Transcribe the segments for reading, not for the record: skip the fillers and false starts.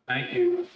Thank you.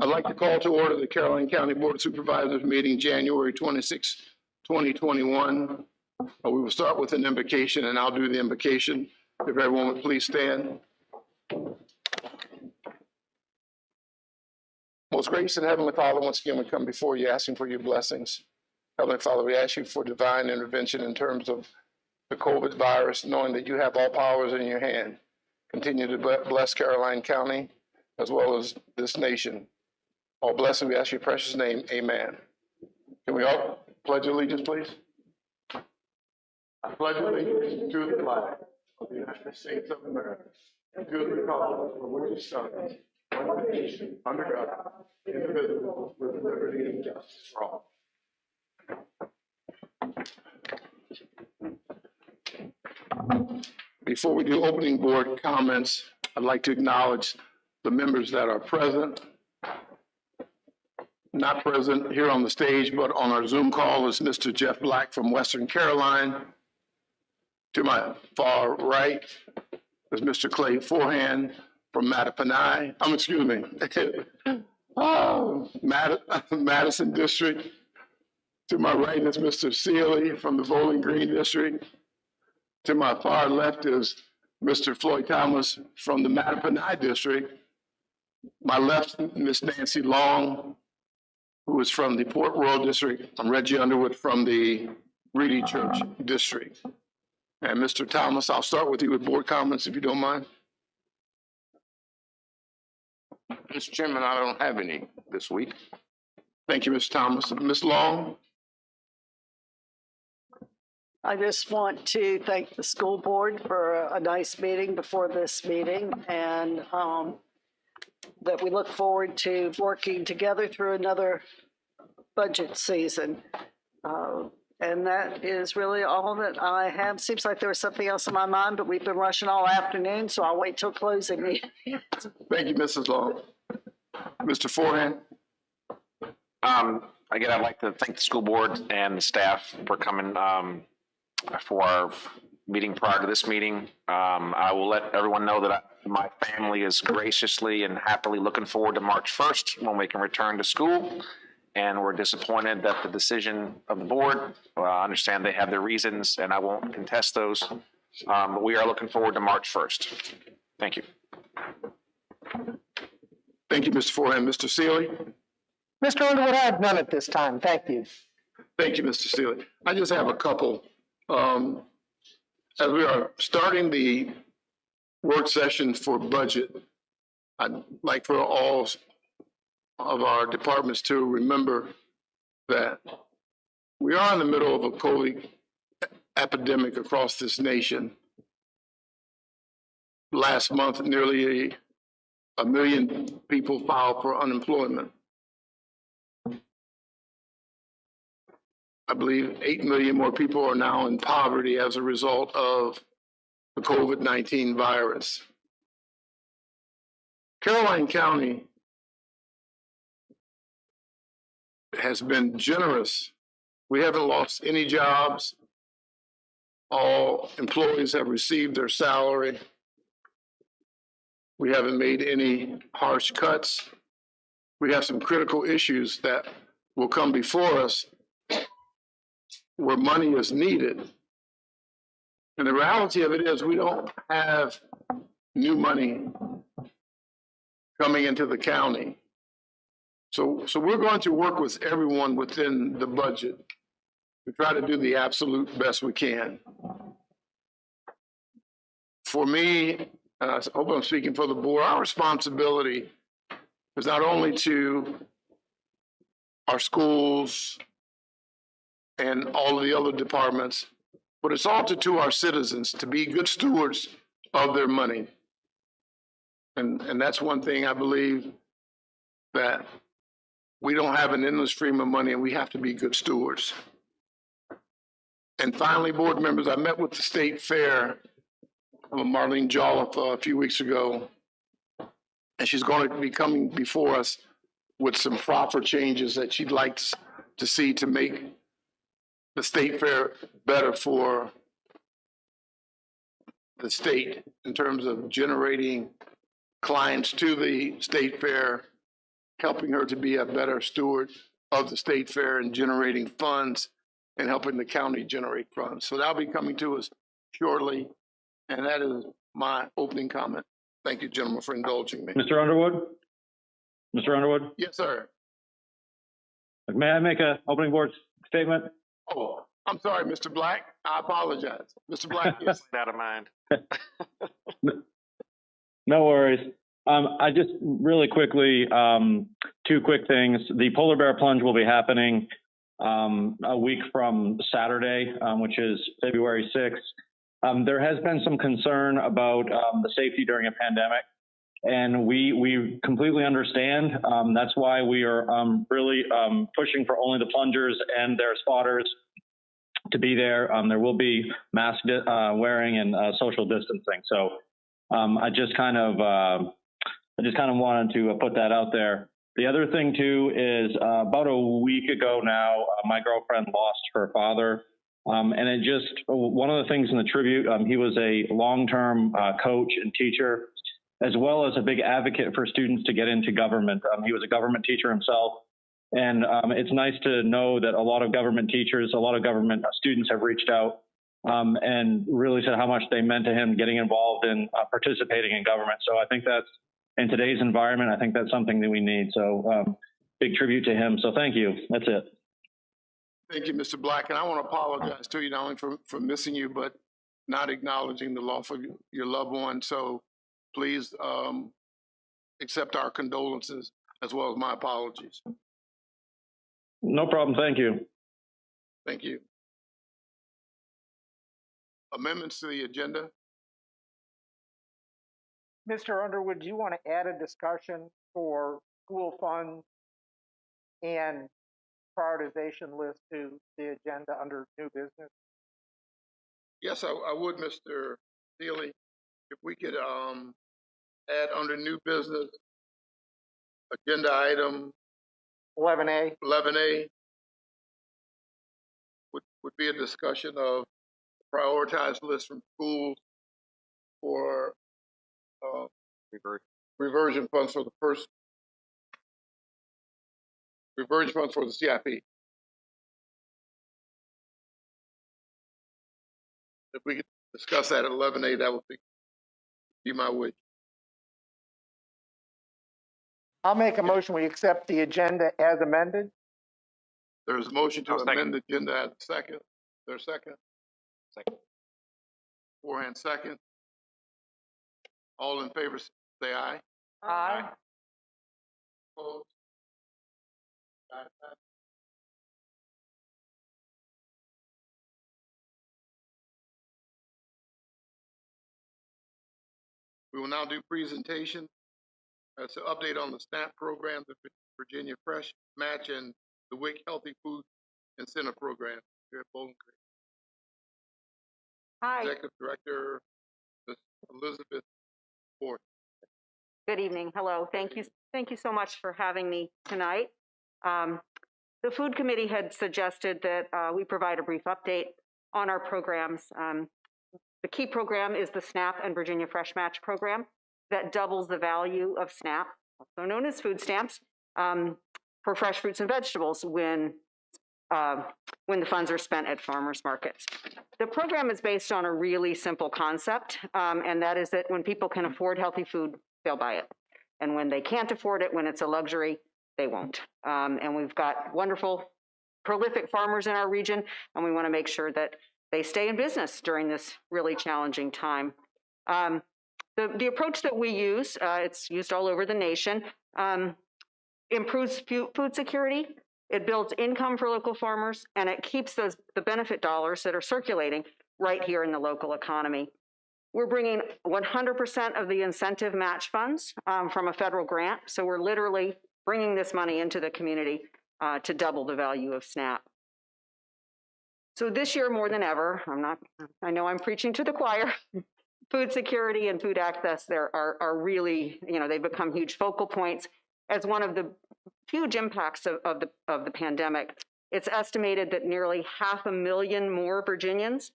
I'd like to call to order the Caroline County Board of Supervisors meeting January 26, 2021. We will start with an invocation, and I'll do the invocation. If everyone would please stand. Most gracious and Heavenly Father, once again we come before you asking for your blessings. Heavenly Father, we ask you for divine intervention in terms of the COVID virus, knowing that you have all powers in your hand. Continue to bless Caroline County as well as this nation. All blessing, we ask your precious name. Amen. Can we all pledge allegiance, please? I pledge allegiance to the flag of the United States of America and to the republic for which it stands, one nation, under God, indivisible, with liberty and justice for all. Before we do opening board comments, I'd like to acknowledge the members that are present. Not present here on the stage, but on our Zoom call is Mr. Jeff Black from Western Carolina. To my far right is Mr. Clay Forehand from Mattapanai. Madison District. To my right is Mr. Sealy from the Bowling Green District. To my far left is Mr. Floyd Thomas from the Mattapanai District. My left, Ms. Nancy Long, who is from the Port Royal District. I'm Reggie Underwood from the Reedy Church District. And Mr. Thomas, I'll start with you with board comments, if you don't mind. Mr. Chairman, I don't have any this week. Thank you, Mr. Thomas. Ms. Long? I just want to thank the school board for a nice meeting before this meeting, and that we look forward to working together through another budget season. And that is really all that I have. Seems like there was something else in my mind, but we've been rushing all afternoon, so I'll wait till closing meeting. Thank you, Mrs. Long. Mr. Forehand? Again, I'd like to thank the school board and the staff for coming for our meeting prior to this meeting. I will let everyone know that my family is graciously and happily looking forward to March 1st when we can return to school. And we're disappointed that the decision of the board, I understand they have their reasons and I won't contest those, but we are looking forward to March 1st. Thank you. Thank you, Mr. Forehand. Mr. Sealy? Mr. Underwood, I have none at this time. Thank you. Thank you, Mr. Sealy. I just have a couple. As we are starting the work session for budget, I'd like for all of our departments to remember that we are in the middle of a COVID epidemic across this nation. Last month, nearly a million people filed for unemployment. I believe 8 million more people are now in poverty as a result of the COVID-19 virus. Caroline County has been generous. We haven't lost any jobs. All employees have received their salary. We haven't made any harsh cuts. We have some critical issues that will come before us where money is needed. And the reality of it is we don't have new money coming into the county. So we're going to work with everyone within the budget to try to do the absolute best we can. For me, and I hope I'm speaking for the board, our responsibility is not only to our schools and all of the other departments, but it's also to our citizens to be good stewards of their money. And that's one thing I believe, that we don't have an endless stream of money and we have to be good stewards. And finally, board members, I met with the state fair, Marlene Jolliffe, a few weeks ago, and she's going to be coming before us with some proper changes that she'd like to see to make the state fair better for the state in terms of generating clients to the state fair, helping her to be a better steward of the state fair and generating funds and helping the county generate funds. So that'll be coming to us shortly. And that is my opening comment. Thank you, gentlemen, for indulging me. Mr. Underwood? Mr. Underwood, Yes, sir. may I make a opening board statement? Oh, I'm sorry, Mr. Black. I apologize. Mr. Black, yes. Out of mind. No worries. I just really quickly, two quick things. The polar bear plunge will be happening a week from Saturday, which is February 6th. There has been some concern about the safety during a pandemic, and we completely understand. That's why we are really pushing for only the plungers and their spotters to be there. There will be mask wearing and social distancing. So I just kind of wanted to put that out there. The other thing too is about a week ago now, my girlfriend lost her father. And it just, one of the things in the tribute, he was a long-term coach and teacher, as well as a big advocate for students to get into government. He was a government teacher himself. And it's nice to know that a lot of government teachers, a lot of government students have reached out and really said how much they meant to him getting involved in participating in government. So I think that's, in today's environment, I think that's something that we need. So big tribute to him. So thank you. That's it. Thank you, Mr. Black. And I want to apologize to you not only for missing you, but not acknowledging the loss of your loved one. So please accept our condolences as well as my apologies. No problem. Thank you. Thank you. Amendments to the agenda? Mr. Underwood, do you want to add a discussion for school funds and prioritization list to the agenda under new business? Yes, I would, Mr. Sealy. If we could add under new business, agenda item 11A. 11A would be a discussion of prioritized list from schools for reversion funds for the first reversion funds for the CIP. If we could discuss that at 11A, that would be my wish. I'll make a motion. We accept the agenda as amended. There's a motion to I'll second. amend the agenda at second. There's a second. Second. Forehand second. All in favor, say aye. Aye. Opposed? Ayes have it. We will now do presentation. That's an update on the SNAP program, the Virginia Fresh Match, and the WIC Healthy Food Incentive Program here at Bowling Green. Hi, Executive Director, Ms. Elizabeth Ford. good evening. Hello. Thank you so much for having me tonight. The Food Committee had suggested that we provide a brief update on our programs. The key program is the SNAP and Virginia Fresh Match program that doubles the value of SNAP, also known as food stamps, for fresh fruits and vegetables when the funds are spent at farmers markets. The program is based on a really simple concept, and that is that when people can afford healthy food, they'll buy it. And when they can't afford it, when it's a luxury, they won't. And we've got wonderful, prolific farmers in our region, and we want to make sure that they stay in business during this really challenging time. The approach that we use, it's used all over the nation, improves food security. It builds income for local farmers, and it keeps the benefit dollars that are circulating right here in the local economy. We're bringing 100% of the incentive match funds from a federal grant, so we're literally bringing this money into the community to double the value of SNAP. So this year more than ever, I know I'm preaching to the choir, food security and food access there are really, they've become huge focal points as one of the huge impacts of the pandemic. It's estimated that nearly 500,000 more Virginians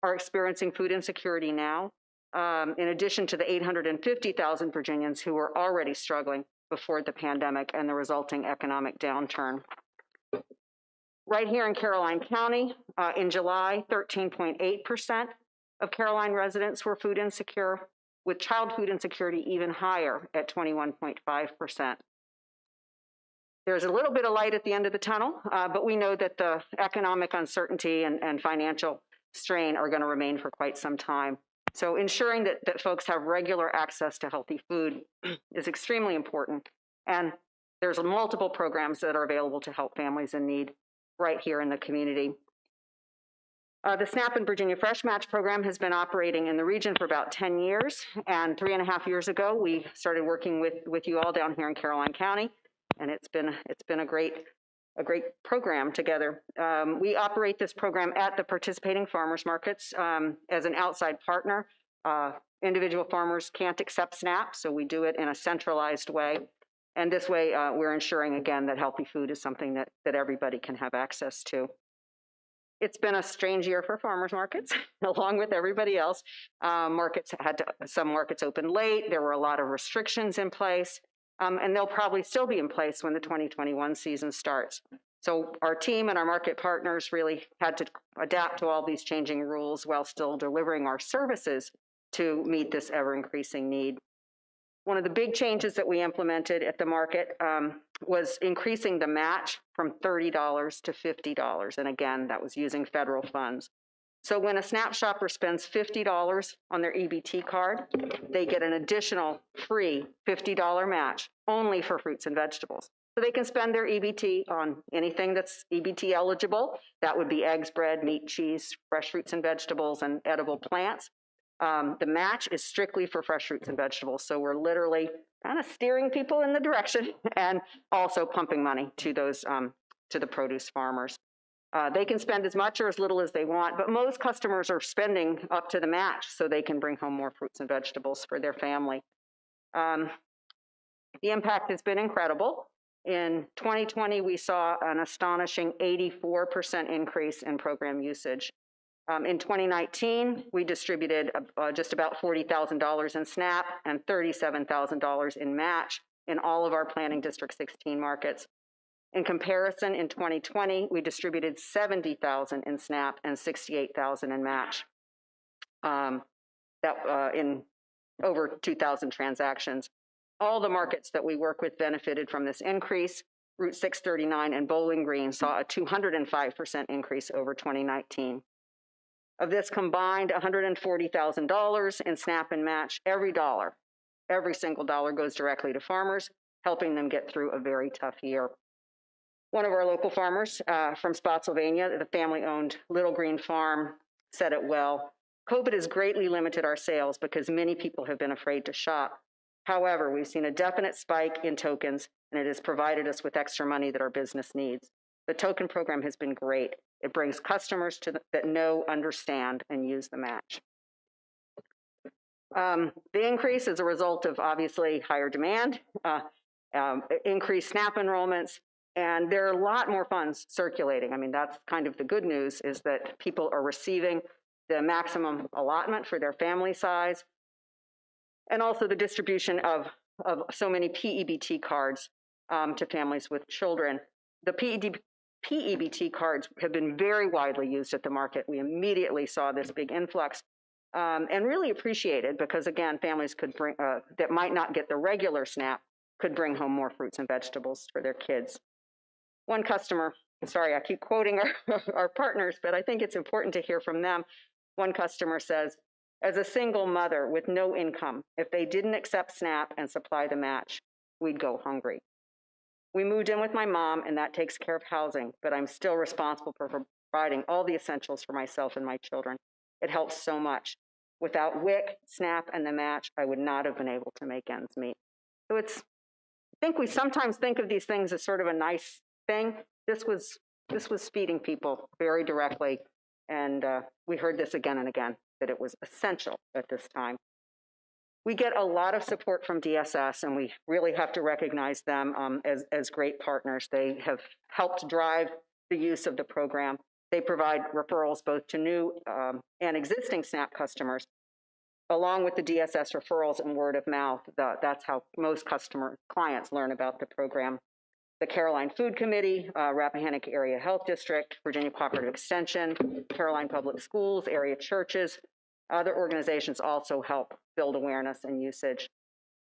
are experiencing food insecurity now, in addition to the 850,000 Virginians who were already struggling before the pandemic and the resulting economic downturn. Right here in Caroline County, in July, 13.8% of Caroline residents were food insecure, with child food insecurity even higher at 21.5%. There's a little bit of light at the end of the tunnel, but we know that the economic uncertainty and financial strain are going to remain for quite some time. So ensuring that folks have regular access to healthy food is extremely important. And there's multiple programs that are available to help families in need right here in the community. The SNAP and Virginia Fresh Match program has been operating in the region for about 10 years. And 3.5 years ago, we started working with you all down here in Caroline County. And it's been a great program together. We operate this program at the participating farmers markets as an outside partner. Individual farmers can't accept SNAP, so we do it in a centralized way. And this way, we're ensuring, again, that healthy food is something that everybody can have access to. It's been a strange year for farmers markets, along with everybody else. Some markets opened late. There were a lot of restrictions in place. And they'll probably still be in place when the 2021 season starts. So our team and our market partners really had to adapt to all these changing rules while still delivering our services to meet this ever-increasing need. One of the big changes that we implemented at the market was increasing the match from $30 to $50. And again, that was using federal funds. So when a SNAP shopper spends $50 on their EBT card, they get an additional free $50 match only for fruits and vegetables. So they can spend their EBT on anything that's EBT eligible. That would be eggs, bread, meat, cheese, fresh fruits and vegetables, and edible plants. The match is strictly for fresh fruits and vegetables. So we're literally kind of steering people in the direction and also pumping money to those to the produce farmers. They can spend as much or as little as they want, but most customers are spending up to the match so they can bring home more fruits and vegetables for their family. The impact has been incredible. In 2020, we saw an astonishing 84% increase in program usage. In 2019, we distributed just about $40,000 in SNAP and $37,000 in match in all of our Planning District 16 markets. In comparison, in 2020, we distributed $70,000 in SNAP and $68,000 in match. In over 2,000 transactions. All the markets that we work with benefited from this increase. Route 639 and Bowling Green saw a 205% increase over 2019. Of this combined $140,000 in SNAP and match, every single dollar goes directly to farmers, helping them get through a very tough year. One of our local farmers from Spotsylvania, the family-owned Little Green Farm, said it well. COVID has greatly limited our sales because many people have been afraid to shop. However, we've seen a definite spike in tokens, and it has provided us with extra money that our business needs. The token program has been great. It brings customers that know, understand, and use the match. The increase is a result of obviously higher demand, increased SNAP enrollments, And there are a lot more funds circulating. I mean, that's kind of the good news, is that people are receiving the maximum allotment for their family size, and also the distribution of so many PEBT cards to families with children. The PEBT cards have been very widely used at the market. We immediately saw this big influx and really appreciated, because again, families could bring, that might not get the regular SNAP, could bring home more fruits and vegetables for their kids. One customer, sorry, I keep quoting our partners, but I think it's important to hear from them. One customer says, as a single mother with no income, if they didn't accept SNAP and supply the match, we'd go hungry. We moved in with my mom, and that takes care of housing, but I'm still responsible for providing all the essentials for myself and my children. It helps so much. Without WIC, SNAP, and the match, I would not have been able to make ends meet. So I think we sometimes think of these things as sort of a nice thing. This was feeding people very directly, and we heard this again and again, that it was essential at this time. We get a lot of support from DSS, and we really have to recognize them as great partners. They have helped drive the use of the program. They provide referrals both to new and existing SNAP customers, along with the DSS referrals and word of mouth. That's how most clients learn about the program. The Caroline Food Committee, Rappahannock Area Health District, Virginia Cooperative Extension, Caroline Public Schools, area churches, other organizations also help build awareness and usage.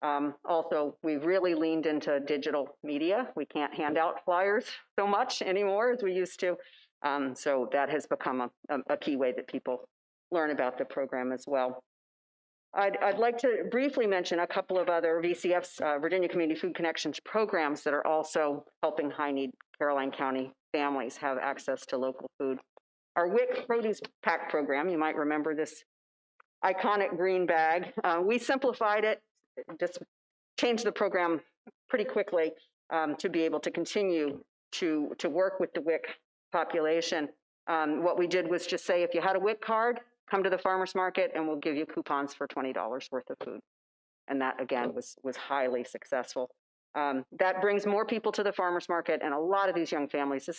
Also, we've really leaned into digital media. We can't hand out flyers so much anymore as we used to. So that has become a key way that people learn about the program as well. I'd like to briefly mention a couple of other VCF's, Virginia Community Food Connections programs that are also helping high-need Caroline County families have access to local food. Our WIC Produce Pack program, you might remember this iconic green bag. We simplified it, just changed the program pretty quickly to be able to continue to work with the WIC population. What we did was just say, if you had a WIC card, come to the farmer's market and we'll give you coupons for $20 worth of food. And that, again, was highly successful. That brings more people to the farmer's market, and a lot of these young families,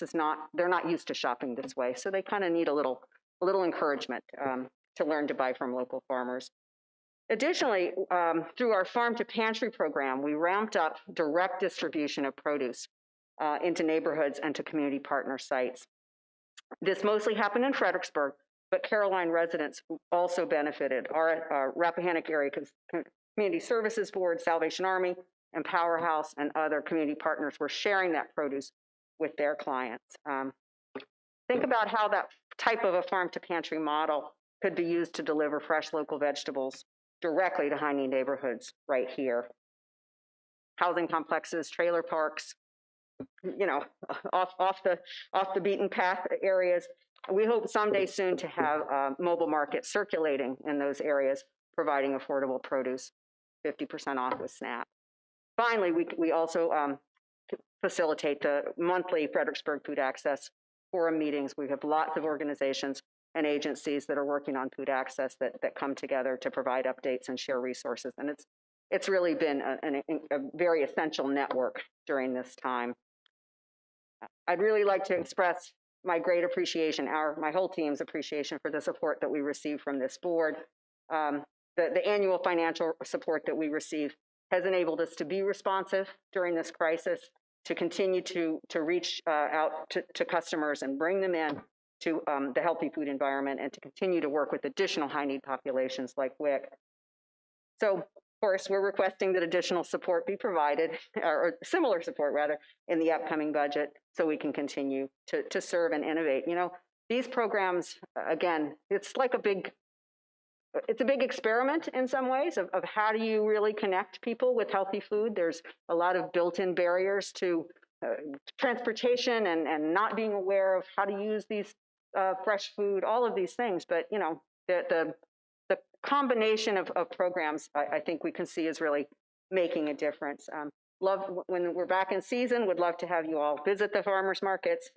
they're not used to shopping this way. So they kind of need a little encouragement to learn to buy from local farmers. Additionally, through our Farm to Pantry program, we ramped up direct distribution of produce into neighborhoods and to community partner sites. This mostly happened in Fredericksburg, but Caroline residents also benefited. Our Rappahannock Area Community Services Board, Salvation Army, and Powerhouse, and other community partners were sharing that produce with their clients. Think about how that type of a farm to pantry model could be used to deliver fresh local vegetables directly to high-need neighborhoods right here. Housing complexes, trailer parks, off the beaten path areas. We hope someday soon to have mobile markets circulating in those areas, providing affordable produce, 50% off with SNAP. Finally, we also facilitate the monthly Fredericksburg Food Access Forum meetings. We have lots of organizations and agencies that are working on food access that come together to provide updates and share resources. And it's really been a very essential network during this time. I'd really like to express my great appreciation, my whole team's appreciation for the support that we receive from this board. The annual financial support that we receive has enabled us to be responsive during this crisis, to continue to reach out to customers and bring them in to the healthy food environment, and to continue to work with additional high-need populations like WIC. So, of course, we're requesting that additional support be provided, or similar support rather, in the upcoming budget, so we can continue to serve and innovate. These programs, again, it's a big experiment in some ways of how do you really connect people with healthy food. There's a lot of built-in barriers to transportation and not being aware of how to use these fresh food, all of these things. But the combination of programs, I think we can see is really making a difference. Love when we're back in season, would love to have you all visit the farmers markets,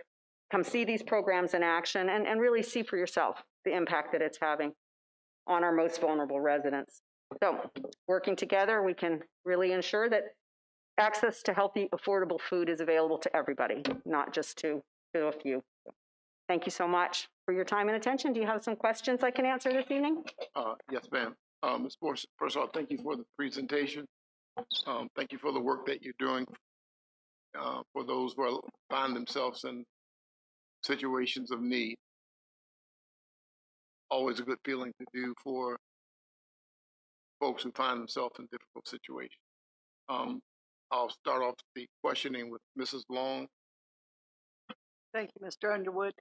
come see these programs in action, and really see for yourself the impact that it's having on our most vulnerable residents. So working together, we can really ensure that access to healthy, affordable food is available to everybody, not just to a few. Thank you so much for your time and attention. Do you have some questions I can answer this evening? Yes, ma'am. Ms. Morse, first of all, thank you for the presentation. Thank you for the work that you're doing for those who find themselves in situations of need. Always a good feeling to do for folks who find themselves in difficult situations. I'll start off the questioning with Mrs. Long. Thank you, Mr. Underwood.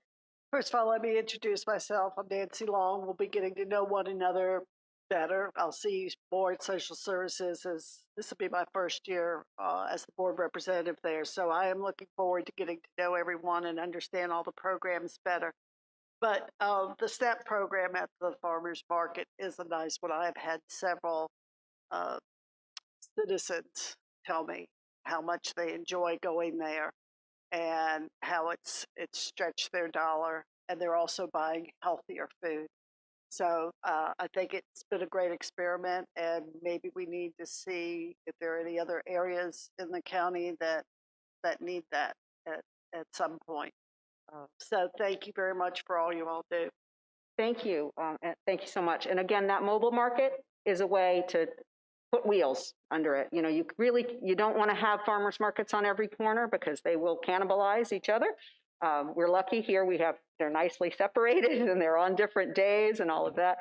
First of all, let me introduce myself. I'm Nancy Long. We'll be getting to know one another better. I'll see you more at Social Services, as this will be my first year as the board representative there. So I am looking forward to getting to know everyone and understand all the programs better. But the SNAP program at the farmers market is a nice one. I've had several citizens tell me how much they enjoy going there and how it's stretched their dollar, and they're also buying healthier food. So I think it's been a great experiment, and maybe we need to see if there are any other areas in the county that need that at some point. So thank you very much for all you all do. Thank you. And thank you so much. And again, that mobile market is a way to put wheels under it. You know, you don't want to have farmers markets on every corner because they will cannibalize each other. We're lucky here. They're nicely separated and they're on different days and all of that.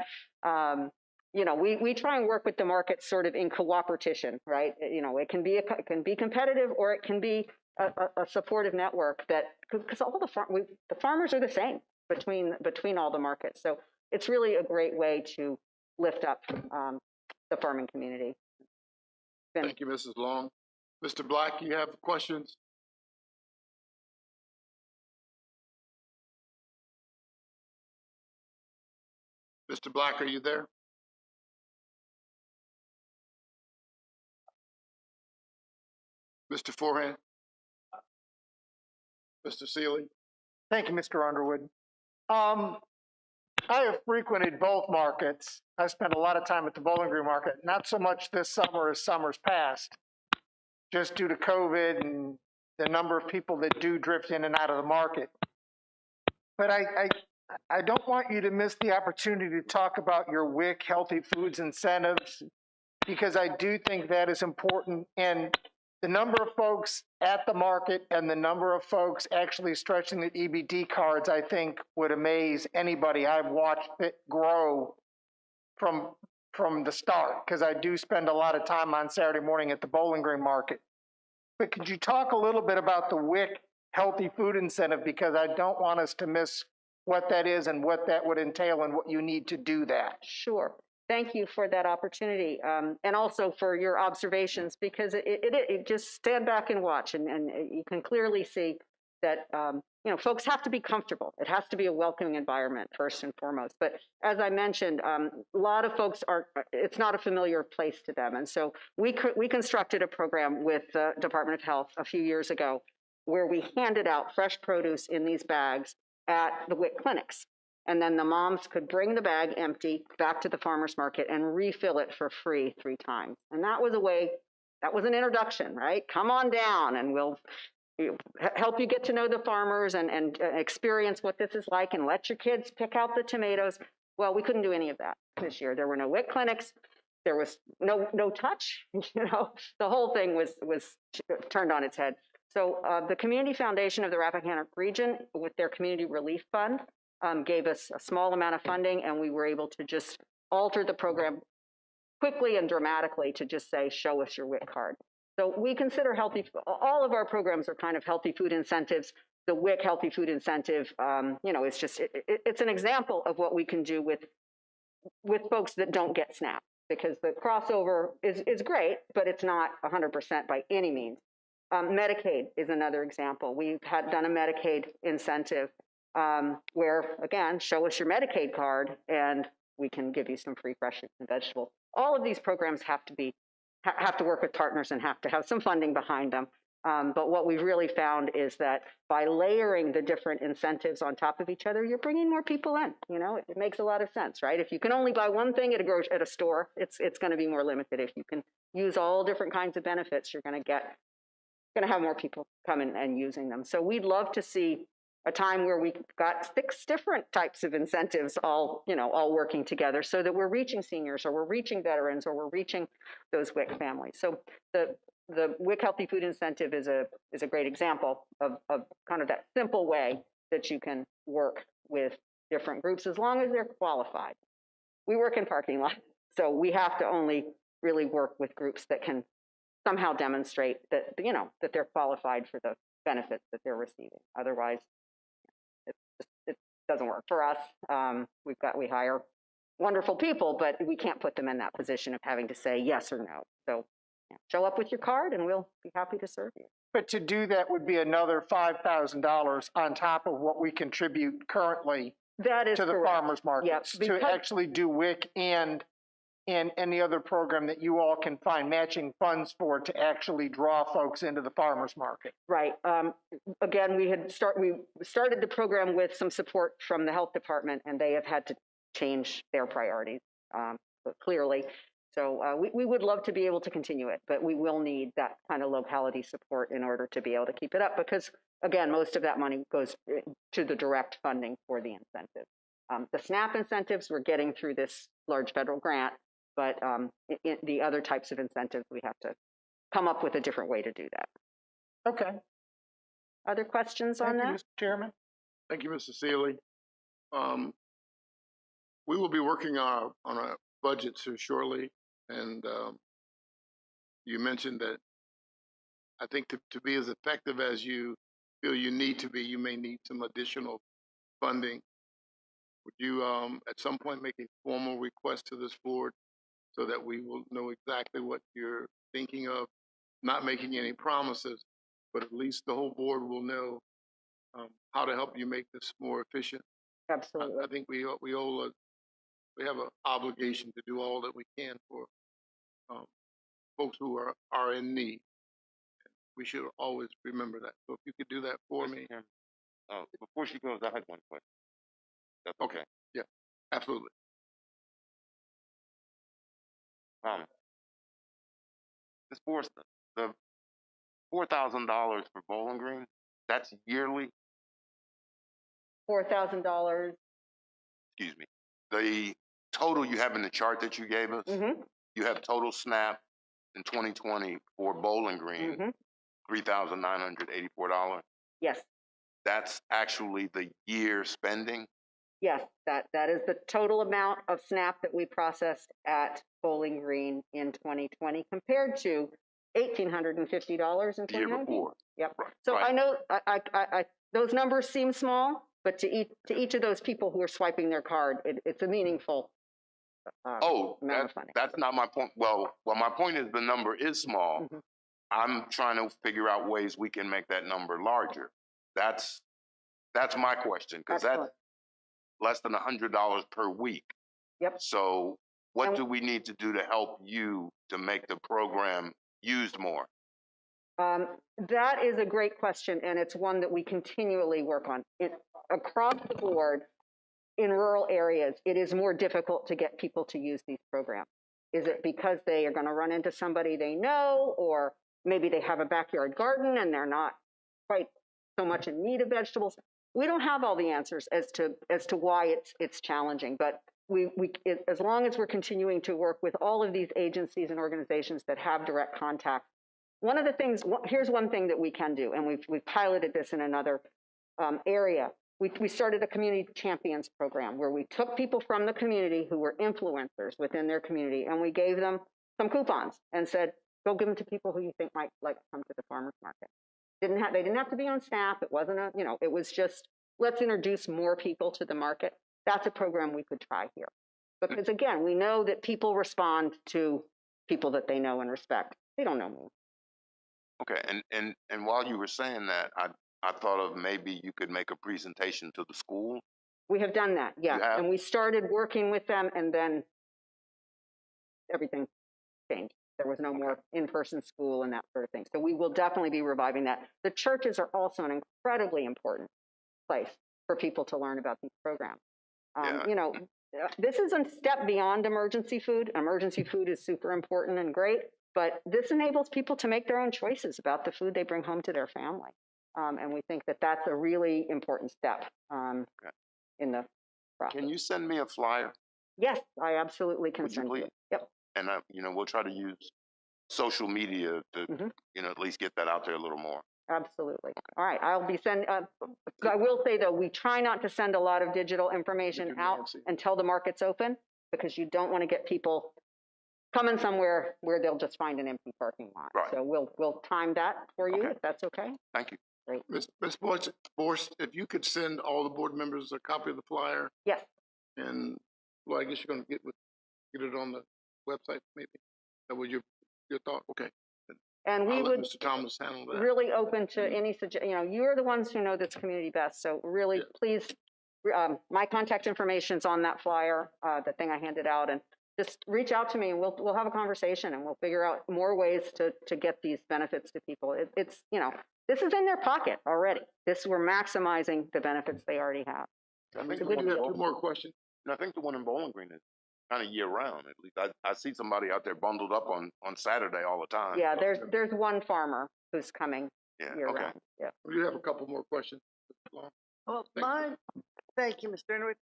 You know, we try and work with the market sort of in cooperation, right? You know, it can be competitive, or it can be a supportive network because all the farmers are the same between all the markets. So it's really a great way to lift up the farming community. Thank you, Mrs. Long. Mr. Black, you have questions? Mr. Black, are you there? Mr. Forehand? Mr. Seeley? Thank you, Mr. Underwood. I have frequented both markets. I spent a lot of time at the Bowling Green market, not so much this summer as summers past, just due to COVID and the number of people that do drift in and out of the market. But I don't want you to miss the opportunity to talk about your WIC healthy foods incentives, because I do think that is important. And the number of folks at the market and the number of folks actually stretching the EBD cards, I think, would amaze anybody. I've watched it grow from the start, because I do spend a lot of time on Saturday morning at the Bowling Green market. But could you talk a little bit about the WIC healthy food incentive, because I don't want us to miss what that is and what that would entail and what you need to do that. Sure. Thank you for that opportunity, and also for your observations, because it just stand back and watch, and you can clearly see that you know, folks have to be comfortable. It has to be a welcoming environment first and foremost. But as I mentioned, a lot of folks it's not a familiar place to them, and so we constructed a program with the Department of Health a few years ago where we handed out fresh produce in these bags at the WIC clinics. And then the moms could bring the bag empty back to the farmer's market and refill it for free 3 times. And that was an introduction, right? Come on down and we'll help you get to know the farmers and experience what this is like, and let your kids pick out the tomatoes. Well, we couldn't do any of that this year. There were no WIC clinics. There was no touch. You know, the whole thing was turned on its head. So the Community Foundation of the Rappahannock region, with their Community Relief Fund, gave us a small amount of funding, and we were able to just alter the program quickly and dramatically to just say, show us your WIC card. So we consider all of our programs are kind of healthy food incentives. The WIC healthy food incentive, you know, it's an example of what we can do with folks that don't get SNAP, because the crossover is great, but it's not 100% by any means. Medicaid is another example. We've done a Medicaid incentive where, again, show us your Medicaid card and we can give you some free fresh fruits and vegetables. All of these programs have to work with partners and have to have some funding behind them. But what we've really found is that by layering the different incentives on top of each other, you're bringing more people in. You know, it makes a lot of sense, right? If you can only buy one thing at a store, it's going to be more limited. If you can use all different kinds of benefits, you're going to have more people coming and using them. So we'd love to see a time where we got 6 different types of incentives all working together so that we're reaching seniors, or we're reaching veterans, or we're reaching those WIC families. So the WIC Healthy Food Incentive is a great example of kind of that simple way that you can work with different groups as long as they're qualified. We work in parking lots, so we have to only really work with groups that can somehow demonstrate that, that they're qualified for the benefits that they're receiving. Otherwise, it doesn't work for us. We hire wonderful people, but we can't put them in that position of having to say yes or no. So show up with your card and we'll be happy to serve you. But to do that would be another $5,000 on top of what we contribute currently That is to the correct. farmers markets Yep, to actually do WIC and any other program that you all can find matching funds for to actually draw folks into the farmers market. Right. Again, we started the program with some support from the health department, and they have had to change their priorities clearly. So we would love to be able to continue it, but we will need that kind of locality support in order to be able to keep it up, because again, most of that money goes to the direct funding for the incentive. The SNAP incentives we're getting through this large federal grant, but the other types of incentives, we have to come up with a different way to do that. Okay. Other questions on Thank you, that? Mr. Chairman. Thank you, Mr. Seeley. We will be working on our budgets here shortly, and you mentioned that I think to be as effective as you feel you need to be, you may need some additional funding. Would you at some point make a formal request to this board so that we will know exactly what you're thinking of, not making any promises, but at least the whole board will know how to help you make this more efficient? Absolutely. I think we have an obligation to do all that we can for folks who are in need. We should always remember that. So if you could do that for me. Before she goes, I had one question. That's okay. Yeah, absolutely. The $4,000 for Bowling Green, that's yearly. $4,000. Excuse me. The total you have in the chart that you gave us, you have total SNAP in 2020 for Bowling Green, $3,984. Yes. That's actually the year spending. Yes, that is the total amount of SNAP that we processed at Bowling Green in 2020 compared to $1,850 in 2019. Year before. Yep. Right, So right. I know I those numbers seem small, but to each of those people who are swiping their card, it's a meaningful amount of money. That's not my point. Well, my point is the number is small. I'm trying to figure out ways we can make that number larger. That's my question, because that's less than $100 per week. Yep. So what do we need to do to help you to make the program used more? That is a great question, and it's one that we continually work on. Across the board, in rural areas, it is more difficult to get people to use these programs. Is it because they are going to run into somebody they know, or maybe they have a backyard garden and they're not quite so much in need of vegetables? We don't have all the answers as to why it's challenging, but as long as we're continuing to work with all of these agencies and organizations that have direct contact, one of the things, here's one thing that we can do, and we've piloted this in another area. We started a community champions program where we took people from the community who were influencers within their community, and we gave them some coupons and said, go give them to people who you think might like to come to the farmers market. They didn't have to be on staff. It wasn't it was just, let's introduce more people to the market. That's a program we could try here. Because again, we know that people respond to people that they know and respect. They don't know me. Okay, and while you were saying that, I thought of maybe you could make a presentation to the school. We have done that, yeah. And we started working with them, and then everything changed. There was no more in-person school and that sort of thing. So we will definitely be reviving that. The churches are also an incredibly important place for people to learn about these programs. This is a step beyond emergency food. Emergency food is super important and great, But this enables people to make their own choices about the food they bring home to their family. And we think that that's a really important step in the process. Can you send me a flyer? Yes, I absolutely can Would you send you. please? Yep. And, we'll try to use social media to, at least get that out there a little more. Absolutely. All right, I'll be sending, I will say though, we try not to send a lot of digital information out until the market's open, because you don't want to get people coming somewhere where they'll just find an empty parking lot. Right. So we'll time that for you, if that's okay. Thank you. Great. Ms. Borst, if you could send all the board members a copy of the flyer, Yes, and, well, I guess you're gonna get it on the website, maybe? That was your thought? Okay. and we I'll let would Mr. Thomas handle that. really open to any you're the ones who know this community best. So really, Yeah. please, my contact information's on that flyer, the thing I handed out, and just reach out to me and we'll have a conversation and we'll figure out more ways to get these benefits to people. It's, this is in their pocket already. We're maximizing the benefits they already have. I think It's a good You have deal. 2 more questions? And I think the one in Bowling Green is kind of year round. At least I see somebody out there bundled up on Saturday all the time. Yeah, there's one farmer who's coming Yeah. year Okay. round. Yeah. You have a couple more questions? Well, Thank you. thank you, Mr. Underwood.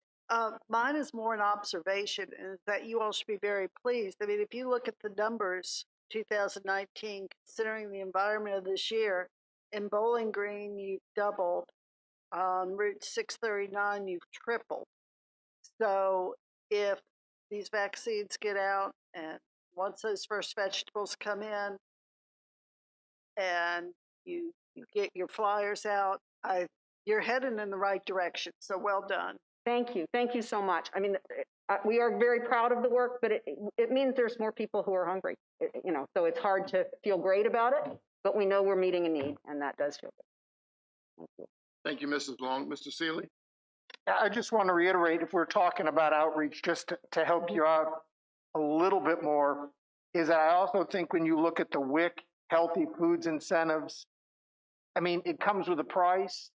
Mine is more an observation, and that you all should be very pleased. I mean, if you look at the numbers, 2019, considering the environment of this year, in Bowling Green, you've doubled. On Route 639, you've tripled. So if these vaccines get out, and once those first vegetables come in, and you get your flyers out, you're heading in the right direction. So well done. Thank you. Thank you so much. I mean, we are very proud of the work, but it means there's more people who are hungry, so it's hard to feel great about it, but we know we're meeting a need, and that does feel good. Thank you. Thank you, Mrs. Long. Mr. Seeley? I just want to reiterate, if we're talking about outreach, just to help you out a little bit more, is that I also think when you look at the WIC healthy foods incentives, I mean, it comes with a price,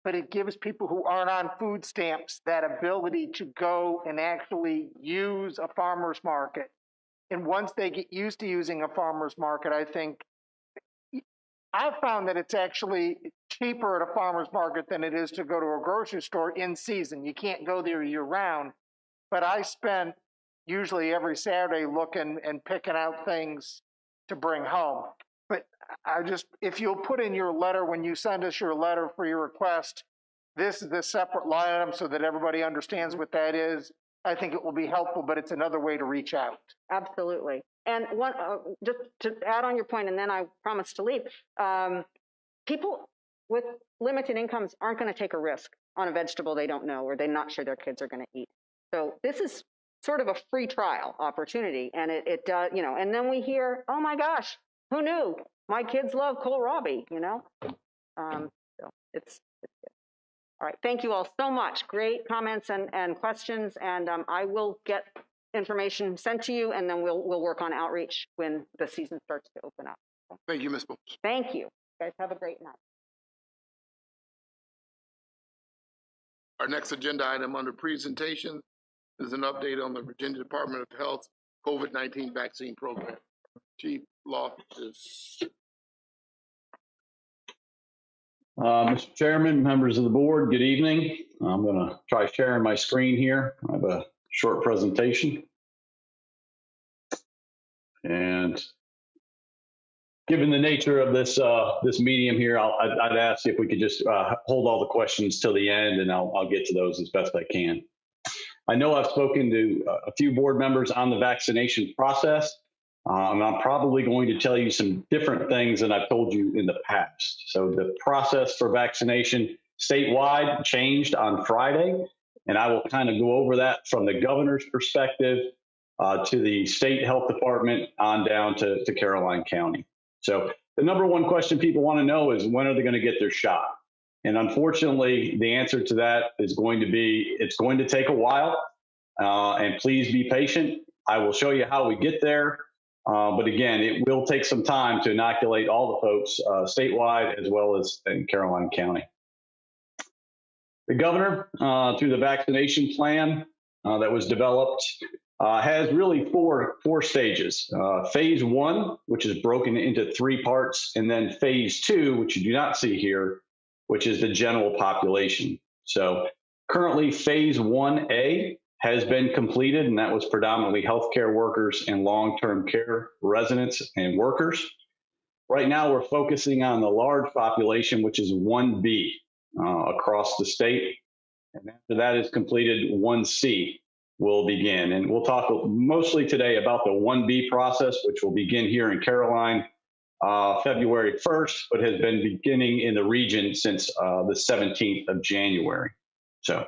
but it gives people who aren't on food stamps that ability to go and actually use a farmer's market. And once they get used to using a farmer's market, I think I've found that it's actually cheaper at a farmer's market than it is to go to a grocery store in season. You can't go there year round, but I spend usually every Saturday looking and picking out things to bring home. But if you'll put in your letter, when you send us your letter for your request, this is a separate line item so that everybody understands what that is. I think it will be helpful, but it's another way to reach out. Absolutely. And one, just to add on your point, and then I promise to leave, people with limited incomes aren't going to take a risk on a vegetable they don't know or they're not sure their kids are going to eat. So this is sort of a free trial opportunity. And it does, and then we hear, oh my gosh, who knew? My kids love kohlrabi, so it's good. All right, thank you all so much. Great comments and questions, and I will get information sent to you, and then we'll work on outreach when the season starts to open up. Thank you, Ms. Bowles. Thank you. You guys have a great night. Our next agenda item under presentation is an update on the Virginia Department of Health COVID-19 vaccine program. Chief Loftus. Mr. Chairman, members of the board, good evening. I'm going to try sharing my screen here. I have a short presentation. And given the nature of this medium here, I'd ask if we could just hold all the questions till the end, and I'll get to those as best I can. I know I've spoken to a few board members on the vaccination process. And I'm probably going to tell you some different things than I've told you in the past. So the process for vaccination statewide changed on Friday, and I will kind of go over that from the governor's perspective to the state health department on down to Caroline County. So the number one question people want to know is, when are they going to get their shot? And unfortunately, the answer to that is going to be, it's going to take a while, and please be patient. I will show you how we get there. But again, it will take some time to inoculate all the folks statewide as well as in Caroline County. The governor, through the vaccination plan that was developed has really four stages. Phase 1, which is broken into 3 parts, and then phase 2, which you do not see here, which is the general population. So currently phase 1A has been completed, and that was predominantly healthcare workers and long-term care residents and workers. Right now we're focusing on the large population, which is 1B across the state. And after that is completed, 1C will begin. And we'll talk mostly today about the 1B process, which will begin here in Caroline February 1st, but has been beginning in the region since the 17th of January. So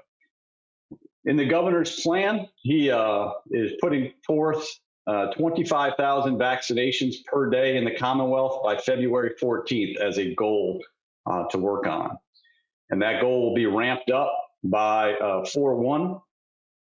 in the governor's plan, he is putting forth 25,000 vaccinations per day in the Commonwealth by February 14th as a goal to work on. And that goal will be ramped up by 4/1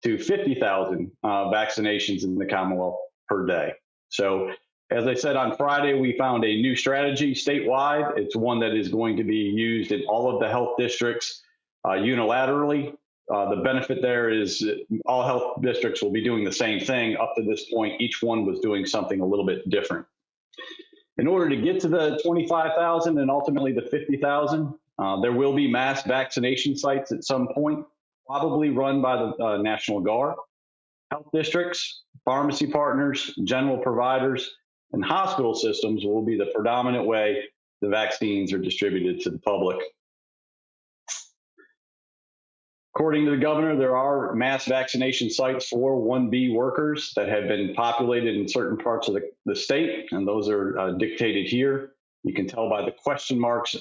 to 50,000 vaccinations in the Commonwealth per day. So as I said on Friday, we found a new strategy statewide. It's one that is going to be used in all of the health districts unilaterally. The benefit there is all health districts will be doing the same thing. Up to this point, each one was doing something a little bit different. In order to get to the 25,000 and ultimately the 50,000, there will be mass vaccination sites at some point, probably run by the National Guard. Health districts, pharmacy partners, general providers, and hospital systems will be the predominant way the vaccines are distributed to the public. According to the governor, there are mass vaccination sites for 1B workers that have been populated in certain parts of the state, and those are dictated here. You can tell by the question marks,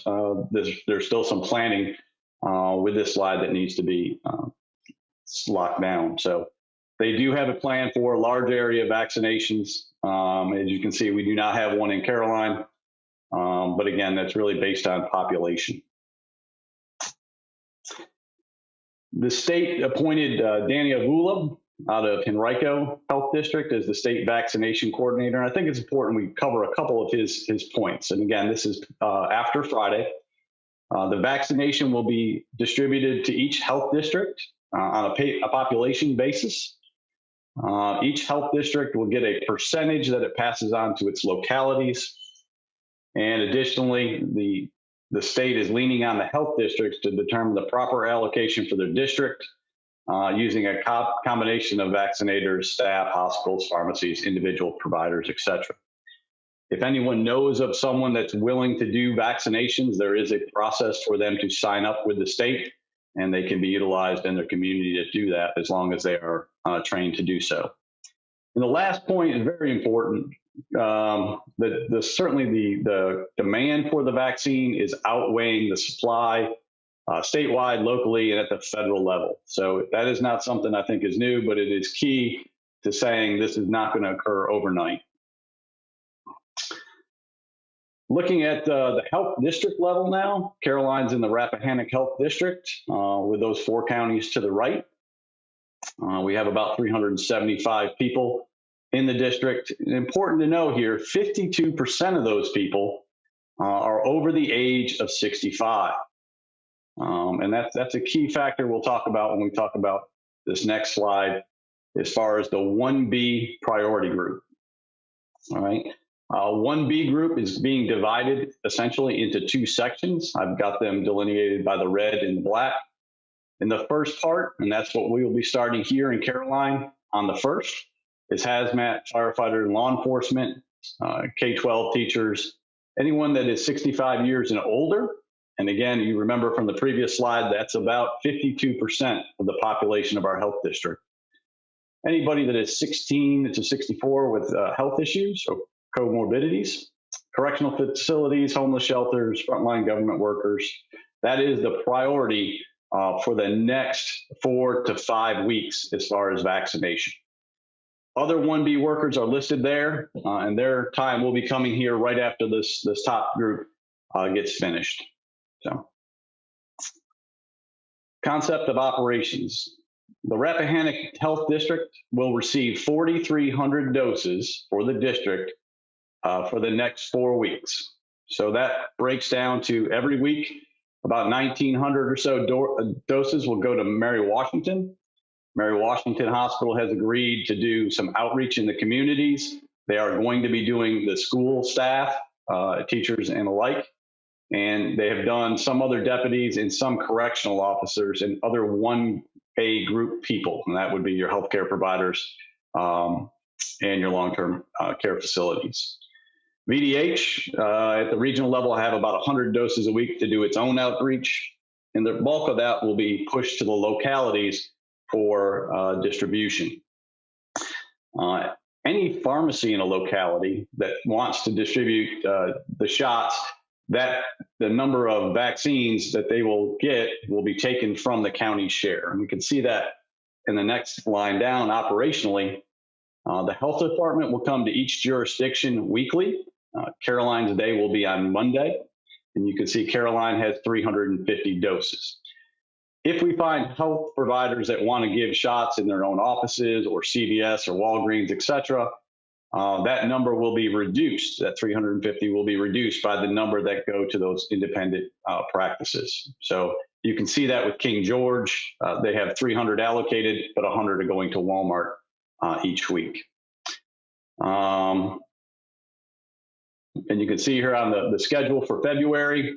there's still some planning with this slide that needs to be locked down. So they do have a plan for large area vaccinations. As you can see, we do not have one in Caroline, but again, that's really based on population. The state appointed Danny Avula out of Henrico Health District as the state vaccination coordinator. And I think it's important we cover a couple of his points. And again, this is after Friday. The vaccination will be distributed to each health district on a population basis. Each health district will get a percentage that it passes on to its localities. And additionally, the state is leaning on the health districts to determine the proper allocation for their district using a combination of vaccinators, staff, hospitals, pharmacies, individual providers, etc. If anyone knows of someone that's willing to do vaccinations, there is a process for them to sign up with the state, and they can be utilized in their community to do that as long as they are trained to do so. And the last point is very important. Certainly the demand for the vaccine is outweighing the supply statewide, locally, and at the federal level. So that is not something I think is new, but it is key to saying this is not going to occur overnight. Looking at the health district level now, Caroline's in the Rappahannock Health District with those 4 counties to the right. We have about 375 people in the district. Important to know here, 52% of those people are over the age of 65. And that's a key factor we'll talk about when we talk about this next slide as far as the 1B priority group. All right. 1B group is being divided essentially into 2 sections. I've got them delineated by the red and the black. In the first part, and that's what we will be starting here in Caroline on the 1st, is hazmat, firefighter, and law enforcement, K-12 teachers, anyone that is 65 years and older. And again, you remember from the previous slide, that's about 52% of the population of our health district. Anybody that is 16 to 64 with health issues or comorbidities, correctional facilities, homeless shelters, frontline government workers, that is the priority for the next 4 to 5 weeks as far as vaccination. Other 1B workers are listed there, and their time will be coming here right after this top group gets finished. So, concept of operations. The Rappahannock Health District will receive 4,300 doses for the district for the next 4 weeks. So that breaks down to every week, about 1,900 or so doses will go to Mary Washington. Mary Washington Hospital has agreed to do some outreach in the communities. They are going to be doing the school staff, teachers and the like. And they have done some other deputies and some correctional officers and other 1A group people. And that would be your healthcare providers and your long-term care facilities. VDH at the regional level have about 100 doses a week to do its own outreach. And the bulk of that will be pushed to the localities for distribution. Any pharmacy in a locality that wants to distribute the shots, that the number of vaccines that they will get will be taken from the county share. And we can see that in the next line down operationally. The health department will come to each jurisdiction weekly. Caroline's day will be on Monday. And you can see Caroline has 350 doses. If we find health providers that want to give shots in their own offices or CVS or Walgreens, et cetera, that number will be reduced. That 350 will be reduced by the number that go to those independent practices. So you can see that with King George. They have 300 allocated, but 100 are going to Walmart each week. And you can see here on the schedule for February,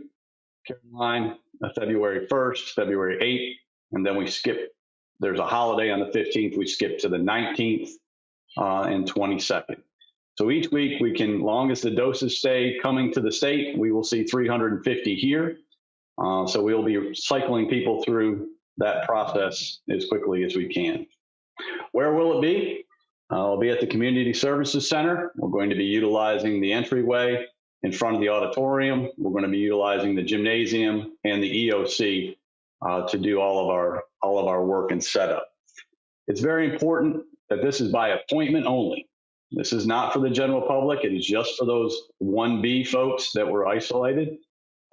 Caroline, February 1st, February 8th, and then we skip. There's a holiday on the 15th. We skip to the 19th and 22nd. So each week we can, long as the doses stay coming to the state, we will see 350 here. So we'll be cycling people through that process as quickly as we can. Where will it be? It'll be at the Community Services Center. We're going to be utilizing the entryway in front of the auditorium. We're going to be utilizing the gymnasium and the EOC to do all of our work and setup. It's very important that this is by appointment only. This is not for the general public. It is just for those 1B folks that were isolated.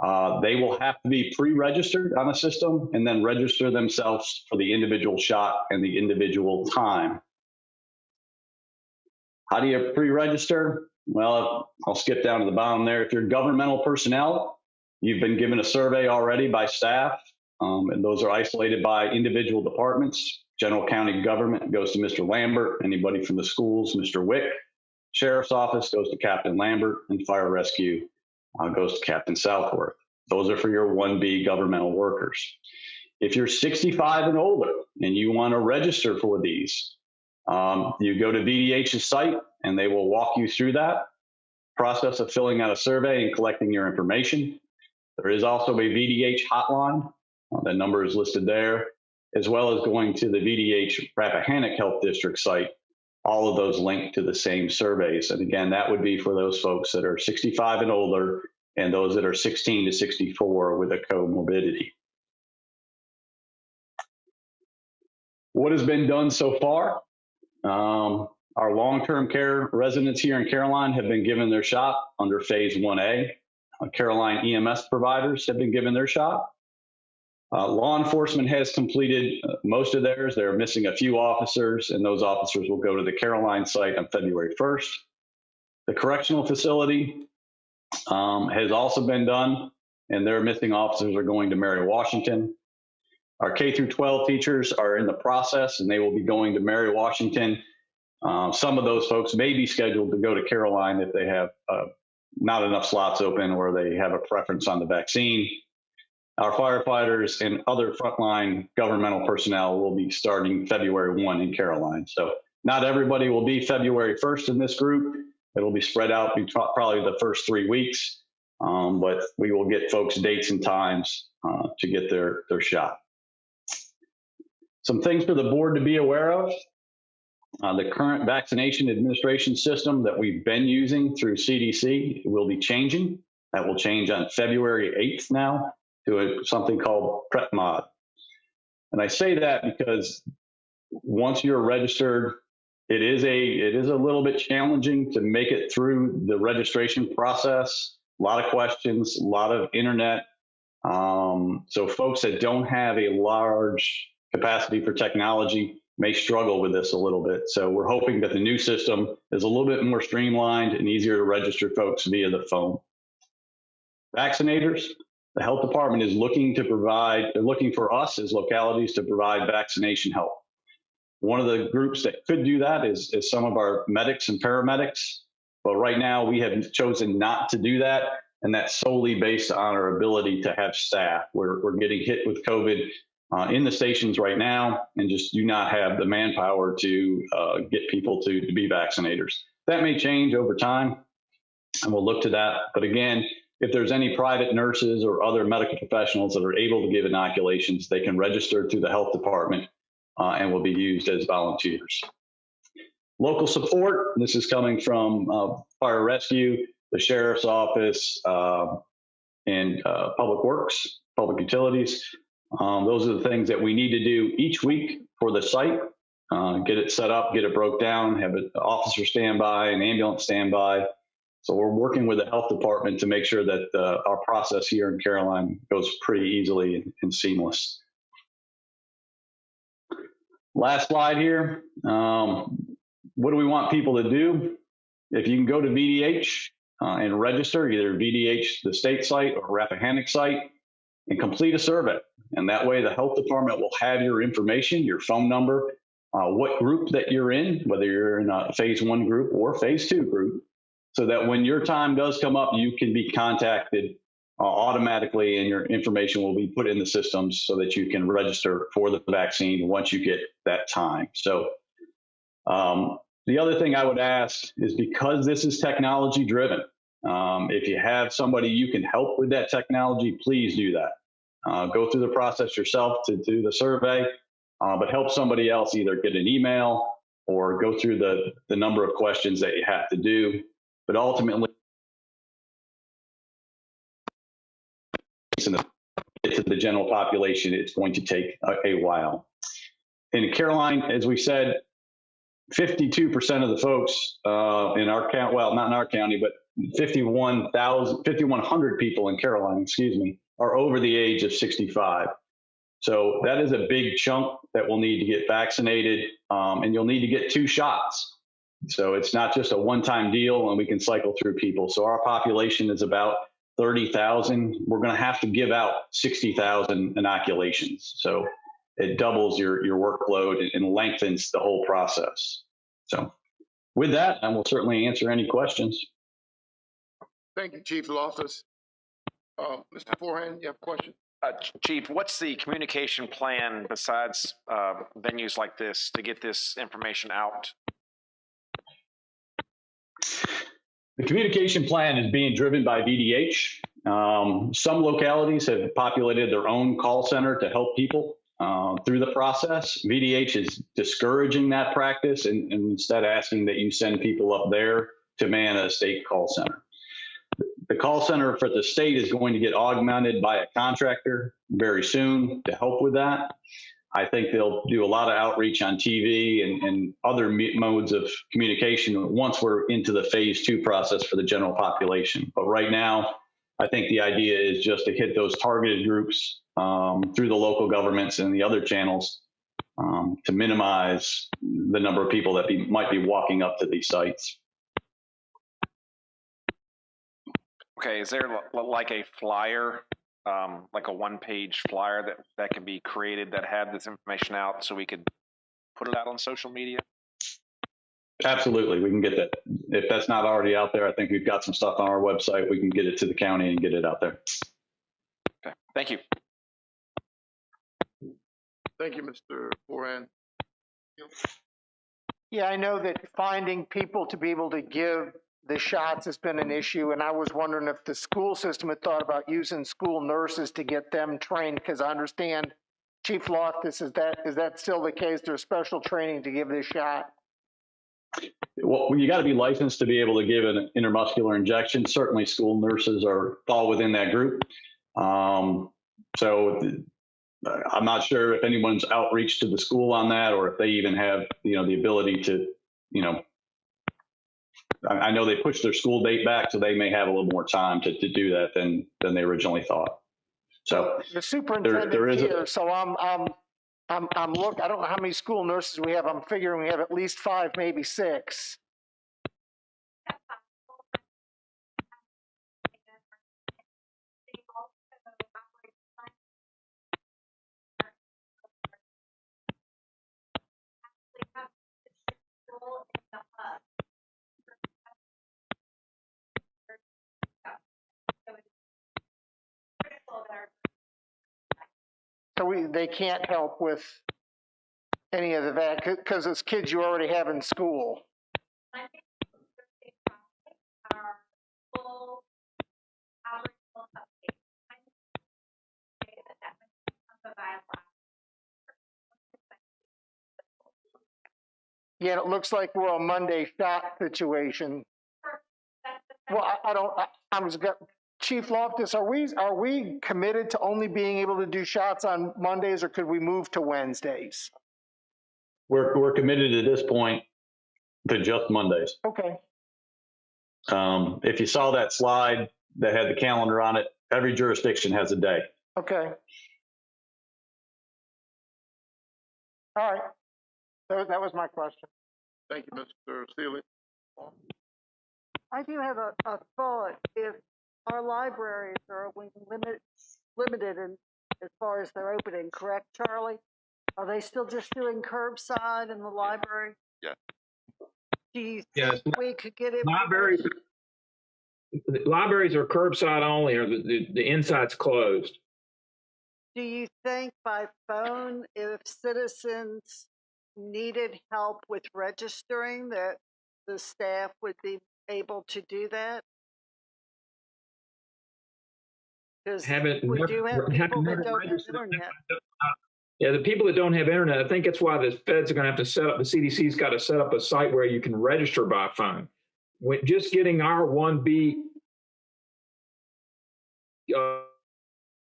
They will have to be pre-registered on a system and then register themselves for the individual shot and the individual time. How do you pre-register? Well, I'll skip down to the bottom there. If you're governmental personnel, you've been given a survey already by staff, and those are isolated by individual departments. General county government goes to Mr. Lambert. Anybody from the schools, Mr. Wick. Sheriff's office goes to Captain Lambert, and fire rescue goes to Captain Southworth. Those are for your 1B governmental workers. If you're 65 and older and you want to register for these, you go to VDH's site and they will walk you through that process of filling out a survey and collecting your information. There is also a VDH hotline. That number is listed there, as well as going to the VDH Rappahannock Health District site. All of those link to the same surveys. And again, that would be for those folks that are 65 and older and those that are 16 to 64 with a comorbidity. What has been done so far? Our long-term care residents here in Caroline have been given their shot under phase 1A. Caroline EMS providers have been given their shot. Law enforcement has completed most of theirs. They're missing a few officers, and those officers will go to the Caroline site on February 1st. The correctional facility has also been done, and their missing officers are going to Mary Washington. Our K through 12 teachers are in the process, and they will be going to Mary Washington. Some of those folks may be scheduled to go to Caroline if they have not enough slots open or they have a preference on the vaccine. Our firefighters and other frontline governmental personnel will be starting February 1 in Caroline. So not everybody will be February 1st in this group. It'll be spread out probably the first 3 weeks, but we will get folks dates and times to get their shot. Some things for the board to be aware of. The current vaccination administration system that we've been using through CDC will be changing. That will change on February 8th now to something called PrepMod. And I say that because once you're registered, it is a little bit challenging to make it through the registration process. A lot of questions, a lot of internet. So folks that don't have a large capacity for technology may struggle with this a little bit. So we're hoping that the new system is a little bit more streamlined and easier to register folks via the phone. Vaccinators, the health department is looking for us as localities to provide vaccination help. One of the groups that could do that is some of our medics and paramedics. But right now, we have chosen not to do that. And that's solely based on our ability to have staff. We're getting hit with COVID in the stations right now and just do not have the manpower to get people to be vaccinators. That may change over time, and we'll look to that. But again, if there's any private nurses or other medical professionals that are able to give inoculations, they can register through the health department and will be used as volunteers. Local support, this is coming from fire rescue, the sheriff's office, and public works, public utilities. Those are the things that we need to do each week for the site. Get it set up, get it broke down, have an officer standby, an ambulance standby. So we're working with the health department to make sure that our process here in Caroline goes pretty easily and seamless. Last slide here. What do we want people to do? If you can go to VDH and register, either VDH, the state site, or Rappahannock site, and complete a survey. And that way the health department will have your information, your phone number, what group that you're in, whether you're in a phase 1 group or phase 2 group, so that when your time does come up, you can be contacted automatically and your information will be put in the systems so that you can register for the vaccine once you get that time. So the other thing I would ask is, because this is technology driven, if you have somebody you can help with that technology, please do that. Go through the process yourself to do the survey, but help somebody else either get an email or go through the number of questions that you have to do. But ultimately, to the general population, it's going to take a while. In Caroline, as we said, 52% of the folks in our county, well, not in our county, but 5,100 people in Caroline, are over the age of 65. So that is a big chunk that will need to get vaccinated, and you'll need to get 2 shots. So it's not just a one-time deal and we can cycle through people. So our population is about 30,000. We're going to have to give out 60,000 inoculations. So it doubles your workload and lengthens the whole process. So with that, I will certainly answer any questions. Thank you, Chief Loftus. Mr. Forehand, you have a question? Chief, what's the communication plan besides venues like this to get this information out? The communication plan is being driven by VDH. Some localities have populated their own call center to help people through the process. VDH is discouraging that practice and instead asking that you send people up there to man a state call center. The call center for the state is going to get augmented by a contractor very soon to help with that. I think they'll do a lot of outreach on TV and other modes of communication once we're into the phase 2 process for the general population. But right now, I think the idea is just to hit those targeted groups through the local governments and the other channels to minimize the number of people that might be walking up to these sites. Okay, is there like a flyer, like a one-page flyer that can be created that had this information out so we could put it out on social media? Absolutely, we can get that. If that's not already out there, I think we've got some stuff on our website. We can get it to the county and get it out there. Okay, thank you. Thank you, Mr. Forehand. Yeah, I know that finding people to be able to give the shots has been an issue, and I was wondering if the school system had thought about using school nurses to get them trained, because I understand, Chief Loftus, is that still the case? There's special training to give this shot? Well, you got to be licensed to be able to give an intramuscular injection. Certainly school nurses fall within that group. So I'm not sure if anyone's outreach to the school on that, or if they even have, the ability to, I know they pushed their school date back, so they may have a little more time to do that than they originally thought. So the superintendent here, so I'm look. I don't know how many school nurses we have. I'm figuring we have at least 5, maybe 6. they can't help with any of the because it's kids you already have in school. Yeah, it looks like we're a Monday shot situation. Well, I was got Chief Loftus. Are we committed to only being able to do shots on Mondays, or could we move to Wednesdays? We're committed at this point to just Mondays. Okay. If you saw that slide that had the calendar on it, every jurisdiction has a day. Okay. All right. That was my question. Thank you, Mr. Sealy. I do have a thought. If our libraries are limited in as far as their opening, correct, Charlie? Are they still just doing curbside in the library? Yeah. Do you Yes. think we could get it? Libraries are curbside only, or the inside's closed. Do you think by phone, if citizens needed help with registering, that the staff would be able to do that? Because we do have people that don't have internet. Yeah, the people that don't have internet, I think that's why the feds are going to have to set up, the CDC's got to set up a site where you can register by phone. Just getting our 1B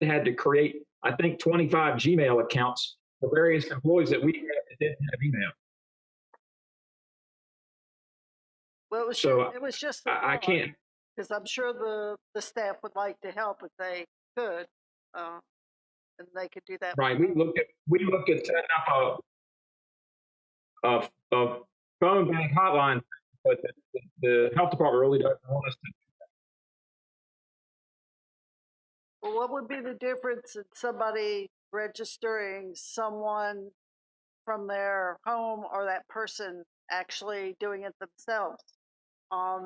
had to create, I think, 25 Gmail accounts for various employees that we had that didn't have email. Well, it was just I can't. Because I'm sure the staff would like to help if they could, and they could do that. Right. We look at setting up a phone bank hotline, but the health department really doesn't want us to. Well, what would be the difference in somebody registering someone from their home or that person actually doing it themselves?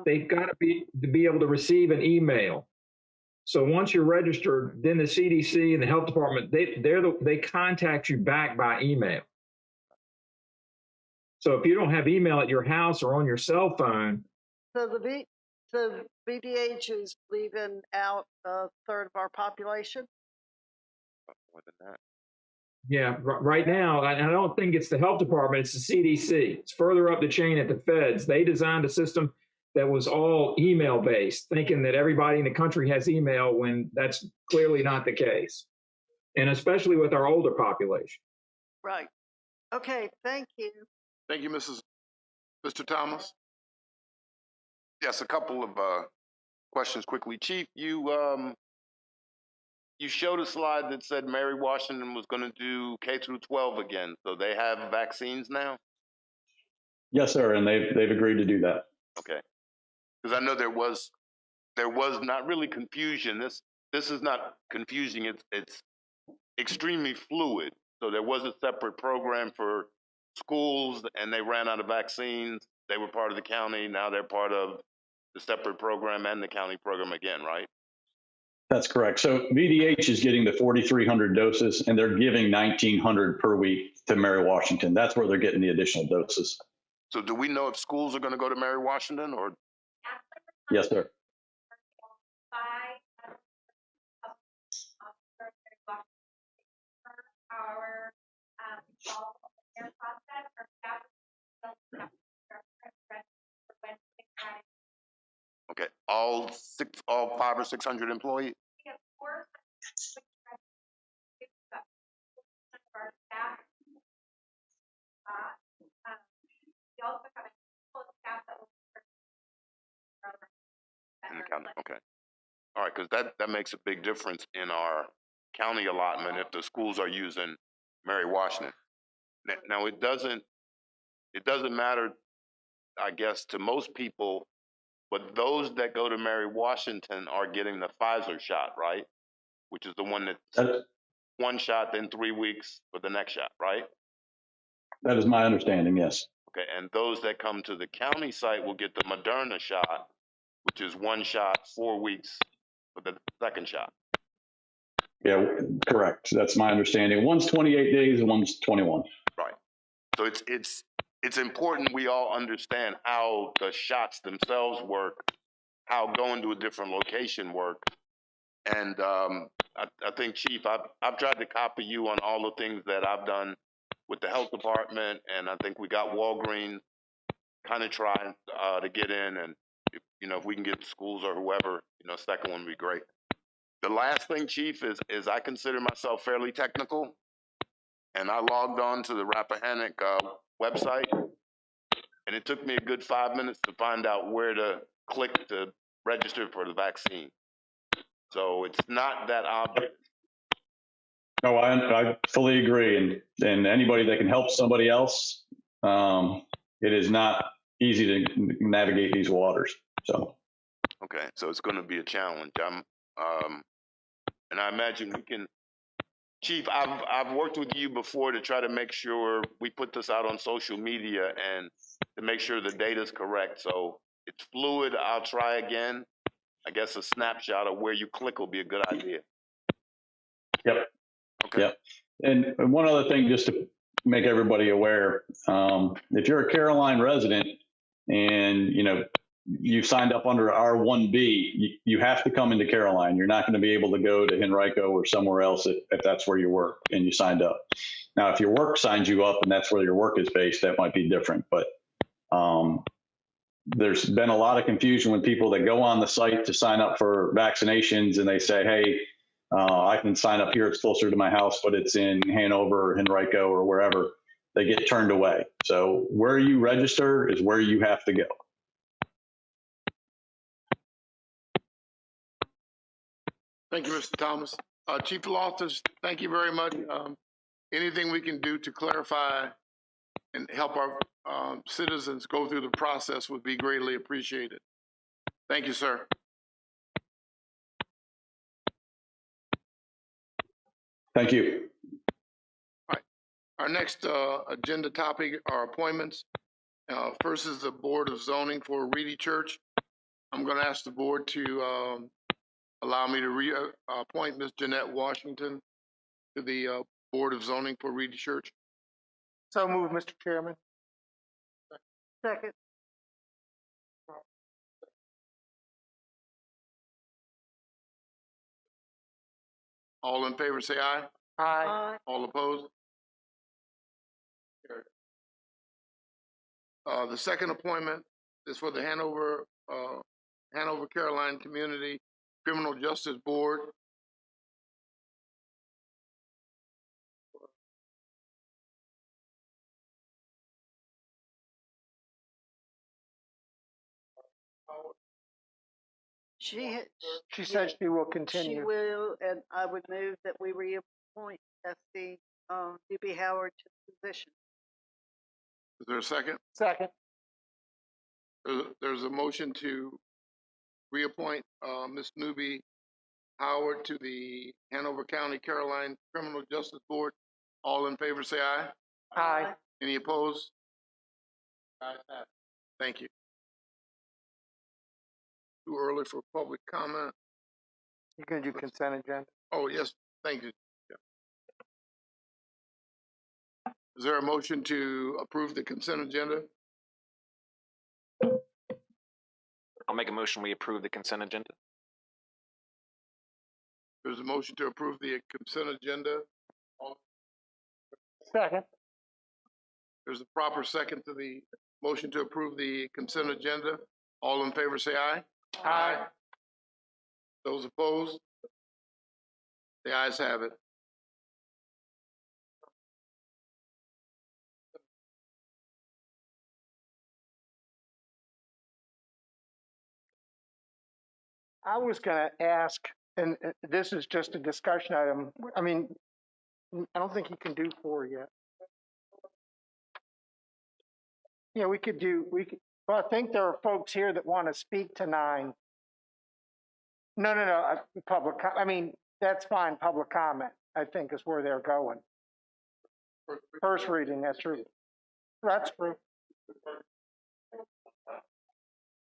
They've got to be able to receive an email. So once you're registered, then the CDC and the health department, they contact you back by email. So if you don't have email at your house or on your cell phone. So the VDH is leaving out a third of our population? More than that. Yeah, right now, I don't think it's the health department, it's the CDC. It's further up the chain at the feds. They designed a system that was all email based, thinking that everybody in the country has email when that's clearly not the case. And especially with our older population. Right. Okay, thank you. Thank you, Mr. Thomas. Yes, a couple of questions quickly. Chief, you showed a slide that said Mary Washington was going to do K through 12 again. So they have vaccines now? Yes, sir, and they've agreed to do that. Okay. Because I know there was not really confusion. This is not confusing. It's extremely fluid. So there was a separate program for schools, and they ran out of vaccines. They were part of the county. Now they're part of the separate program and the county program again, right? That's correct. So VDH is getting the 4,300 doses, and they're giving 1,900 per week to Mary Washington. That's where they're getting the additional doses. So do we know if schools are going to go to Mary Washington or? Yes, sir. Okay, all 500 or 600 employees? In the county, okay. All right, because that makes a big difference in our county allotment if the schools are using Mary Washington. Now it doesn't matter, I guess, to most people, but those that go to Mary Washington are getting the Pfizer shot, right? Which is the one that's one shot, then 3 weeks for the next shot, right? That is my understanding, yes. Okay, and those that come to the county site will get the Moderna shot, which is one shot, 4 weeks for the second shot. Yeah, correct. That's my understanding. One's 28 days and one's 21. Right. So it's important we all understand how the shots themselves work, how going to a different location work. And I think, Chief, I've tried to copy you on all the things that I've done with the health department, and I think we got Walgreens kind of trying to get in, and if we can get schools or whoever, second one would be great. The last thing, Chief, is I consider myself fairly technical, and I logged on to the Rappahannock website, and it took me a good 5 minutes to find out where to click to register for the vaccine. So it's not that obvious. No, I fully agree. And anybody that can help somebody else, it is not easy to navigate these waters. So. Okay, so it's going to be a challenge. And I imagine we can, Chief, I've worked with you before to try to make sure we put this out on social media and to make sure the data is correct. So it's fluid. I'll try again. I guess a snapshot of where you click will be a good idea. Yep. Okay. Yep. And one other thing, just to make everybody aware, if you're a Caroline resident and, you've signed up under R1B, you have to come into Caroline. You're not going to be able to go to Henrico or somewhere else if that's where you work and you signed up. Now, if your work signs you up and that's where your work is based, that might be different. But there's been a lot of confusion when people that go on the site to sign up for vaccinations and they say, hey, I can sign up here. It's closer to my house, but it's in Hanover or Henrico or wherever. They get turned away. So where you register is where you have to go. Thank you, Mr. Thomas. Chief Loftus, thank you very much. Anything we can do to clarify and help our citizens go through the process would be greatly appreciated. Thank you, sir. Thank you. All right. Our next agenda topic are appointments. First is the Board of Zoning for Reedy Church. I'm going to ask the board to allow me to reappoint Ms. Jeanette Washington to the Board of Zoning for Reedy Church. So moved, Mr. Chairman. Second. All in favor, say aye. Aye. All opposed? The second appointment is for the Hanover Caroline Community Criminal Justice Board. She said she will She continue. will, and I would move that we reappoint Esty D.B. Howard to the position. Is there a second? Second. There's a motion to reappoint Ms. Newby Howard to the Hanover County Caroline Criminal Justice Board. All in favor, say aye. Aye. Any opposed? Thank you. Too early for public comment. You can do consent agenda. Oh, yes, thank you. Yeah. Is there a motion to approve the consent agenda? I'll make a motion, we approve the consent agenda. There's a motion to approve the consent agenda. Second. There's a proper second to the motion to approve the consent agenda. All in favor, say aye. Aye. Those opposed? The ayes have it. I was going to ask, and this is just a discussion item. I mean, I don't think you can do 4 yet. Yeah, we could, well, I think there are folks here that want to speak to 9. No, that's fine, public comment, I think is where they're going. First reading, that's true. That's true.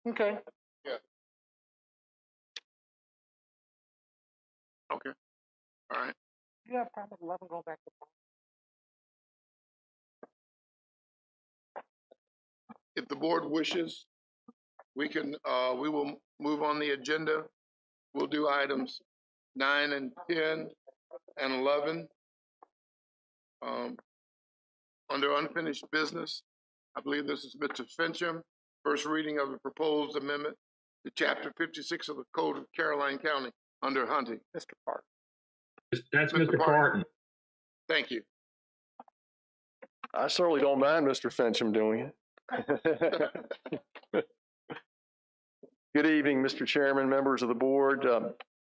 Okay. Yeah. Okay. All right. You have problem 11 going back to If the board wishes, we will move on the agenda. We'll do items 9 and 10 and 11. Under unfinished business, I believe this is Mr. Fincham, first reading of the proposed amendment to Chapter 56 of the Code of Caroline County under hunting. Mr. Park. That's Mr. Mr. Parton. Thank you. I certainly don't mind Mr. Fincham doing it. Good evening, Mr. Chairman, members of the board.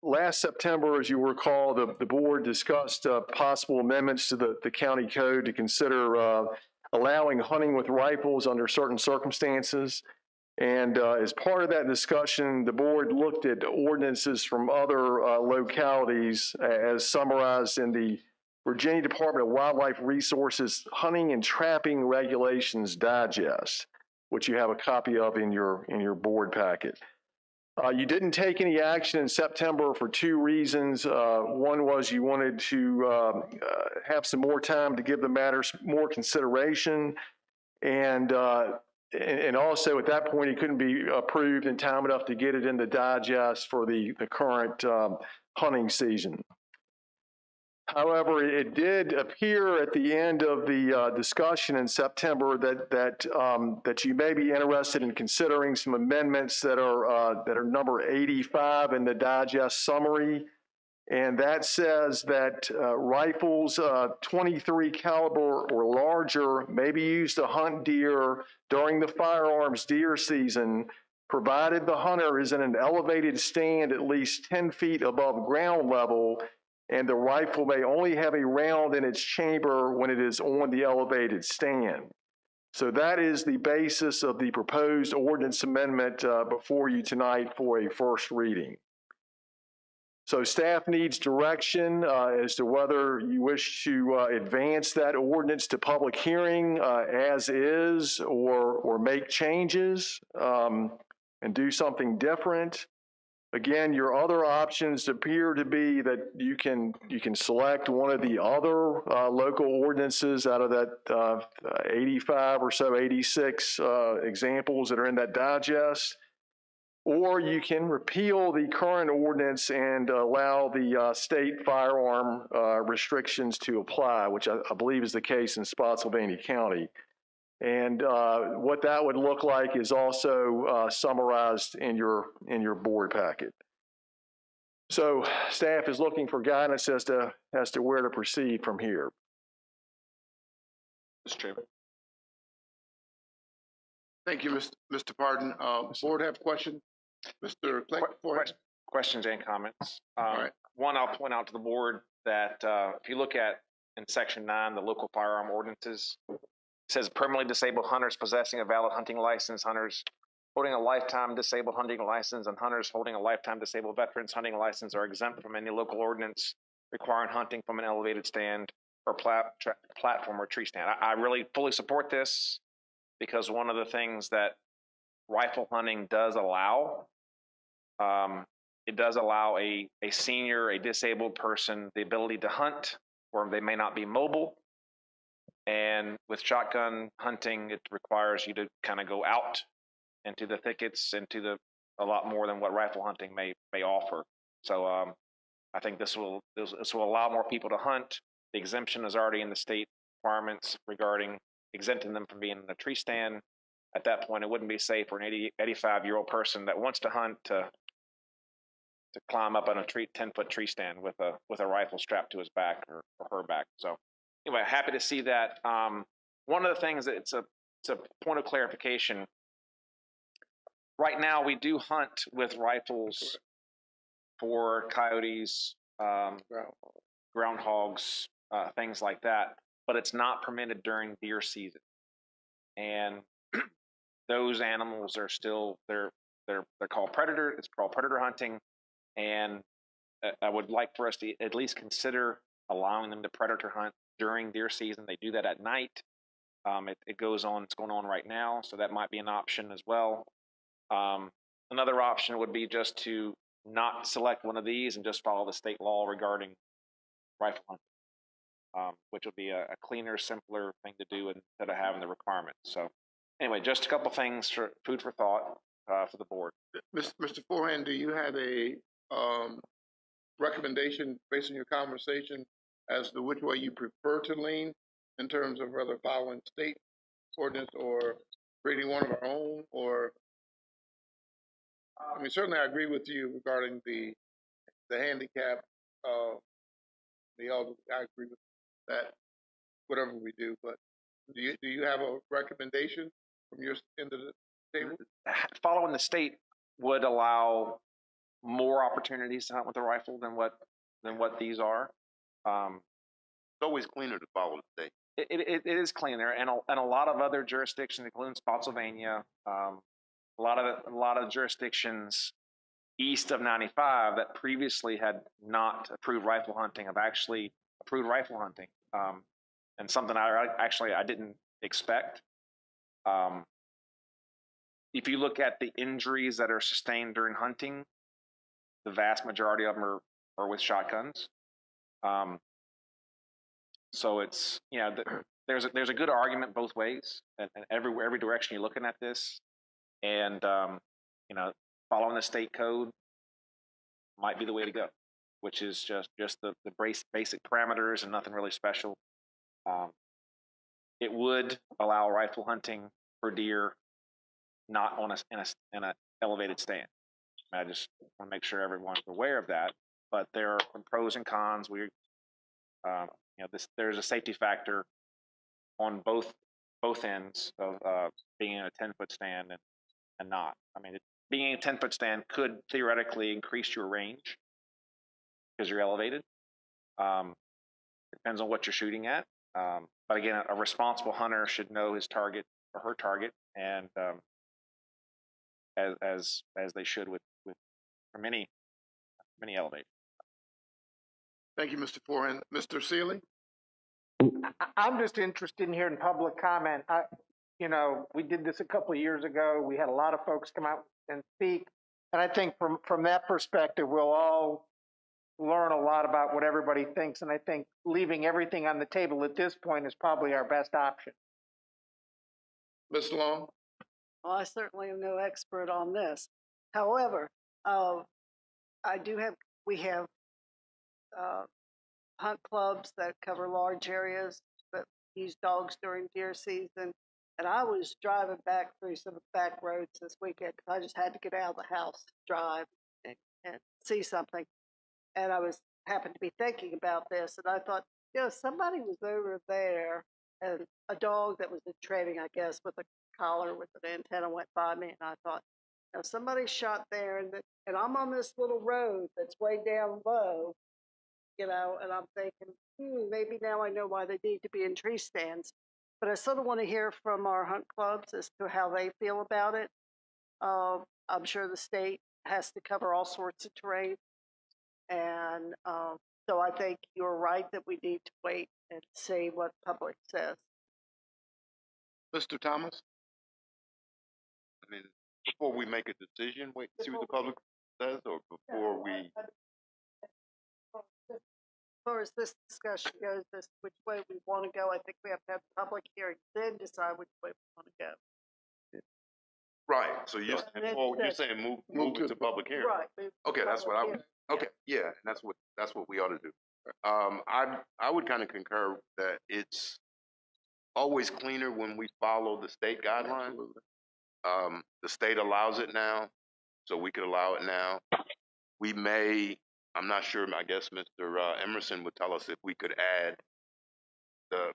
Last September, as you recall, the board discussed possible amendments to the county code to consider allowing hunting with rifles under certain circumstances. And as part of that discussion, the board looked at ordinances from other localities as summarized in the Virginia Department of Wildlife Resources Hunting and Trapping Regulations Digest, which you have a copy of in your board packet. You didn't take any action in September for two reasons. One was you wanted to have some more time to give the matter more consideration, and also at that point it couldn't be approved in time enough to get it in the digest for the current hunting season. However, it did appear at the end of the discussion in September that you may be interested in considering some amendments that are number 85 in the digest summary, and that says that rifles 23 caliber or larger may be used to hunt deer during the firearms deer season, provided the hunter is in an elevated stand at least 10 feet above ground level, and the rifle may only have a round in its chamber when it is on the elevated stand. So that is the basis of the proposed ordinance amendment before you tonight for a first reading. So staff needs direction as to whether you wish to advance that ordinance to public hearing as is, or make changes and do something different. Again, your other options appear to be that you can select one of the other local ordinances out of that 85 or so, 86 examples that are in that digest, or you can repeal the current ordinance and allow the state firearm restrictions to apply, which I believe is the case in Spotsylvania County. And what that would look like is also summarized in your board packet. So staff is looking for guidance as to where to proceed from here. Mr. Chairman. Thank you, Mr. Parton. Board have questions? Mr. Clegg, Questions and comments. All right. One, I'll point out to the board that if you look at in section 9, the local firearm ordinances, it says permanently disabled hunters possessing a valid hunting license, hunters holding a lifetime disabled hunting license, and hunters holding a lifetime disabled veterans hunting license are exempt from any local ordinance requiring hunting from an elevated stand or platform or tree stand. I really fully support this because one of the things that rifle hunting does allow, it does allow a senior, a disabled person the ability to hunt where they may not be mobile. And with shotgun hunting, it requires you to kind of go out into the thickets, into a lot more than what rifle hunting may offer. So I think this will allow more people to hunt. The exemption is already in the state requirements regarding exempting them from being in a tree stand. At that point, it wouldn't be safe for an 85-year-old person that wants to hunt to climb up on a 10-foot tree stand with a rifle strapped to his back or her back. So anyway, happy to see that. One of the things that it's a point of clarification. Right now, we do hunt with rifles for coyotes, groundhogs, things like that, but it's not permitted during deer season. And those animals are still they're called predator. It's called predator hunting, and I would like for us to at least consider allowing them to predator hunt during deer season. They do that at night. It goes on. It's going on right now, so that might be an option as well. Another option would be just to not select one of these and just follow the state law regarding rifle hunting, which will be a cleaner, simpler thing to do instead of having the requirements. So anyway, just a couple things for food for thought for the board. Mr. Forehand, do you have a recommendation based on your conversation as to which way you prefer to lean in terms of whether following state ordinance or creating one of our own? Or, I mean, certainly I agree with you regarding the handicap, the elderly. I agree with that, whatever we do. But do you have a recommendation from your end of the table? Following the state would allow more opportunities to hunt with a rifle than what these are. It's always cleaner to follow the state. It is cleaner, and a lot of other jurisdictions, including Spotsylvania, a lot of jurisdictions east of 95 that previously had not approved rifle hunting have actually approved rifle hunting, and something I didn't expect. If you look at the injuries that are sustained during hunting, the vast majority of them are with shotguns. So it's, there's a good argument both ways, and every direction you're looking at this, and following the state code might be the way to go, which is just the basic parameters and nothing really special. It would allow rifle hunting for deer, not in a elevated stand. I just want to make sure everyone's aware of that. But there are pros and cons. There's a safety factor on both ends of being in a 10-foot stand and not. I mean, being in a 10-foot stand could theoretically increase your range because you're elevated. Depends on what you're shooting at. But again, a responsible hunter should know his target or her target, and as they should with many elevators. Thank you, Mr. Forehand. Mr. Seeley? I'm just interested in hearing public comment. We did this a couple of years ago. We had a lot of folks come out and speak. And I think from that perspective, we'll all learn a lot about what everybody thinks. And I think leaving everything on the table at this point is probably our best option. Ms. Long? Well, I certainly am no expert on this. However, we have hunt clubs that cover large areas that use dogs during deer season. And I was driving back through some back roads this weekend because I just had to get out of the house, drive, and see something. And I happened to be thinking about this, and I thought, somebody was over there, and a dog that was in training, I guess, with a collar with an antenna went by me, and I thought, somebody shot there, and I'm on this little road that's way down low, and I'm thinking, maybe now I know why they need to be in tree stands. But I sort of want to hear from our hunt clubs as to how they feel about it. I'm sure the state has to cover all sorts of terrain. And so I think you're right that we need to wait and see what the public says. Mr. Thomas? I mean, before we make a decision, wait and see what the public says, or before we. As far as this discussion goes, which way we want to go, I think we have to have a public hearing, then decide which way we want to go. Right. So you're saying move it to public hearing. Right. Okay, that's what I would. Okay, yeah, and that's what we ought to do. I would kind of concur that it's always cleaner when we follow the state guidelines. The state allows it now, so we could allow it now. We may, I'm not sure, I guess Mr. Emerson would tell us if we could add the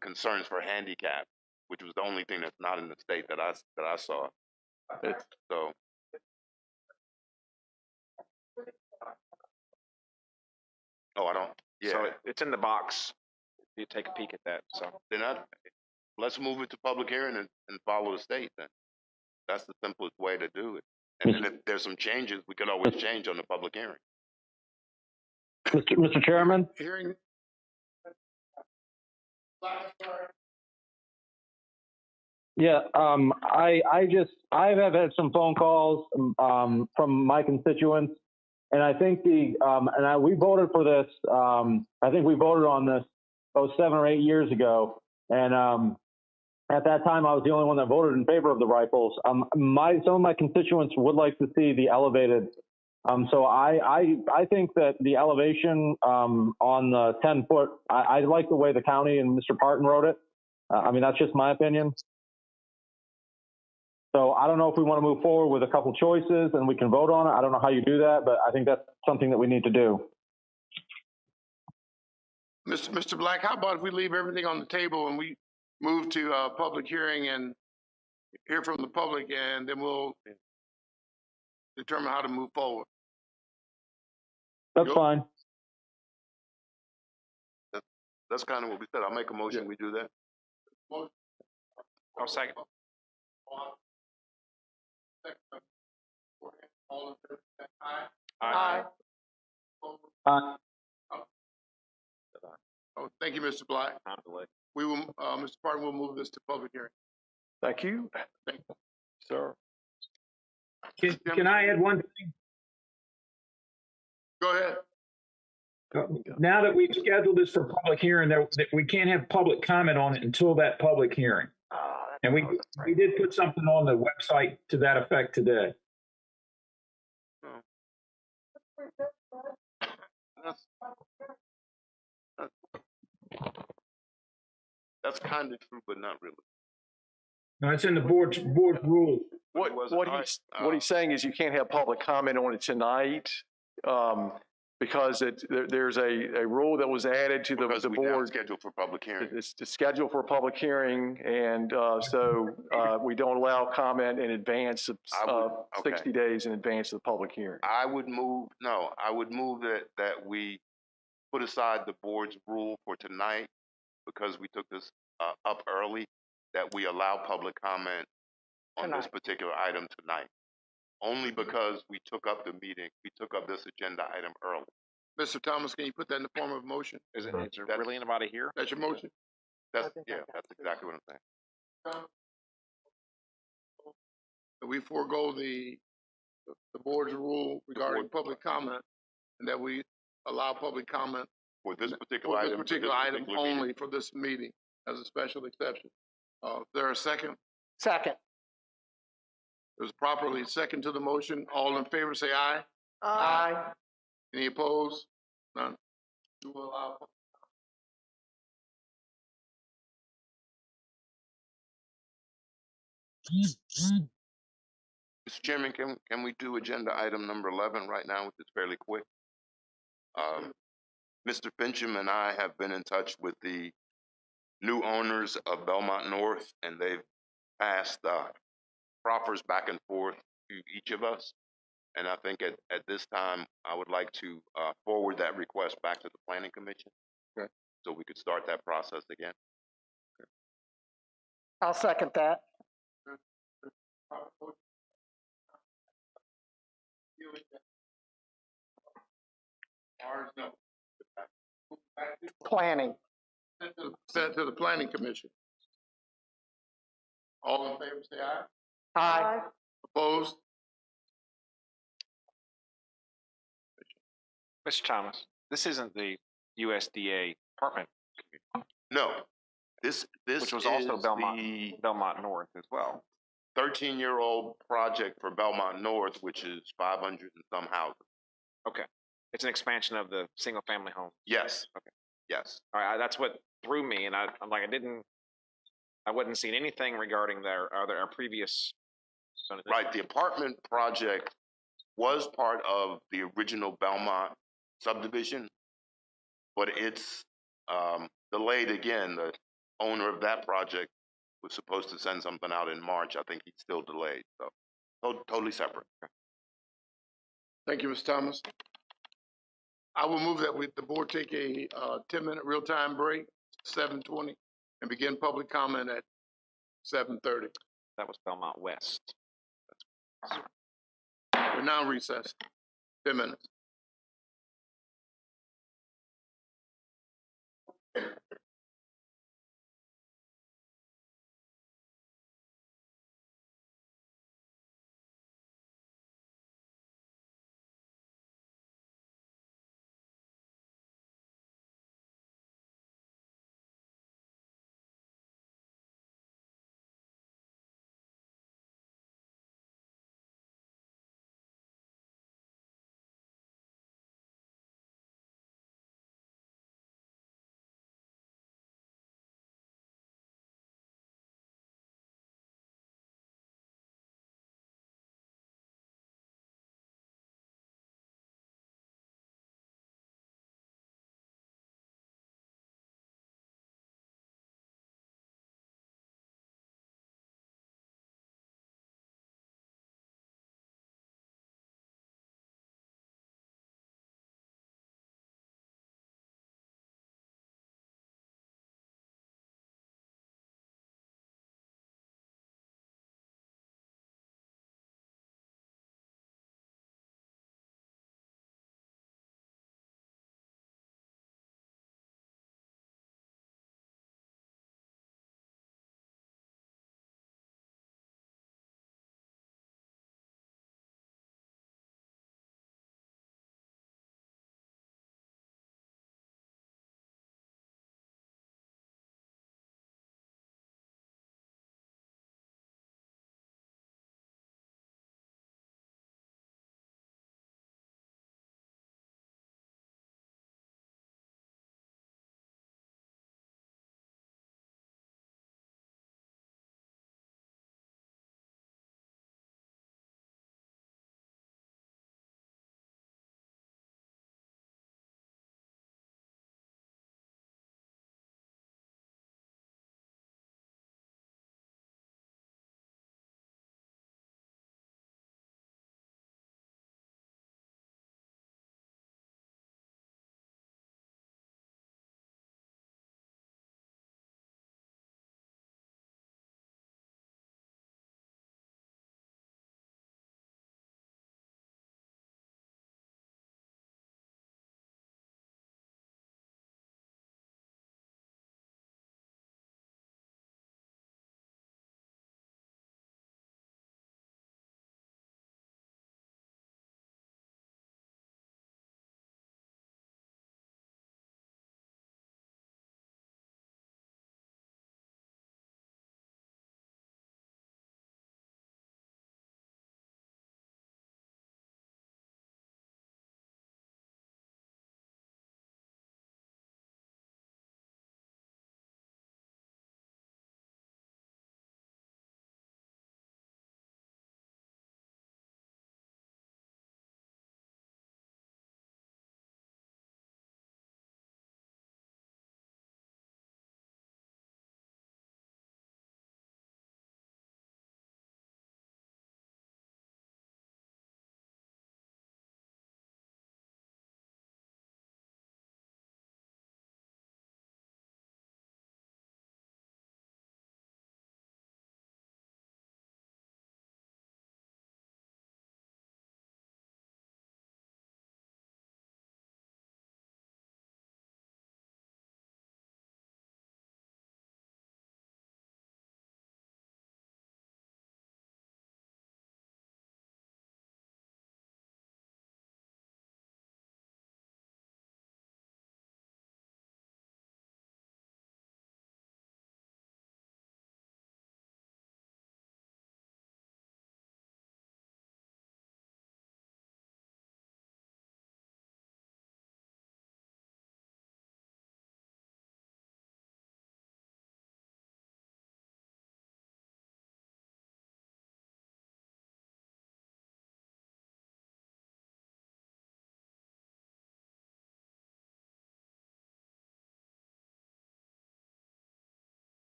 concerns for handicap, which was the only thing that's not in the state that I saw. So. Oh, I don't. Yeah. So it's in the box. You take a peek at that. So then let's move it to public hearing and follow the state. Then that's the simplest way to do it. And then if there's some changes, we could always change on the public hearing. Mr. Chairman? Hearing. Yeah, I have had some phone calls from my constituents And I think we voted for this. I think we voted on this 7 or 8 years ago. And at that time, I was the only one that voted in favor of the rifles. Some of my constituents would like to see the elevated. So I think that the elevation on the 10-foot, I like the way the county and Mr. Parton wrote it. I mean, that's just my opinion. So I don't know if we want to move forward with a couple choices and we can vote on it. I don't know how you do that, but I think that's something that we need to do. Mr. Black, how about if we leave everything on the table and we move to a public hearing and hear from the public, and then we'll determine how to move forward? That's fine. That's kind of what we said. I'll make a motion. We do that. I'll second. Aye. Oh, thank you, Mr. Black. We will, Mr. Parton will move this to public hearing. Thank you. Thank you. Sir. Can I add one thing? Go ahead. Now that we've scheduled this for public hearing, that we can't have public comment on it until that public hearing. And we did put something on the website to that effect today. That's kind of true, but not really. No, it's in the board rules. What he's saying is you can't have public comment on it tonight, because there's a rule that was added to the board. Scheduled for public hearing. It's scheduled for a public hearing, and so we don't allow comment in advance of 60 days in advance of the public hearing. I would move that we put aside the board's rule for tonight, because we took this up early, that we allow public comment on this particular item tonight. Only because we took up the meeting, we took up this agenda item early. Mr. Thomas, can you put that in the form of a motion? Is there really anybody here? That's your motion? That's exactly what I'm saying. We forego the board's rule regarding public comment, and that we allow public comment for this particular item only for this meeting as a special exception. Is there a second? Second. There's properly second to the motion. All in favor, say aye. Aye. Any opposed? None. You will allow. Mr. Chairman, can we do agenda item number 11 right now, which is fairly quick? Mr. Fincham and I have been in touch with the new owners of Belmont North, and they've passed proffers back and forth to each of us. And I think at this time, I would like to forward that request back to the Planning Commission. Okay. So we could start that process again. Okay. I'll second that. Planning. Sent to the Planning Commission. All in favor, say aye. Aye. Opposed? Mr. Thomas, this isn't the USDA apartment, No, this which was is also the Belmont North as well. 13-year-old project for Belmont North, which is 500 and some houses. Okay. It's an expansion of the single-family home. Yes. Okay. Yes. All right, that's what threw me, and I'm like, I wasn't seeing anything regarding our previous. Right, the apartment project was part of the original Belmont subdivision, but it's delayed again. The owner of that project was supposed to send something out in March. I think he's still delayed, so totally separate. Thank you, Mr. Thomas. I will move that the board take a 10-minute real-time break, 7:20, and begin public comment at 7:30. That was Belmont West. We're now recessed. 10 minutes.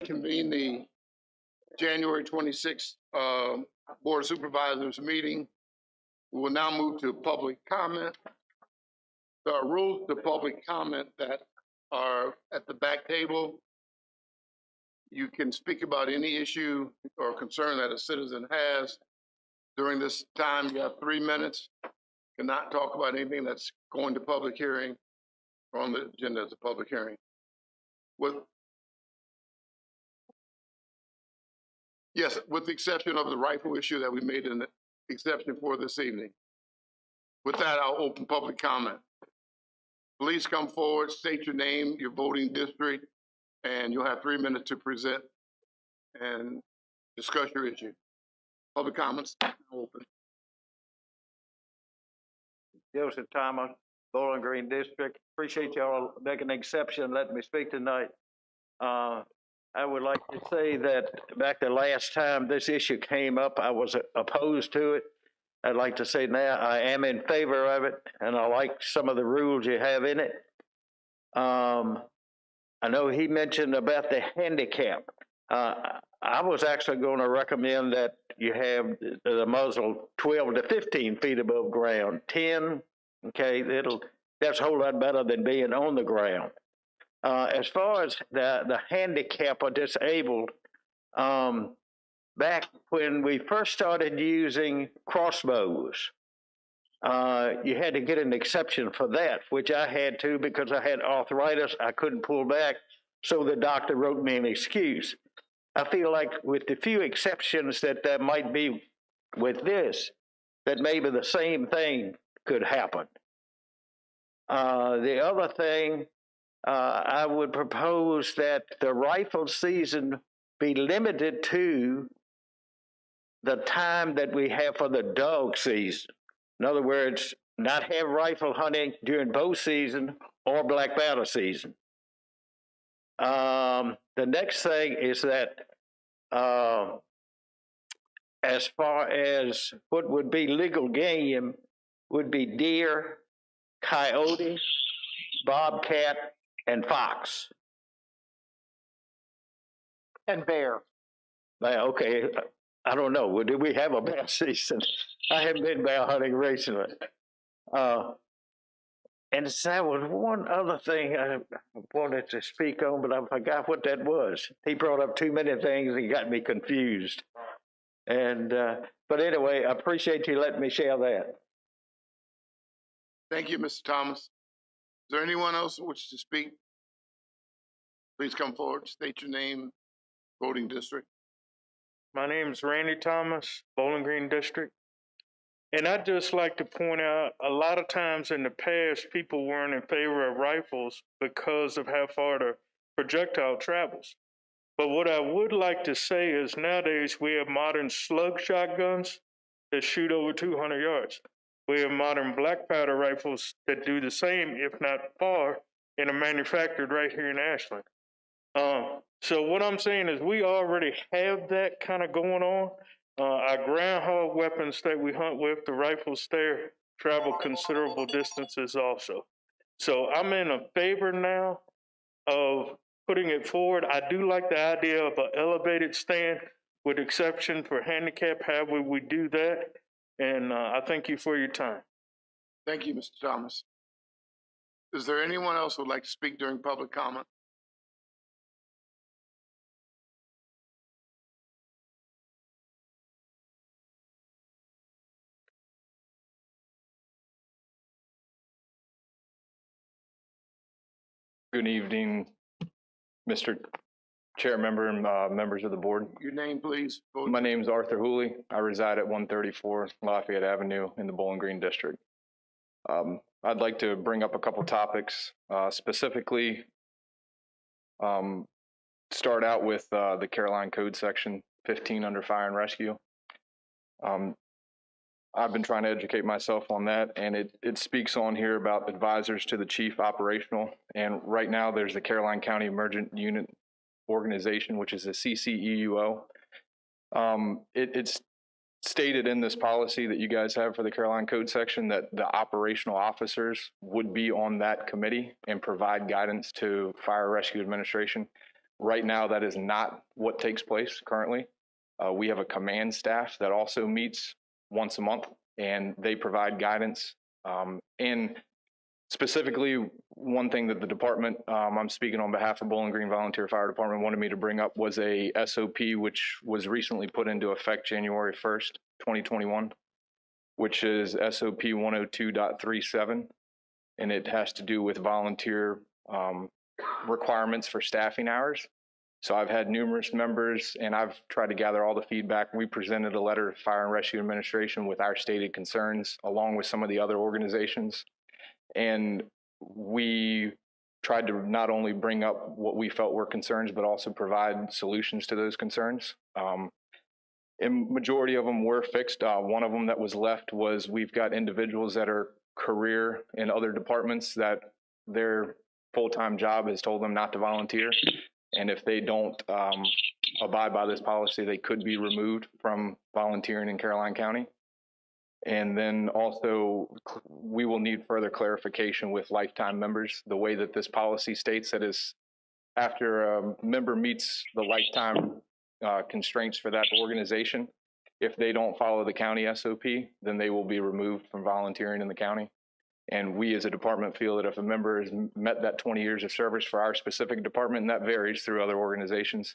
reconvene the January 26th Board of Supervisors meeting. We will now move to public comment. There are rules to public comment that are at the back table. You can speak about any issue or concern that a citizen has. During this time, you have 3 minutes. Cannot talk about anything that's going to public hearing or on the agenda as a public hearing. Yes, with the exception of the rifle issue that we made an exception for this evening. With that, I'll open public comment. Please come forward, state your name, your voting district, and you'll have 3 minutes to present and discuss your issue. Public comments open. Joseph Thomas, Bowling Green District. Appreciate y'all making an exception and letting me speak tonight. I would like to say that back the last time this issue came up, I was opposed to it. I'd like to say now I am in favor of it, and I like some of the rules you have in it. I know he mentioned about the handicap. I was actually going to recommend that you have the muzzle 12 to 15 feet above ground. 10, okay, that's a whole lot better than being on the ground. As far as the handicap or disabled, back when we first started using crossbows, you had to get an exception for that, which I had to because I had arthritis. I couldn't pull back, so the doctor wrote me an excuse. I feel like with the few exceptions that there might be with this, that maybe the same thing could happen. The other thing, I would propose that the rifle season be limited to the time that we have for the dog season. In other words, not have rifle hunting during bow season or black battle season. The next thing is that as far as what would be legal game would be deer, coyote, bobcat, and fox. And bear. Okay, I don't know. Do we have a bear season? I haven't been bear hunting recently. And there was one other thing I wanted to speak on, but I forgot what that was. He brought up too many things and got me confused. And but anyway, I appreciate you letting me share that. Thank you, Mr. Thomas. Is there anyone else who wishes to speak? Please come forward, state your name, voting district. My name is Randy Thomas, Bowling Green District. And I'd just like to point out, a lot of times in the past, people weren't in favor of rifles because of how far the projectile travels. But what I would like to say is nowadays we have modern slug shotguns that shoot over 200 yards. We have modern black powder rifles that do the same, if not far, and are manufactured right here in Ashland. So what I'm saying is we already have that kind of going on. Our groundhog weapons that we hunt with, the rifles there, travel considerable distances also. So I'm in a favor now of putting it forward. I do like the idea of an elevated stand with exception for handicap. However, we do that. And I thank you for your time. Thank you, Mr. Thomas. Is there anyone else who would like to speak during public comment? Good evening, Mr. Chair Member and members of the board. Your name, please. My name is Arthur Hooley. I reside at 134 Lafayette Avenue in the Bowling Green District. I'd like to bring up a couple topics, specifically start out with the Caroline Code Section 15 under Fire and Rescue. I've been trying to educate myself on that, and it speaks on here about advisors to the chief operational. And right now there's the Caroline County Emergent Unit Organization, which is a CCEUO. It's stated in this policy that you guys have for the Caroline Code Section that the operational officers would be on that committee and provide guidance to Fire Rescue Administration. Right now, that is not what takes place currently. We have a command staff that also meets once a month, and they provide guidance. And specifically, one thing that the department, I'm speaking on behalf of Bowling Green Volunteer Fire Department, wanted me to bring up was a SOP which was recently put into effect January 1st, 2021, which is SOP 102.37, and it has to do with volunteer requirements for staffing hours. So I've had numerous members, and I've tried to gather all the feedback. We presented a letter to Fire and Rescue Administration with our stated concerns, along with some of the other organizations. And we tried to not only bring up what we felt were concerns, but also provide solutions to those concerns. And majority of them were fixed. One of them that was left was we've got individuals that are career in other departments that their full-time job has told them not to volunteer. And if they don't abide by this policy, they could be removed from volunteering in Caroline County. And then also, we will need further clarification with lifetime members. The way that this policy states that is after a member meets the lifetime constraints for that organization, if they don't follow the county SOP, then they will be removed from volunteering in the county. And we as a department feel that if a member has met that 20 years of service for our specific department, and that varies through other organizations,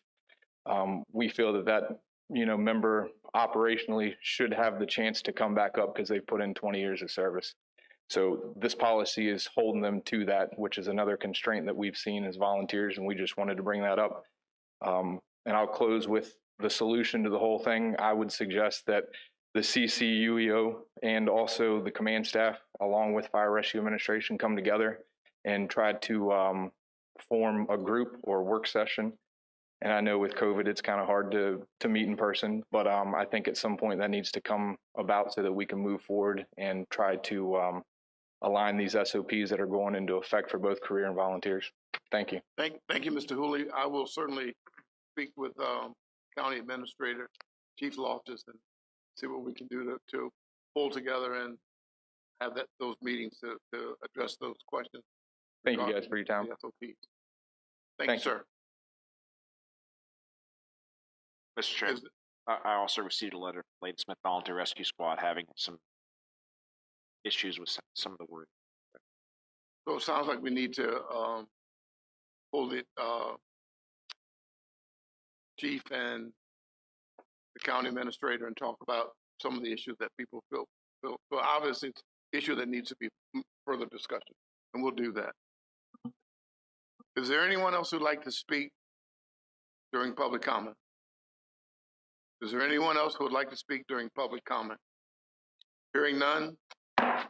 we feel that that member operationally should have the chance to come back up because they put in 20 years of service. So this policy is holding them to that, which is another constraint that we've seen as volunteers, and we just wanted to bring that up. And I'll close with the solution to the whole thing. I would suggest that the CCUEO and also the command staff, along with Fire Rescue Administration, come together and try to form a group or work session. And I know with COVID, it's kind of hard to meet in person, but I think at some point that needs to come about so that we can move forward and try to align these SOPs that are going into effect for both career and volunteers. Thank you. Thank you, Mr. Hooley. I will certainly speak with County Administrator, Chief Loftus, and see what we can do to pull together and have those meetings to address those questions. Thank you guys for your time. SOPs. Thank you, sir. Mr. Chairman, I also received a letter from Lady Smith Volunteer Rescue Squad having some issues with some of the wording. So it sounds like we need to hold it, Chief and the county administrator, and talk about some of the issues that people feel. So obviously, it's an issue that needs to be further discussion, and we'll do that. Is there anyone else who'd like to speak during public comment? Is there anyone else who would like to speak during public comment? Hearing none,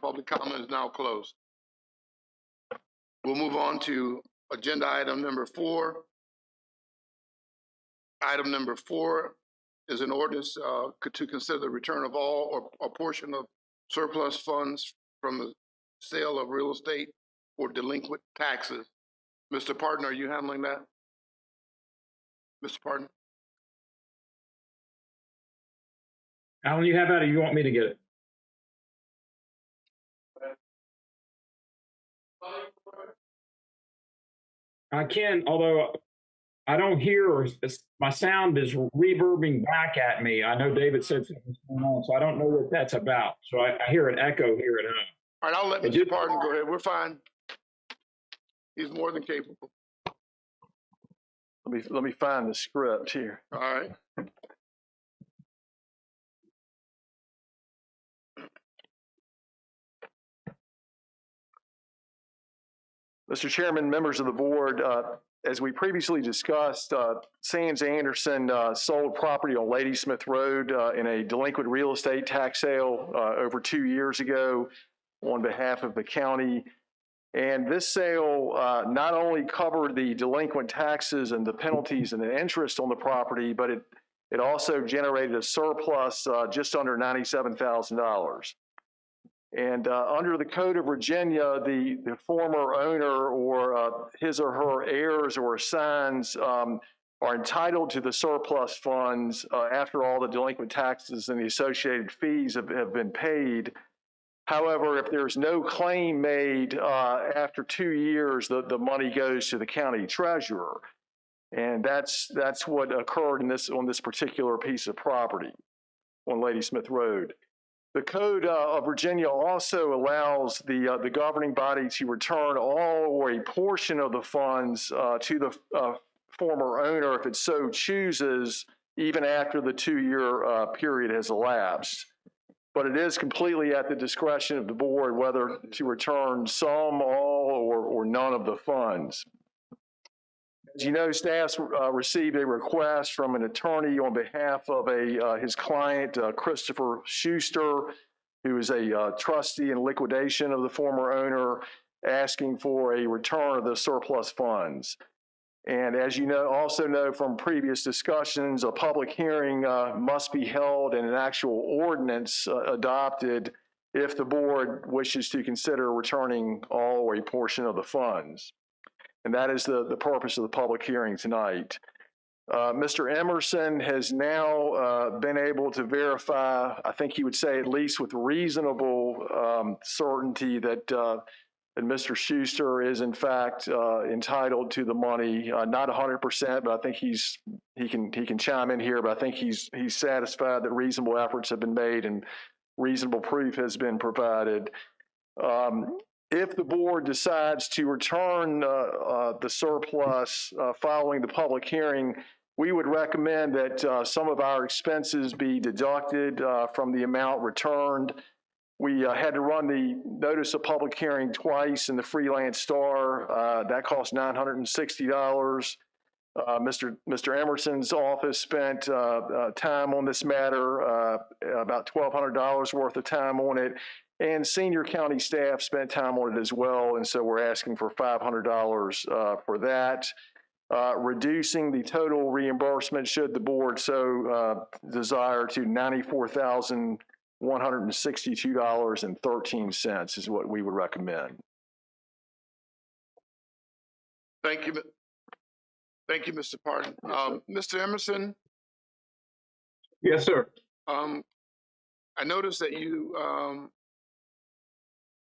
public comment is now closed. We'll move on to agenda item number 4. Item number 4 is an ordinance to consider the return of all or a portion of surplus funds from the sale of real estate for delinquent taxes. Mr. Parton, are you handling that? Mr. Parton? Alan, you have that, or you want me to get it? I can, although I don't hear, or my sound is reverbing back at me. I know David said something's going on, so I don't know what that's about. So I hear an echo here at home. All right, I'll let Mr. Parton go ahead. We're fine. He's more than capable. Let me find the script here. All right. Mr. Chairman, members of the board, as we previously discussed, Sands Anderson sold property on Ladysmith Road in a delinquent real estate tax sale over 2 years ago on behalf of the county. And this sale not only covered the delinquent taxes and the penalties and the interest on the property, but it also generated a surplus just under $97,000. And under the Code of Virginia, the former owner or his or her heirs or assigns are entitled to the surplus funds after all the delinquent taxes and the associated fees have been paid. However, if there's no claim made after 2 years, the money goes to the county treasurer. And that's what occurred on this particular piece of property on Ladysmith Road. The Code of Virginia also allows the governing body to return all or a portion of the funds to the former owner if it so chooses, even after the 2-year period has elapsed. But it is completely at the discretion of the board whether to return some, all, or none of the funds. As you know, staff received a request from an attorney on behalf of his client, Christopher Schuster, who is a trustee in liquidation of the former owner, asking for a return of the surplus funds. And as you also know from previous discussions, a public hearing must be held and an actual ordinance adopted if the board wishes to consider returning all or a portion of the funds. And that is the purpose of the public hearing tonight. Mr. Emerson has now been able to verify, I think he would say at least with reasonable certainty that Mr. Schuster is in fact entitled to the money, not 100%, but I think he can chime in here, but I think he's satisfied that reasonable efforts have been made and reasonable proof has been provided. If the board decides to return the surplus following the public hearing, we would recommend that some of our expenses be deducted from the amount returned. We had to run the notice of public hearing twice in the Freelance Star. That cost $960. Mr. Emerson's office spent time on this matter, about $1,200 worth of time on it. And senior county staff spent time on it as well, and so we're asking for $500 for that, reducing the total reimbursement, should the board so desire, to $94,162.13 is what we would recommend. Thank you. Thank you, Mr. Parton. Mr. Emerson? Yes, sir. I noticed that you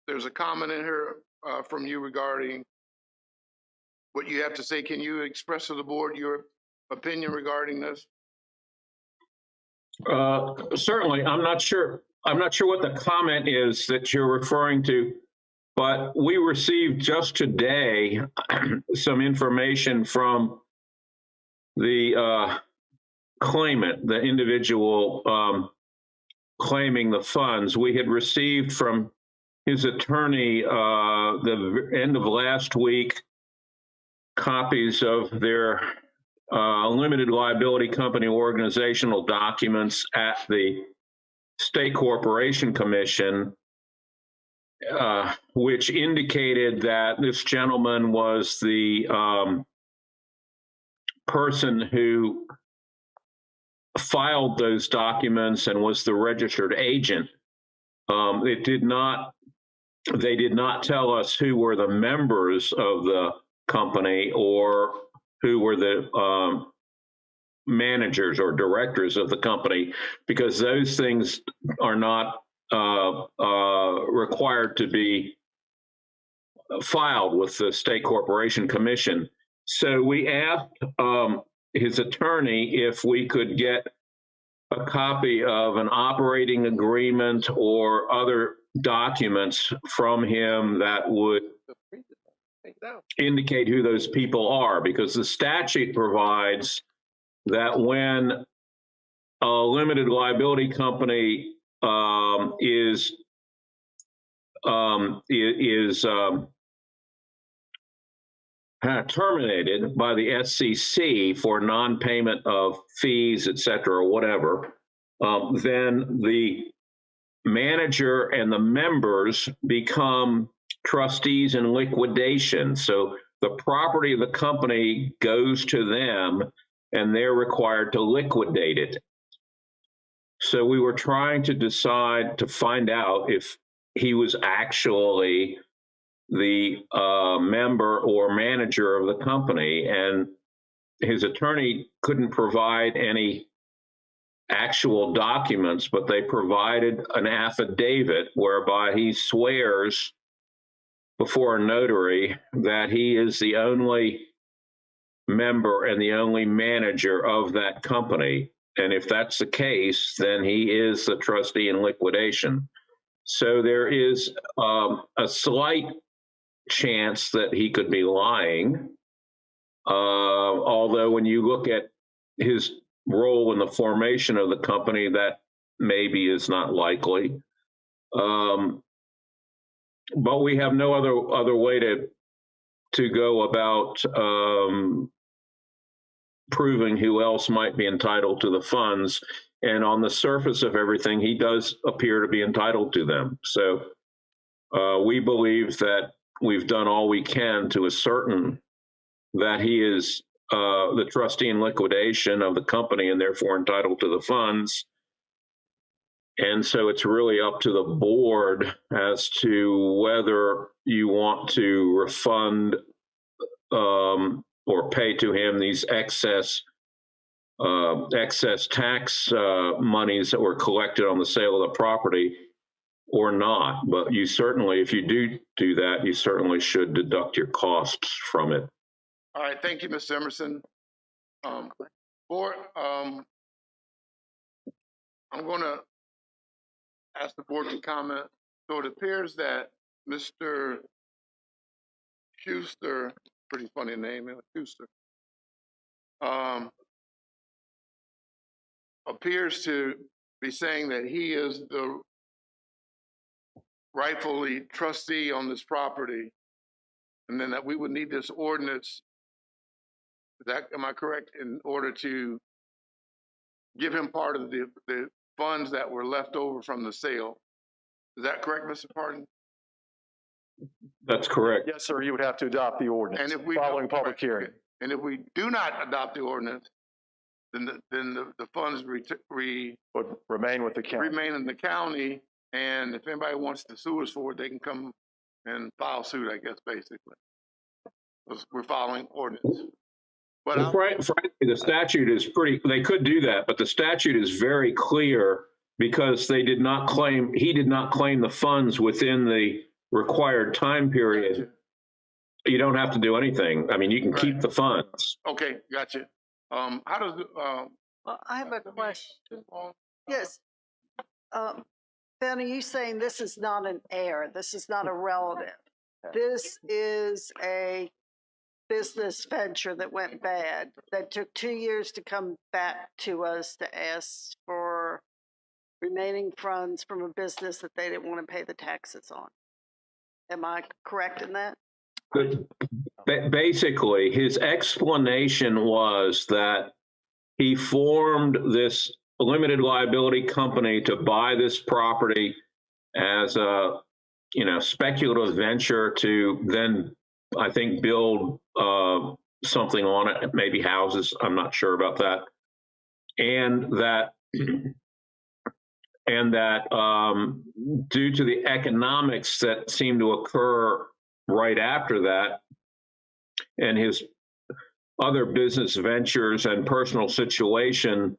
there's a comment in here from you regarding what you have to say. Can you express to the board your opinion regarding this? Certainly. I'm not sure what the comment is that you're referring to, but we received just today some information from the claimant, the individual claiming the funds. We had received from his attorney the end of last week copies of their limited liability company organizational documents at the State Corporation Commission, which indicated that this gentleman was the person who filed those documents and was the registered agent. They did not tell us who were the members of the company or who were the managers or directors of the company, because those things are not required to be filed with the State Corporation Commission. So we asked his attorney if we could get a copy of an operating agreement or other documents from him that would indicate who those people are, because the statute provides that when a limited liability company is terminated by the SCC for non-payment of fees, et cetera, or whatever, then the manager and the members become trustees in liquidation. So the property of the company goes to them and they're required to liquidate it. So we were trying to decide to find out if he was actually the member or manager of the company, and his attorney couldn't provide any actual documents, but they provided an affidavit whereby he swears before a notary that he is the only member and the only manager of that company. And if that's the case, then he is the trustee in liquidation. So there is a slight chance that he could be lying. Although when you look at his role in the formation of the company, that maybe is not likely. But we have no other way to go about proving who else might be entitled to the funds. And on the surface of everything, he does appear to be entitled to them. So we believe that we've done all we can to ascertain that he is the trustee in liquidation of the company and therefore entitled to the funds. And so it's really up to the board as to whether you want to refund or pay to him these excess tax monies that were collected on the sale of the property or not. But you certainly, if you do that, you certainly should deduct your costs from it. All right, thank you, Mr. Emerson. Board, I'm going to ask the board to comment. So it appears that Mr. Schuster, pretty funny name, Schuster, appears to be saying that he is the rightfully trustee on this property, and then that we would need this ordinance. Am I correct? In order to give him part of the funds that were left over from the sale. Is that correct, Mr. Pardon? That's correct. Yes, sir. You would have to adopt the ordinance following public hearing. And if we do not adopt the ordinance, then the funds would remain with the county. Remain in the county, and if anybody wants to sue us for it, they can come and file suit, I guess, basically. We're following ordinance. But well, frankly, the statute is they could do that, but the statute is very clear because he did not claim the funds within the required time period. Gotcha. You don't have to do anything. I mean, you can keep the funds. Okay, gotcha. How does I have a question. Yes. Ben, are you saying this is not an heir? This is not a relative? This is a business venture that went bad, that took 2 years to come back to us to ask for remaining funds from a business that they didn't want to pay the taxes on. Am I correct in that? Basically, his explanation was that he formed this limited liability company to buy this property as a, speculative venture to then, I think, build something on it, maybe houses. I'm not sure about that. And that due to the economics that seemed to occur right after that, and his other business ventures and personal situation,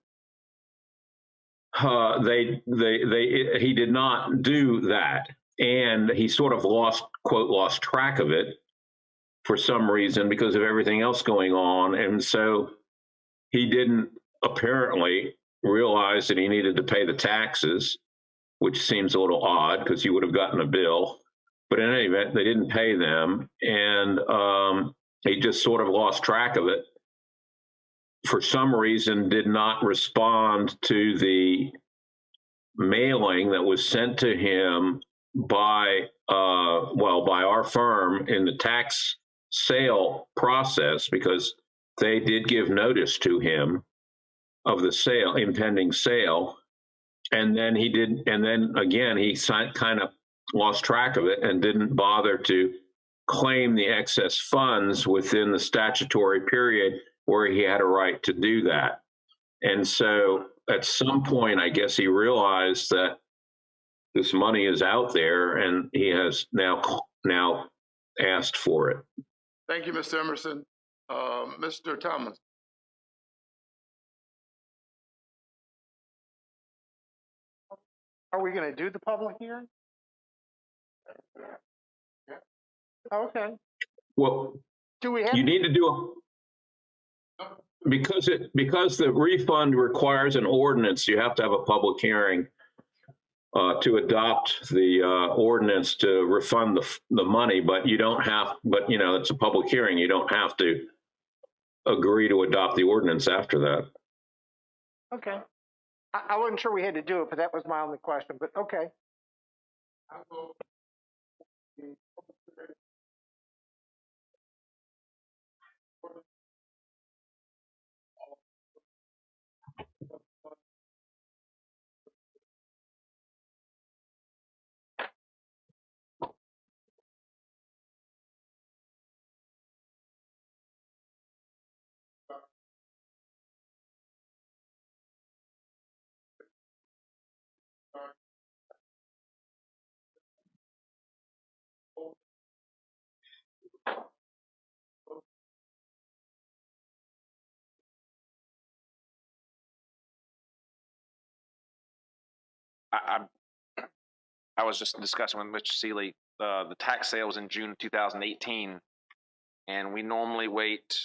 he did not do that, and he sort of lost track of it for some reason because of everything else going on, and so he didn't apparently realize that he needed to pay the taxes, which seems a little odd because he would have gotten a bill. But in any event, they didn't pay them, and he just sort of lost track of it. For some reason, did not respond to the mailing that was sent to him by our firm in the tax sale process, because they did give notice to him of the impending sale. And then he kind of lost track of it and didn't bother to claim the excess funds within the statutory period where he had a right to do that. And so at some point, I guess he realized that this money is out there and he has now asked for it. Thank you, Mr. Emerson. Mr. Thomas. Are we going to do the public hearing? Okay. Well, do we have? You need to do because the refund requires an ordinance, you have to have a public hearing to adopt the ordinance to refund the money, but you don't have, but you know, it's a public hearing. You don't have to agree to adopt the ordinance after that. Okay. I wasn't sure we had to do it, but that was my only question, but okay. I was just discussing with Mr. Seeley, the tax sale was in June 2018, and we normally wait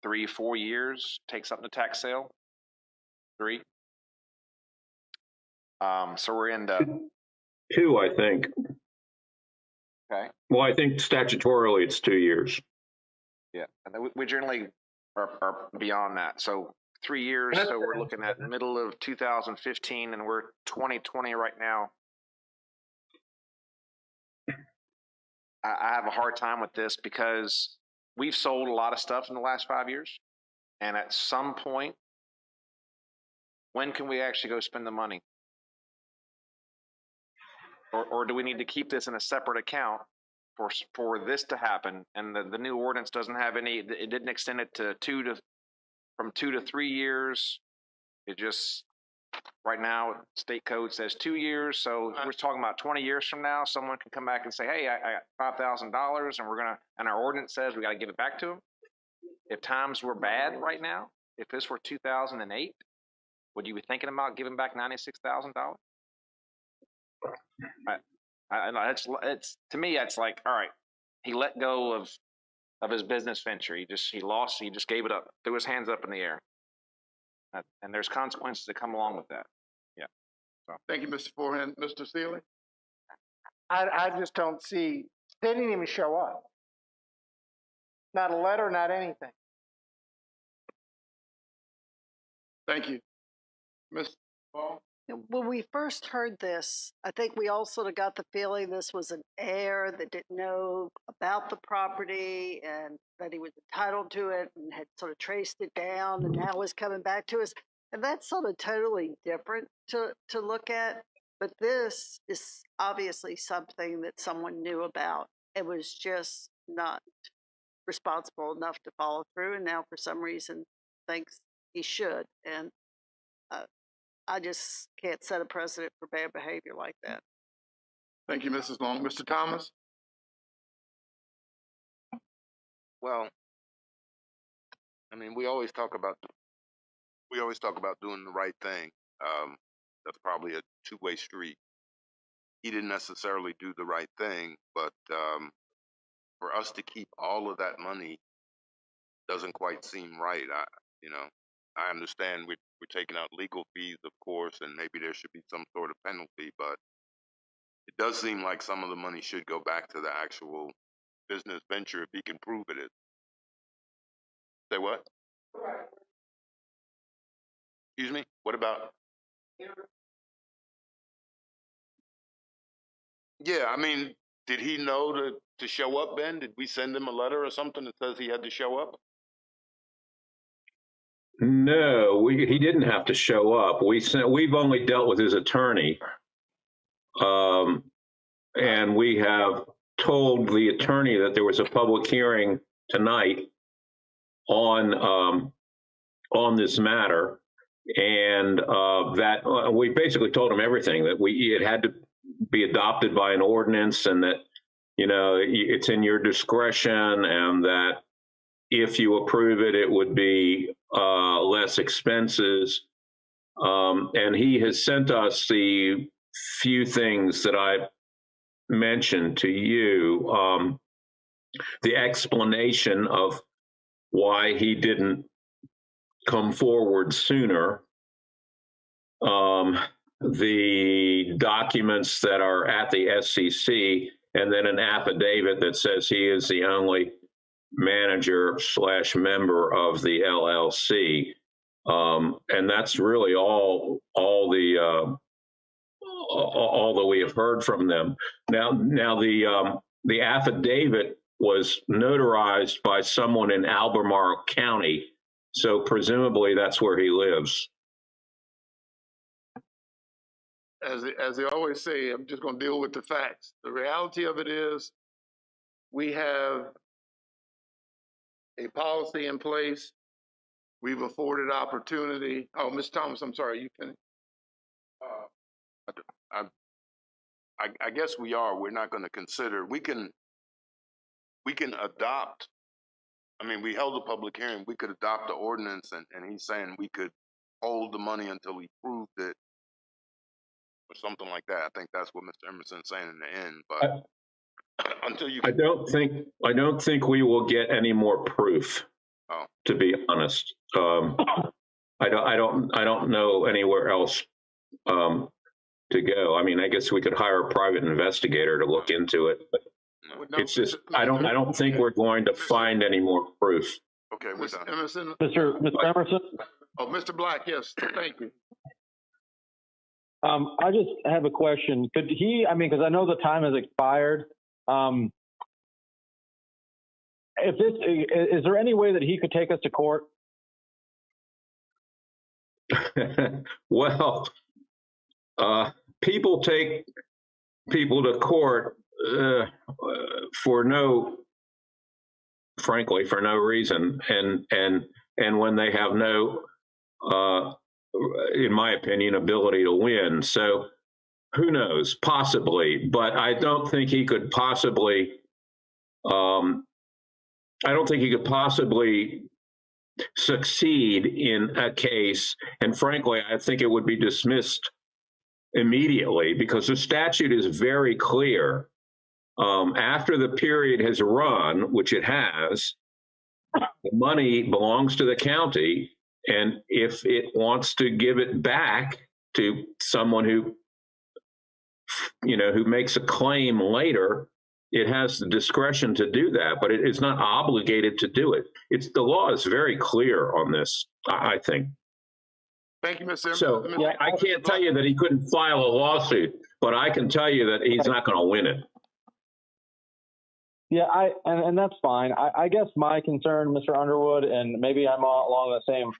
3-4 years, take something to tax sale. 3. So we're into 2, I think. Okay. Well, I think statutorily it's 2 years. Yeah, and we generally are beyond that. So 3 years. So we're looking at middle of 2015, and we're 2020 right now. I have a hard time with this because we've sold a lot of stuff in the last 5 years, and at some point, when can we actually go spend the money? Or do we need to keep this in a separate account for this to happen? And the new ordinance doesn't have any. It didn't extend it to from 2 to 3 years. It just right now state code says 2 years. So we're talking about 20 years from now, someone can come back and say, "Hey, I got $5,000, and our ordinance says we got to give it back to them." If times were bad right now, if this were 2008, would you be thinking about giving back $96,000? It's to me, it's like, all right, he let go of his business venture. He just gave it up, threw his hands up in the air. And there's consequences that come along with that. Yeah. So. Thank you, Mr. Forehand. Mr. Seeley? I just don't see, they didn't even show up. Not a letter, not anything. Thank you. Ms. Ball? When we first heard this, I think we all sort of got the feeling this was an heir that didn't know about the property and that he was entitled to it and had sort of traced it down and now was coming back to us. And that's sort of totally different to look at. But this is obviously something that someone knew about. It was just not responsible enough to follow through. And now for some reason thinks he should. And I just can't set a precedent for bad behavior like that. Thank you, Mrs. Long. Mr. Thomas? Well, I mean, we always talk about doing the right thing. That's probably a two-way street. He didn't necessarily do the right thing, but for us to keep all of that money doesn't quite seem right. I understand we're taking out legal fees, of course, and maybe there should be some sort of penalty, but it does seem like some of the money should go back to the actual business venture if he can prove it is. Say what? Excuse me? What about? Yeah, I mean, did he know to show up, Ben? Did we send him a letter or something that says he had to show up? No, he didn't have to show up. We've only dealt with his attorney, and we have told the attorney that there was a public hearing tonight on this matter, and that we basically told him everything, that it had to be adopted by an ordinance, and that it's in your discretion, and that if you approve it, it would be less expenses. And he has sent us the few things that I mentioned to you, the explanation of why he didn't come forward sooner. The documents that are at the SCC, and then an affidavit that says he is the only manager / member of the LLC. And that's really all that we have heard from them. Now the affidavit was notarized by someone in Albemarle County, so presumably that's where he lives. As they always say, I'm just going to deal with the facts. The reality of it is we have a policy in place. We've afforded opportunity. Oh, Ms. Thomas, I'm sorry, you finished? I guess we are. We're not going to consider. We can adopt. I mean, we held a public hearing. We could adopt the ordinance, and he's saying we could hold the money until he proved it, or something like that. I think that's what Mr. Emerson's saying in the end. But until you, I don't think we will get any more proof. Oh. To be honest, I don't know anywhere else to go. I mean, I guess we could hire a private investigator to look into it, but it's just I don't think we're going to find any more proof. Okay, we're done. Emerson. Mr. Emerson? Oh, Mr. Black, yes, thank you. I just have a question. Could he, I mean, because I know the time has expired. If this, is there any way that he could take us to court? Well, people take people to court frankly, for no reason, and when they have no, in my opinion, ability to win. So who knows? Possibly, but I don't think he could possibly. I don't think he could possibly succeed in a case, and frankly, I think it would be dismissed immediately because the statute is very clear. After the period has run, which it has, the money belongs to the county, and if it wants to give it back to someone who makes a claim later, it has the discretion to do that, but it is not obligated to do it. The law is very clear on this, I think. Thank you, Mr. So I can't tell you that he couldn't file a lawsuit, but I can tell you that he's not going to win it. Yeah, and that's fine. I guess my concern, Mr. Underwood, and maybe I'm along the same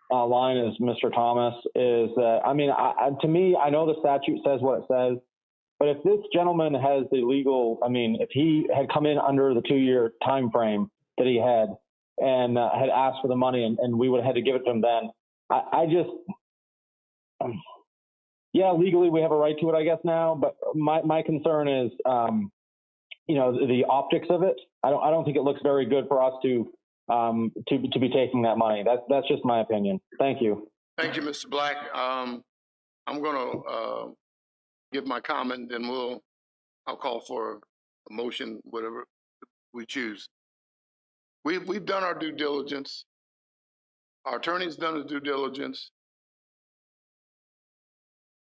line as Mr. Thomas, is that, I mean, to me, I know the statute says what it says, but if this gentleman has the legal, I mean, if he had come in under the 2-year time frame that he had and had asked for the money and we would have had to give it to him then, yeah, legally we have a right to it, I guess now, but my concern is, the optics of it. I don't think it looks very good for us to be taking that money. That's just my opinion. Thank you. Thank you, Mr. Black. I'm going to give my comment, then I'll call for a motion, whatever we choose. We've done our due diligence. Our attorney's done his due diligence.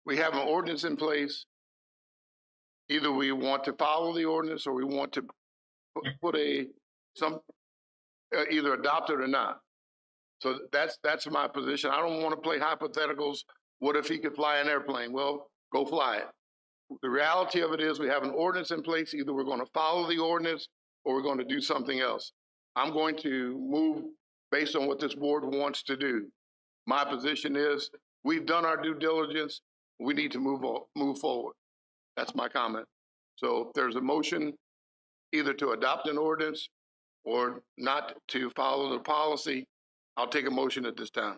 We have an ordinance in place. Either we want to follow the ordinance or we want to put either adopt it or not. So that's my position. I don't want to play hypotheticals. What if he could fly an airplane? Well, go fly it. The reality of it is we have an ordinance in place. Either we're going to follow the ordinance or we're going to do something else. I'm going to move based on what this board wants to do. My position is we've done our due diligence. We need to move forward. That's my comment. So if there's a motion either to adopt an ordinance or not to follow the policy, I'll take a motion at this time.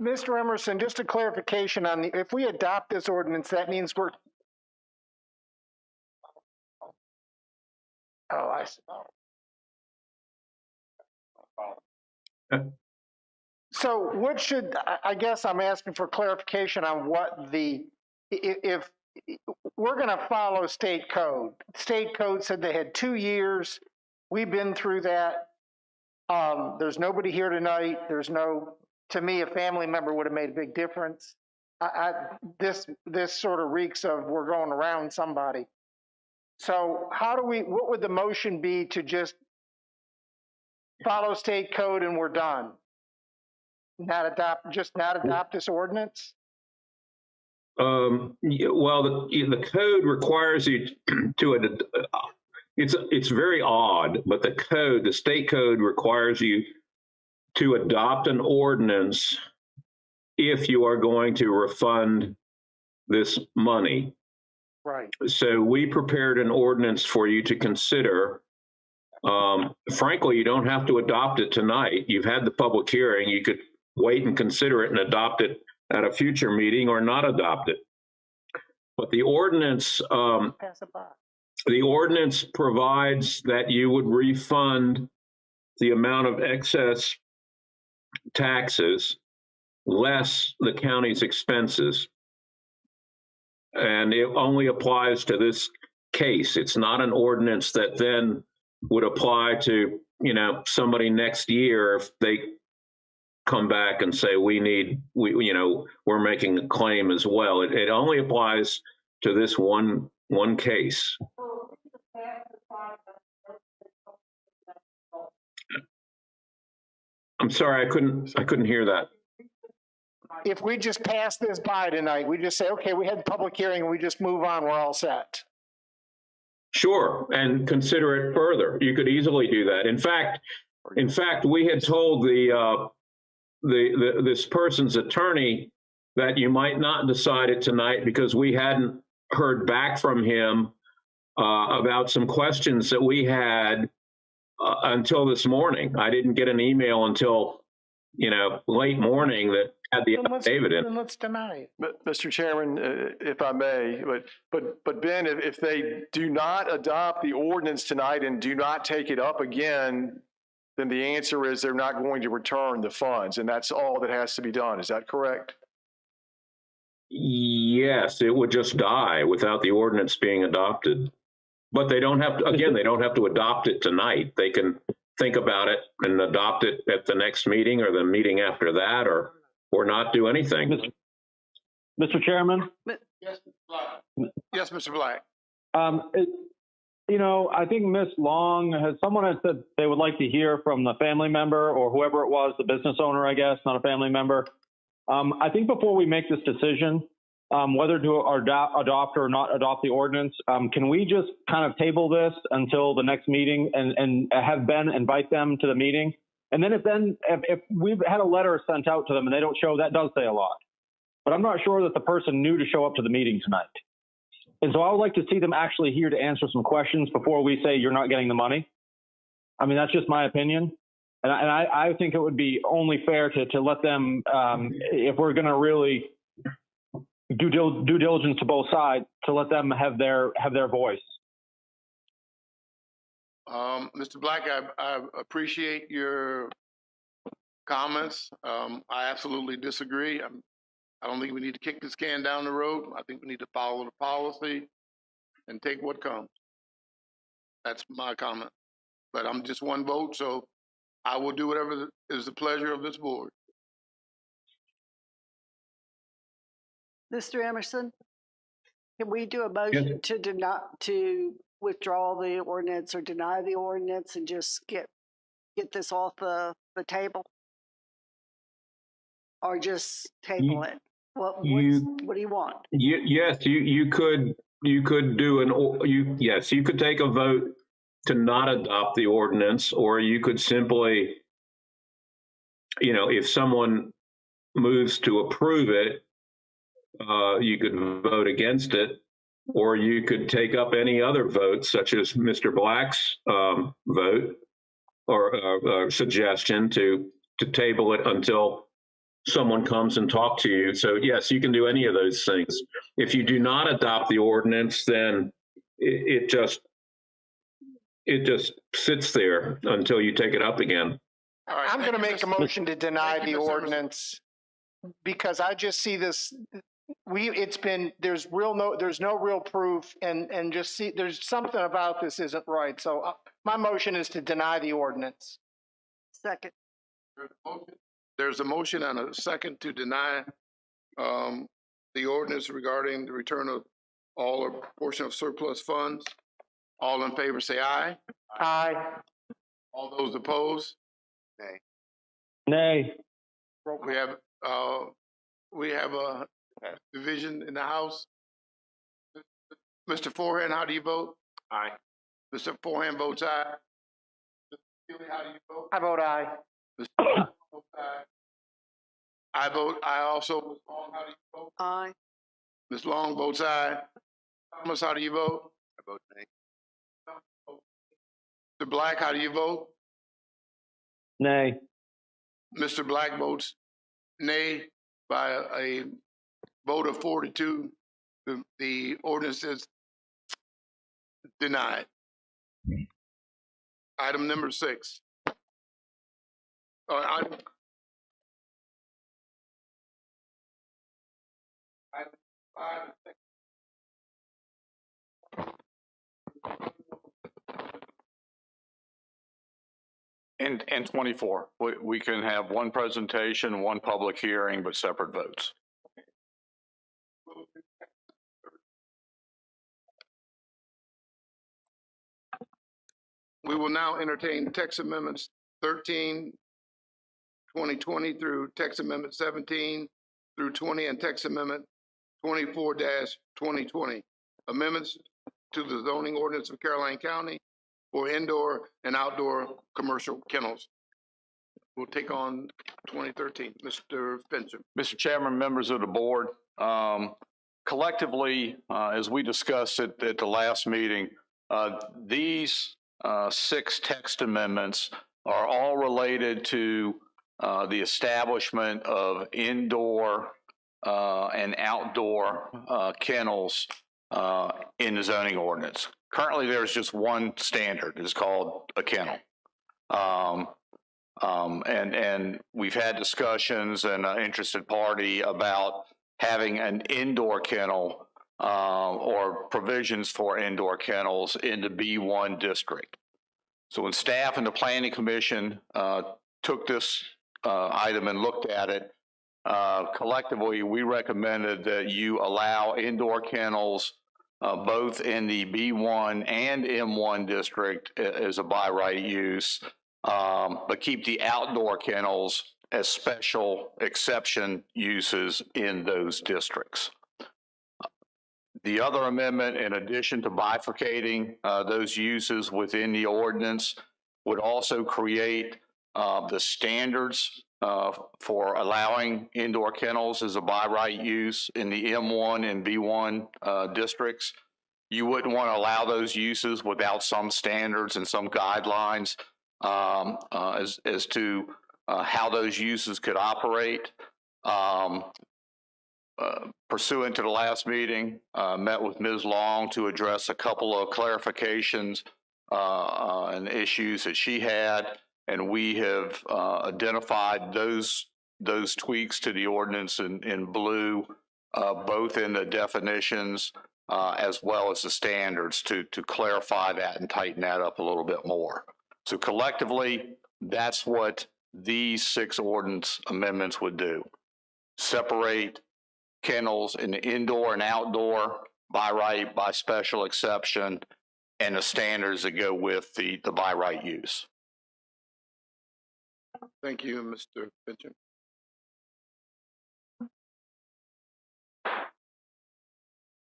Mr. Emerson, just a clarification on if we adopt this ordinance, that means we're. Oh, I see. So what should, I guess I'm asking for clarification on what the if we're going to follow state code. State code said they had 2 years. We've been through that. There's nobody here tonight. To me, a family member would have made a big difference. This sort of reeks of we're going around somebody. So what would the motion be to just follow state code and we're done? Not adopt this ordinance? Well, the code requires you to, it's very odd, but the state code requires you to adopt an ordinance if you are going to refund this money. Right. So we prepared an ordinance for you to consider. Frankly, you don't have to adopt it tonight. You've had the public hearing. You could wait and consider it and adopt it at a future meeting or not adopt it. But the ordinance provides that you would refund the amount of excess taxes less the county's expenses. And it only applies to this case. It's not an ordinance that then would apply to, somebody next year if they come back and say we're making a claim as well. It only applies to this one case. I'm sorry, I couldn't hear that. If we just pass this by tonight, we just say, okay, we had the public hearing and we just move on, we're all set. Sure, and consider it further. You could easily do that. In fact, we had told this person's attorney that you might not decide it tonight because we hadn't heard back from him about some questions that we had until this morning. I didn't get an email until late morning that had the affidavit in. Then let's deny it. Mr. Chairman, if I may, but Ben, if they do not adopt the ordinance tonight and do not take it up again, then the answer is they're not going to return the funds, and that's all that has to be done. Is that correct? Yes, it would just die without the ordinance being adopted. But they don't have to, again, they don't have to adopt it tonight. They can think about it and adopt it at the next meeting or the meeting after that, or not do anything. Mr. Chairman? Yes, Mr. Black. Yes, Mr. Black. I think Ms. Long someone has said they would like to hear from the family member or whoever it was, the business owner, I guess, not a family member. I think before we make this decision, whether to adopt or not adopt the ordinance, can we just kind of table this until the next meeting and have Ben invite them to the meeting? And then if we've had a letter sent out to them and they don't show, that does say a lot. But I'm not sure that the person knew to show up to the meeting tonight. And so I would like to see them actually here to answer some questions before we say you're not getting the money. I mean, that's just my opinion. And I think it would be only fair to let them, if we're going to really do due diligence to both sides, to let them have their voice. Mr. Black, I appreciate your comments. I absolutely disagree. I don't think we need to kick this can down the road. I think we need to follow the policy and take what comes. That's my comment. But I'm just one vote, so I will do whatever is the pleasure of this board. Mr. Emerson, can we do a motion to withdraw the ordinance or deny the ordinance and just get this off the table? Or just table it? What do you want? Yes, you could do you could take a vote to not adopt the ordinance, or you could simply, if someone moves to approve it, you could vote against it, or you could take up any other vote, such as Mr. Black's vote or suggestion to table it until someone comes and talks to you. So yes, you can do any of those things. If you do not adopt the ordinance, then it just sits there until you take it up again. All right, I'm going to make a motion to deny the ordinance because I just see this there's no real proof and just see, there's something about this isn't right. So my motion is to deny the ordinance. Second. There's a motion and a second to deny the ordinance regarding the return of all or portion of surplus funds. All in favor say aye. Aye. All those opposed? Nay. Nay. We have a division in the House. Mr. Forehand, how do you vote? Aye. Mr. Forehand votes aye. Mr. Seeley, how do you vote? I vote aye. Mr. Long votes aye. I vote aye also. Ms. Long, how do you vote? Aye. Ms. Long votes aye. Thomas, how do you vote? I vote nay. Mr. Black, how do you vote? Nay. Mr. Black votes nay by a vote of 4 to 2. The ordinance is denied. Item number 6. Item 5. And 24, we can have one presentation, one public hearing, but separate votes. We will now entertain text amendments 13, 2020 through text amendment 17 through 20 and text amendment 24-2020. Amendments to the zoning ordinance of Caroline County for indoor and outdoor commercial kennels. We'll take on 2013. Mr. Fincher. Mr. Chairman, members of the board, collectively, as we discussed at the last meeting, these 6 text amendments are all related to the establishment of indoor and outdoor kennels in the zoning ordinance. Currently, there's just one standard. It's called a kennel. And we've had discussions and an interested party about having an indoor kennel or provisions for indoor kennels in the B1 district. So when staff and the planning commission took this item and looked at it, collectively, we recommended that you allow indoor kennels both in the B1 and M1 district as a by right use, but keep the outdoor kennels as special exception uses in those districts. The other amendment, in addition to bifurcating those uses within the ordinance, would also create the standards for allowing indoor kennels as a by right use in the M1 and B1 districts. You wouldn't want to allow those uses without some standards and some guidelines as to how those uses could operate. Pursuant to the last meeting, met with Ms. Long to address a couple of clarifications and issues that she had, and we have identified those tweaks to the ordinance in blue, both in the definitions as well as the standards to clarify that and tighten that up a little bit more. So collectively, that's what these 6 ordinance amendments would do. Separate kennels in the indoor and outdoor by right, by special exception, and the standards that go with the by right use. Thank you, Mr. Fincher.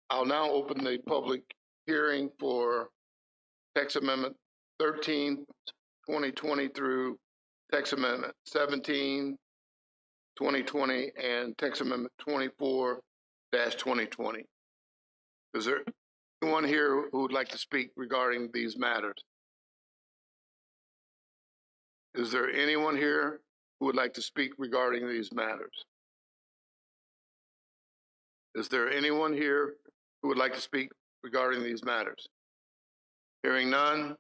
I'll now open the public hearing for text amendment 13, 2020 through text amendment 17, 2020, and text amendment 24-2020. Is there anyone here who would like to speak regarding these matters? Is there anyone here who would like to speak regarding these matters? Is there anyone here who would like to speak regarding these matters? Hearing none,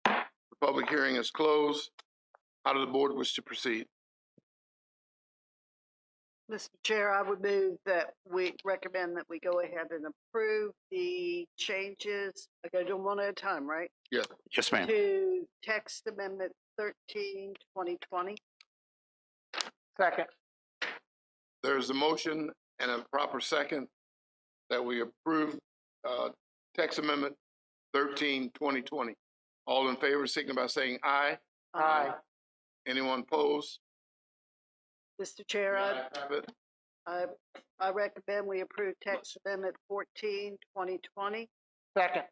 the public hearing is closed. How does the board wish to proceed? Mr. Chair, I would move that we recommend that we go ahead and approve the changes. I gotta do them one at a time, right? Yes. Yes, ma'am. To text amendment 13, 2020. Second. There's a motion and a proper second that we approve text amendment 13, 2020. All in favor, signify by saying aye. Aye. Anyone opposed? Mr. Chair, Have it. I recommend we approve text amendment 14, 2020. Second.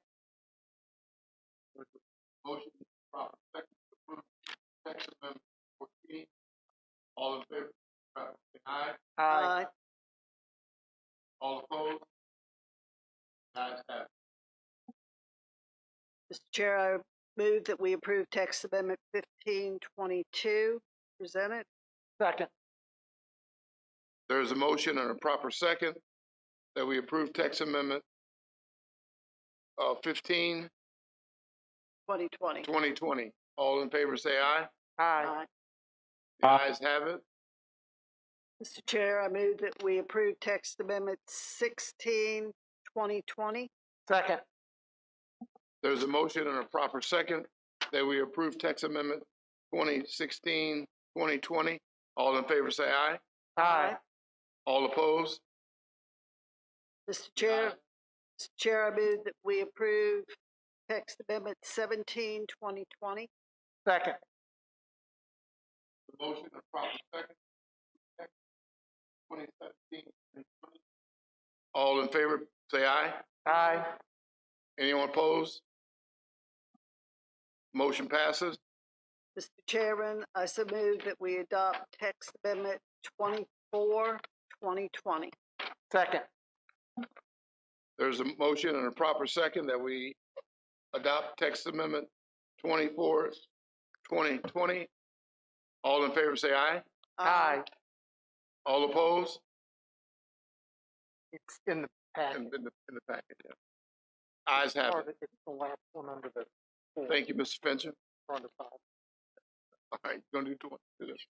Motion, proper second to approve text amendment 14. All in favor, signify by saying aye. Aye. All opposed? Ayes have it. Mr. Chair, I move that we approve text amendment 1522 presented. Second. There is a motion and a proper second that we approve text amendment 15, 2020. 2020. All in favor say aye. Aye. The ayes have it. Mr. Chair, I move that we approve text amendment 16, 2020. Second. There's a motion and a proper second that we approve text amendment 2016, 2020. All in favor say aye. Aye. All opposed? Mr. Chair, I move that we approve text amendment 17, 2020. Second. The motion and proper second. 2017, 2020. All in favor say aye. Aye. Anyone opposed? Motion passes. Mr. Chairman, I so move that we adopt text amendment 24, 2020. Second. There's a motion and a proper second that we adopt text amendment 24, 2020. All in favor say aye. Aye. All opposed? It's in the packet. In the packet, yeah. Ayes have it. It's the last one under the. Thank you, Mr. Fincher. On the top. All right, you're gonna do this.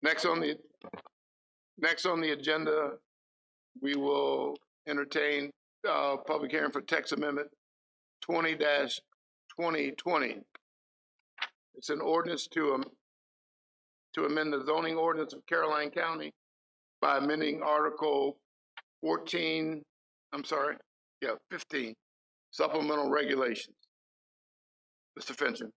Next on the agenda, we will entertain public hearing for text amendment 20-2020. It's an ordinance to amend the zoning ordinance of Caroline County by amending Article 15, supplemental regulations. Mr. Fincher.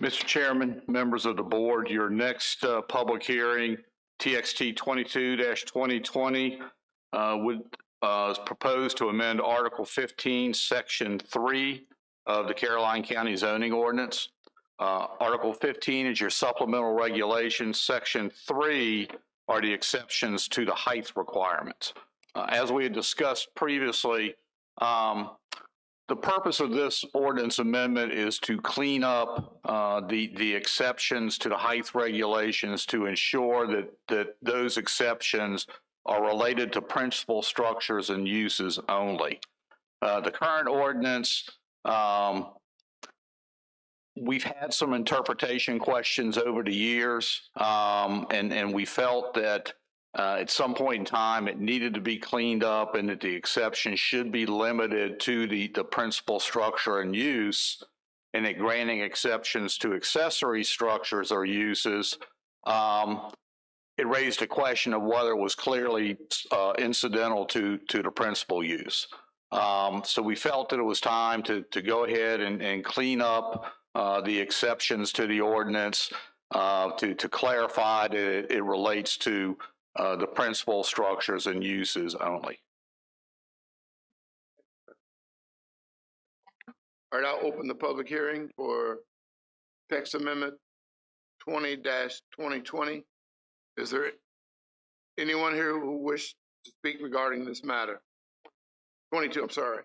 Mr. Chairman, members of the board, your next public hearing, TXT 22-2020, is proposed to amend Article 15, Section 3 of the Caroline County zoning ordinance. Article 15 is your supplemental regulations. Section 3 are the exceptions to the height requirements. As we had discussed previously, the purpose of this ordinance amendment is to clean up the exceptions to the height regulations to ensure that those exceptions are related to principal structures and uses only. The current ordinance, we've had some interpretation questions over the years, and we felt that at some point in time it needed to be cleaned up and that the exception should be limited to the principal structure and use, and that granting exceptions to accessory structures or uses, it raised a question of whether it was clearly incidental to the principal use. So we felt that it was time to go ahead and clean up the exceptions to the ordinance to clarify that it relates to the principal structures and uses only. All right, I'll open the public hearing for text amendment 20-2020. Is there anyone here who wishes to speak regarding this matter? 22, I'm sorry.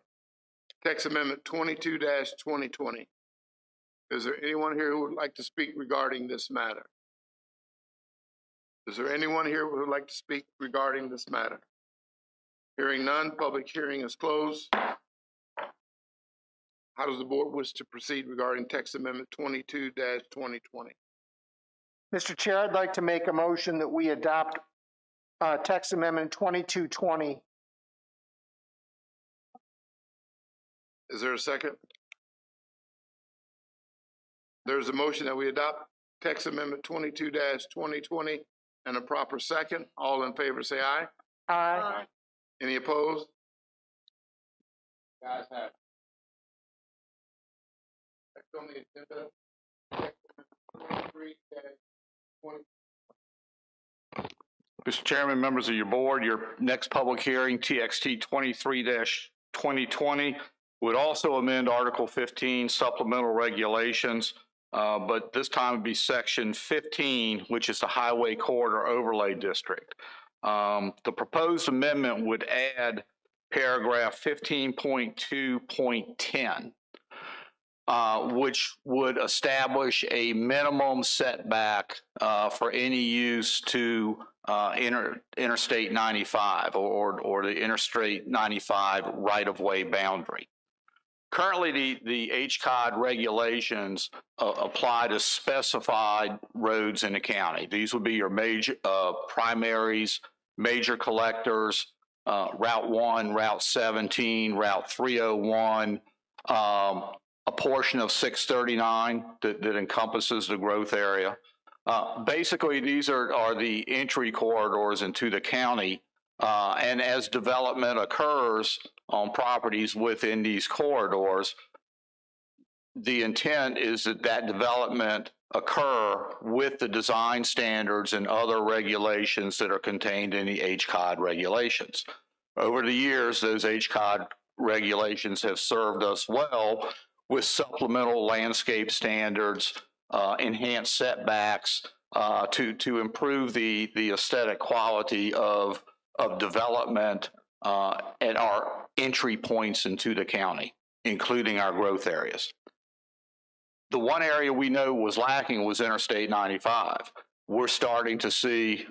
Text amendment 22-2020. Is there anyone here who would like to speak regarding this matter? Is there anyone here who would like to speak regarding this matter? Hearing none, public hearing is closed. How does the board wish to proceed regarding text amendment 22-2020? Mr. Chair, I'd like to make a motion that we adopt text amendment 2220. Is there a second? There's a motion that we adopt text amendment 22-2020 and a proper second. All in favor say aye. Aye. Any opposed? Guys have it. Next on the agenda, text amendment 23-20. Mr. Chairman, members of your board, your next public hearing, TXT 23-2020, would also amend Article 15 supplemental regulations, but this time would be Section 15, which is the Highway Corridor Overlay District. The proposed amendment would add paragraph 15.2.10, which would establish a minimum setback for any use to Interstate 95 or the Interstate 95 right-of-way boundary. Currently, the HCOD regulations apply to specified roads in the county. These would be your major primaries, major collectors, Route 1, Route 17, Route 301, a portion of 639 that encompasses the growth area. Basically, these are the entry corridors into the county, and as development occurs on properties within these corridors, the intent is that development occur with the design standards and other regulations that are contained in the HCOD regulations. Over the years, those HCOD regulations have served us well with supplemental landscape standards, enhanced setbacks to improve the aesthetic quality of development at our entry points into the county, including our growth areas. The one area we know was lacking was Interstate 95. We're starting to see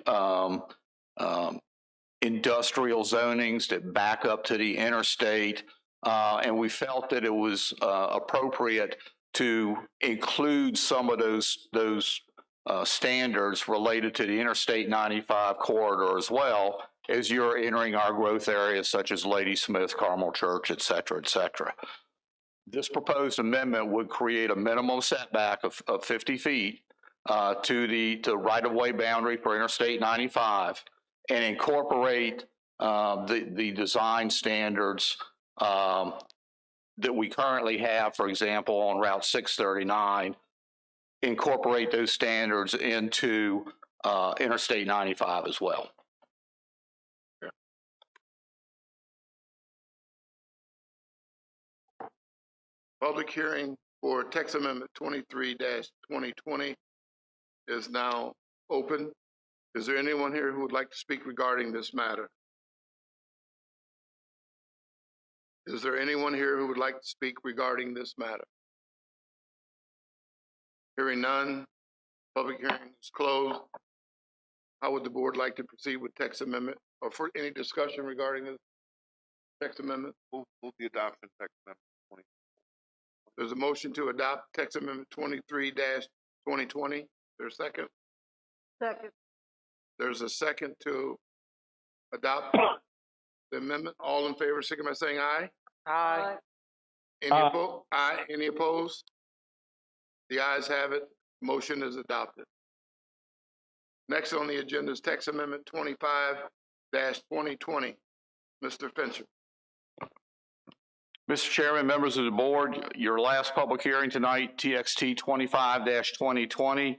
industrial zonings that back up to the interstate, and we felt that it was appropriate to include some of those standards related to the Interstate 95 corridor as well as you're entering our growth areas such as Ladysmith, Carmel Church, et cetera, et cetera. This proposed amendment would create a minimum setback of 50 feet to the right-of-way boundary for Interstate 95 and incorporate the design standards that we currently have, for example, on Route 639, incorporate those standards into Interstate 95 as well. Public hearing for text amendment 23-2020 is now open. Is there anyone here who would like to speak regarding this matter? Is there anyone here who would like to speak regarding this matter? Hearing none, public hearing is closed. How would the board like to proceed with text amendment or for any discussion regarding the text amendment? Move the adoption text amendment 20. There's a motion to adopt text amendment 23-2020. There's a second? Second. There's a second to adopt the amendment. All in favor, signify by saying aye. Aye. Any opposed? Aye. Any opposed? The ayes have it. Motion is adopted. Next on the agenda is text amendment 25-2020. Mr. Fincher. Mr. Chairman, members of the board, your last public hearing tonight, TXT 25-2020,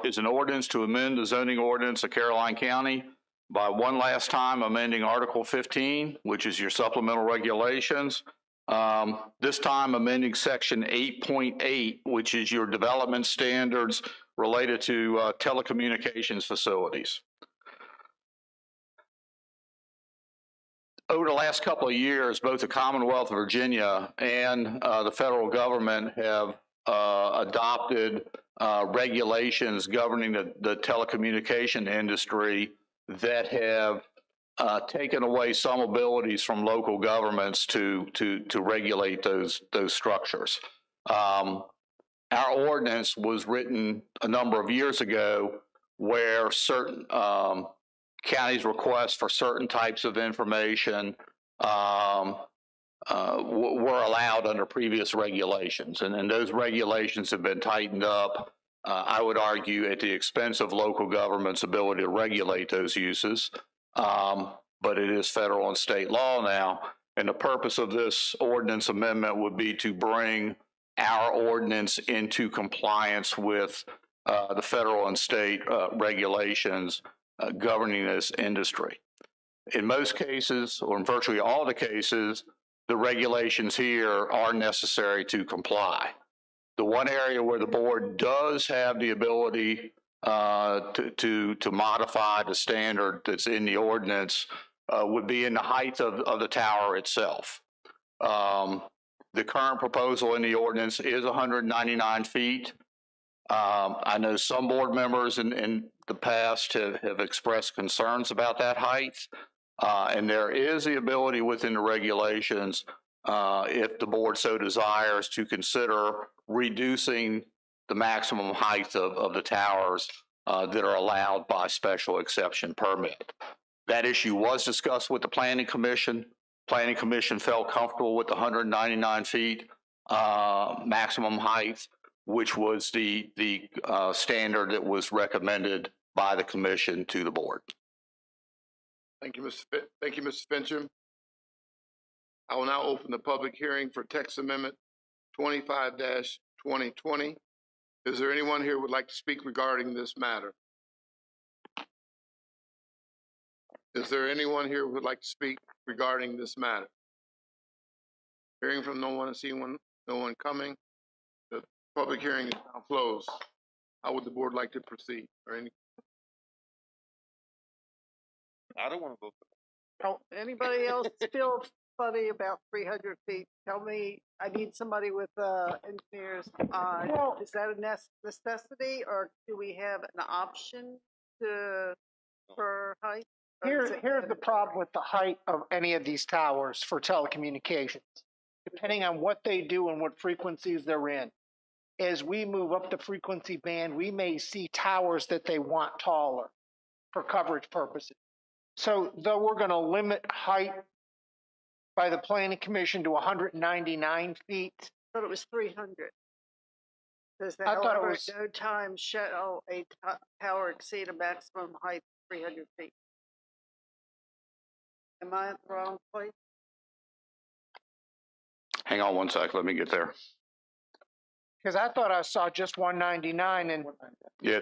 is an ordinance to amend the zoning ordinance of Caroline County by one last time amending Article 15, which is your supplemental regulations. This time amending Section 8.8, which is your development standards related to telecommunications facilities. Over the last couple of years, both the Commonwealth of Virginia and the federal government have adopted regulations governing the telecommunication industry that have taken away some abilities from local governments to regulate those structures. our ordinance was written a number of years ago where certain counties' requests for certain types of information were allowed under previous regulations. And those regulations have been tightened up, I would argue, at the expense of local government's ability to regulate those uses. But it is federal and state law now. And the purpose of this ordinance amendment would be to bring our ordinance into compliance with the federal and state regulations governing this industry. In most cases, or in virtually all the cases, the regulations here are necessary to comply. The one area where the board does have the ability to modify the standard that's in the ordinance would be in the height of the tower itself. The current proposal in the ordinance is 199 feet. I know some board members in the past have expressed concerns about that height. And there is the ability within the regulations, if the board so desires, to consider reducing the maximum height of the towers that are allowed by special exception permit. That issue was discussed with the Planning Commission. Planning Commission felt comfortable with the 199 feet maximum height, which was the standard that was recommended by the commission to the board. Thank you, Mr. Fincham. I will now open the public hearing for text amendment 25-2020. Is there anyone here who would like to speak regarding this matter? Is there anyone here who would like to speak regarding this matter? Hearing from no one and seeing no one coming, the public hearing is now closed. How would the board like to proceed? Or any? I don't want to vote. Oh, anybody else feel funny about 300 feet? Tell me, I need somebody with engineers. Is that a necessity, or do we have an option for height? Here's the problem with the height of any of these towers for telecommunications. Depending on what they do and what frequencies they're in, as we move up the frequency band, we may see towers that they want taller for coverage purposes. So though we're going to limit height by the Planning Commission to 199 feet. I thought it was 300. Does that, I thought it was, at no time shall a tower exceed a maximum height of 300 feet? Am I at the wrong place? Hang on one sec, let me get there. Because I thought I saw just 199 and. Yeah.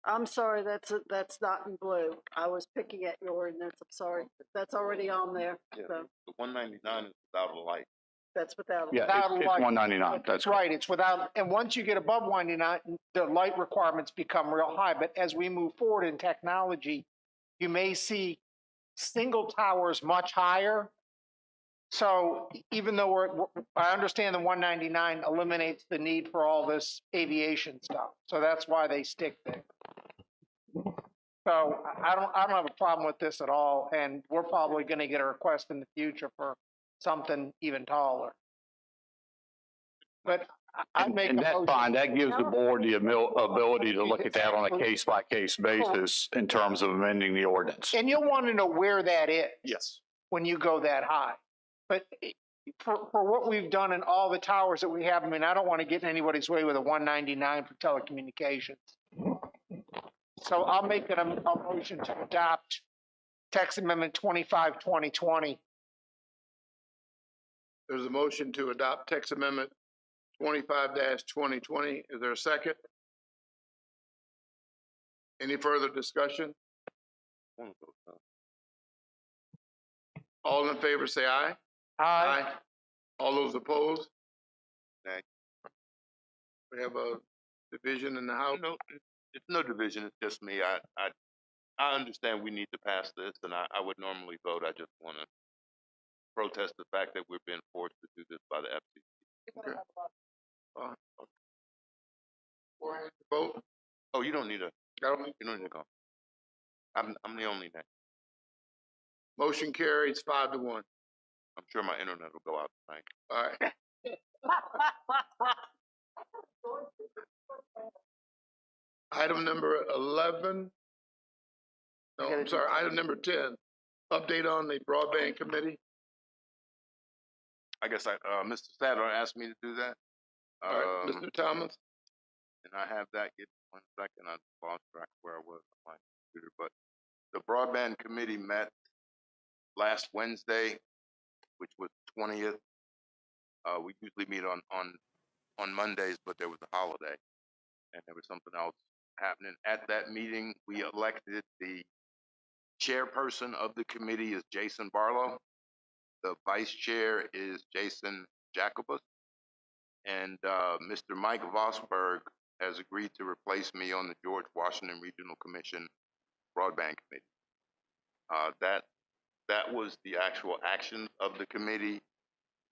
I'm sorry, that's not in blue. I was picking at your ordinance. I'm sorry. That's already on there. Yeah, So the 199 is without a light. that's without. Yeah, it's 199. That's right. It's without, and once you get above 199, the light requirements become real high. But as we move forward in technology, you may see single towers much higher. So even though I understand the 199 eliminates the need for all this aviation stuff. So that's why they stick there. So I don't have a problem with this at all. And we're probably going to get a request in the future for something even taller. But and that's fine. That gives the board the ability to look at that on a case-by-case basis in terms of amending the ordinance. And you'll want to know where that is. Yes. When you go that high. But for what we've done in all the towers that we have, I mean, I don't want to get in anybody's way with a 199 for telecommunications. So I'll make a motion to adopt text amendment 25-2020. There's a motion to adopt text amendment 25-2020. Is there a second? Any further discussion? All in favor say aye. Aye. All those opposed? Nay. We have a division in the House. No, it's no division. It's just me. I understand we need to pass this, and I would normally vote. I just want to protest the fact that we're being forced to do this by the FCC. Okay. Vote. Oh, you don't need a. You don't need to go. I'm the only name. Motion carries 5-1. I'm sure my internet will go out tonight. All right. Item number 11. No, I'm sorry, item number 10. Update on the broadband committee. I guess Mr. Sadler asked me to do that. All right, Mr. Thomas. And I have that. Give me 1 second. I lost track of where I was on my computer. But the broadband committee met last Wednesday, which was 20th. We usually meet on Mondays, but there was a holiday and there was something else happening. At that meeting, we elected the chairperson of the committee is Jason Barlow. The vice chair is Jason Jacobus. And Mr. Mike Vosberg has agreed to replace me on the George Washington Regional Commission Broadband Committee. That was the actual action of the committee.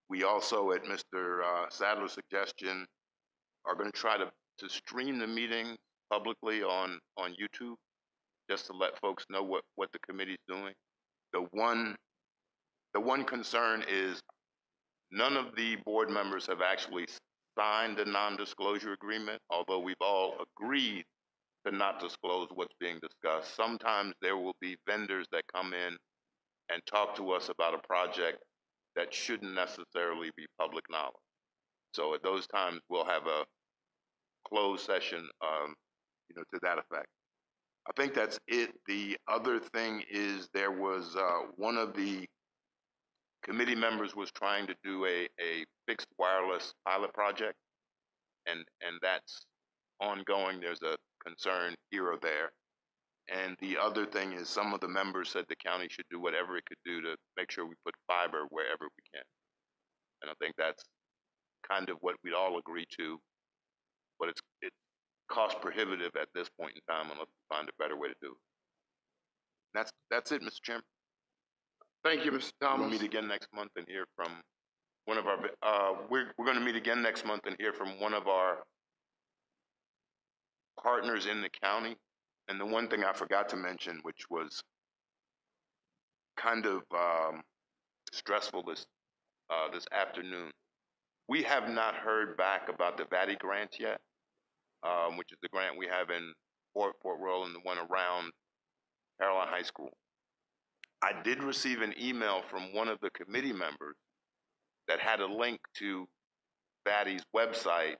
We also, at Mr. Sadler's suggestion, are going to try to stream the meeting publicly on YouTube, just to let folks know what the committee's doing. The one concern is none of the board members have actually signed a non-disclosure agreement, although we've all agreed to not disclose what's being discussed. Sometimes there will be vendors that come in and talk to us about a project that shouldn't necessarily be public knowledge. So at those times, we'll have a closed session, to that effect. I think that's it. The other thing is there was one of the committee members was trying to do a fixed wireless pilot project, and that's ongoing. There's a concern here or there. And the other thing is some of the members said the county should do whatever it could do to make sure we put fiber wherever we can. And I think that's kind of what we'd all agree to, but it's cost prohibitive at this point in time unless we find a better way to do it. That's it, Mr. Chairman. Thank you, Mr. Thomas. We'll meet again next month and hear from one of our, we're going to meet again next month and hear from one of our partners in the county. And the one thing I forgot to mention, which was kind of stressful this afternoon, we have not heard back about the VATI grant yet, which is the grant we have in Port Royal and the one around Caroline High School. I did receive an email from one of the committee members that had a link to VATI's website,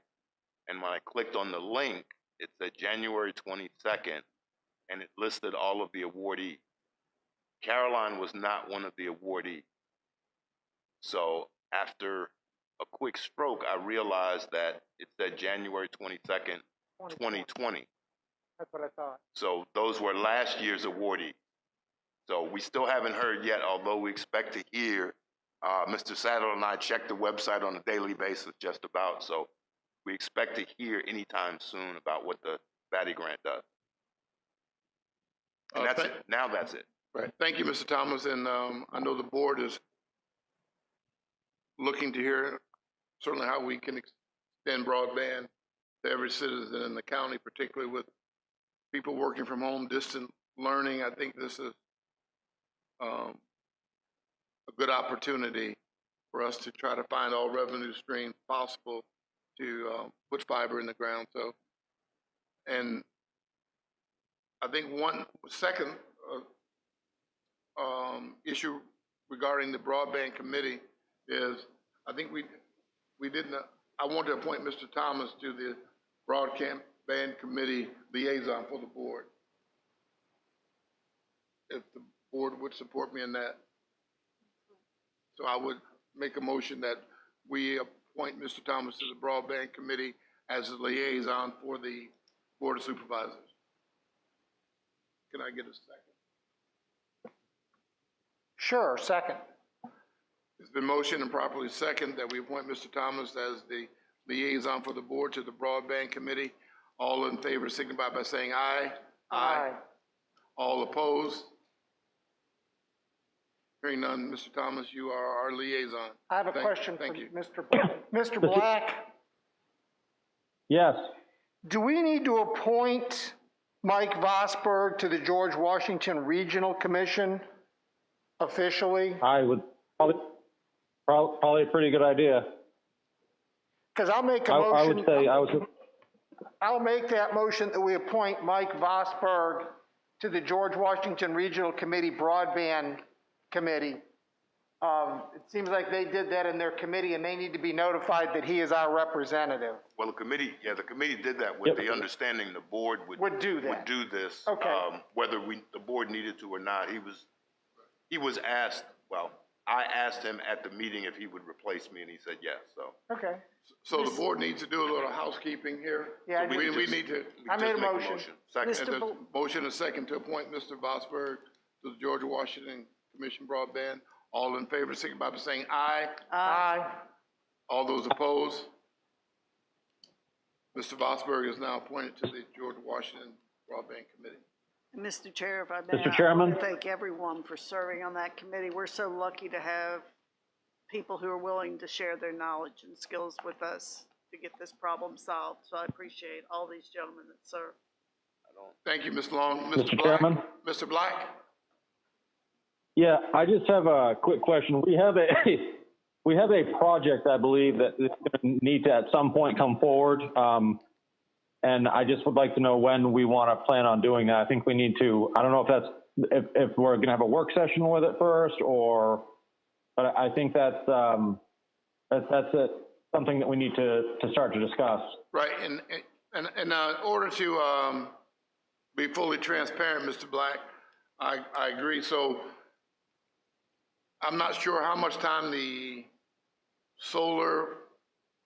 and when I clicked on the link, it said January 22nd, and it listed all of the awardees. Caroline was not one of the awardees. So after a quick stroke, I realized that it said January 22nd, 2020. That's what I thought. So those were last year's awardees. So we still haven't heard yet, although we expect to hear. Mr. Sadler and I check the website on a daily basis just about, so we expect to hear anytime soon about what the VATI grant does. And that's it. Now that's it. Right. Thank you, Mr. Thomas. And I know the board is looking to hear certainly how we can extend broadband to every citizen in the county, particularly with people working from home, distant learning. I think this is a good opportunity for us to try to find all revenue streams possible to put fiber in the ground. So, and I think one second issue regarding the broadband committee is I think we didn't. I want to appoint Mr. Thomas to the broadband committee liaison for the board. If the board would support me in that. So I would make a motion that we appoint Mr. Thomas to the broadband committee as a liaison for the Board of Supervisors. Can I get a second? Sure, second. It's been motioned and properly second that we appoint Mr. Thomas as the liaison for the board to the broadband committee. All in favor signify by saying aye. Aye. All opposed? Hearing none, Mr. Thomas, you are our liaison. I have a question for you. Mr. Black. Mr. Black, Yes. do we need to appoint Mike Vosberg to the George Washington Regional Commission officially? I would probably a pretty good idea. Because I'll make a I motion. would say, I'll make that motion that we appoint Mike Vosberg to the George Washington Regional Committee Broadband Committee. It seems like they did that in their committee, and they need to be notified that he is our representative. Well, the committee did that with the understanding the board would do that. Would do this. Okay. Whether the board needed to or not. He was asked, well, I asked him at the meeting if he would replace me, and he said yes, so. Okay. So the board needs to do a little housekeeping here. Yeah, So We need to, I made a Make motion. Second. Mr. there's a motion and a second to appoint Mr. Vosberg to the Georgia Washington Commission Broadband. All in favor, signify by saying aye. Aye. All those opposed? Mr. Vosberg is now appointed to the Georgia Washington Broadband Committee. Mr. Chair, if I may, Mr. Chairman? I want to thank everyone for serving on that committee. We're so lucky to have people who are willing to share their knowledge and skills with us to get this problem solved. So I appreciate all these gentlemen that serve. Thank you, Ms. Long. Mr. Black. Chairman? Mr. Black? yeah, I just have a quick question. We have a project, I believe, that is going to need to at some point come forward. And I just would like to know when we want to plan on doing that. I think we need to, I don't know if we're going to have a work session with it first, but I think that's something that we need to start to discuss. Right, and in order to be fully transparent, Mr. Black, I agree. So I'm not sure how much time the solar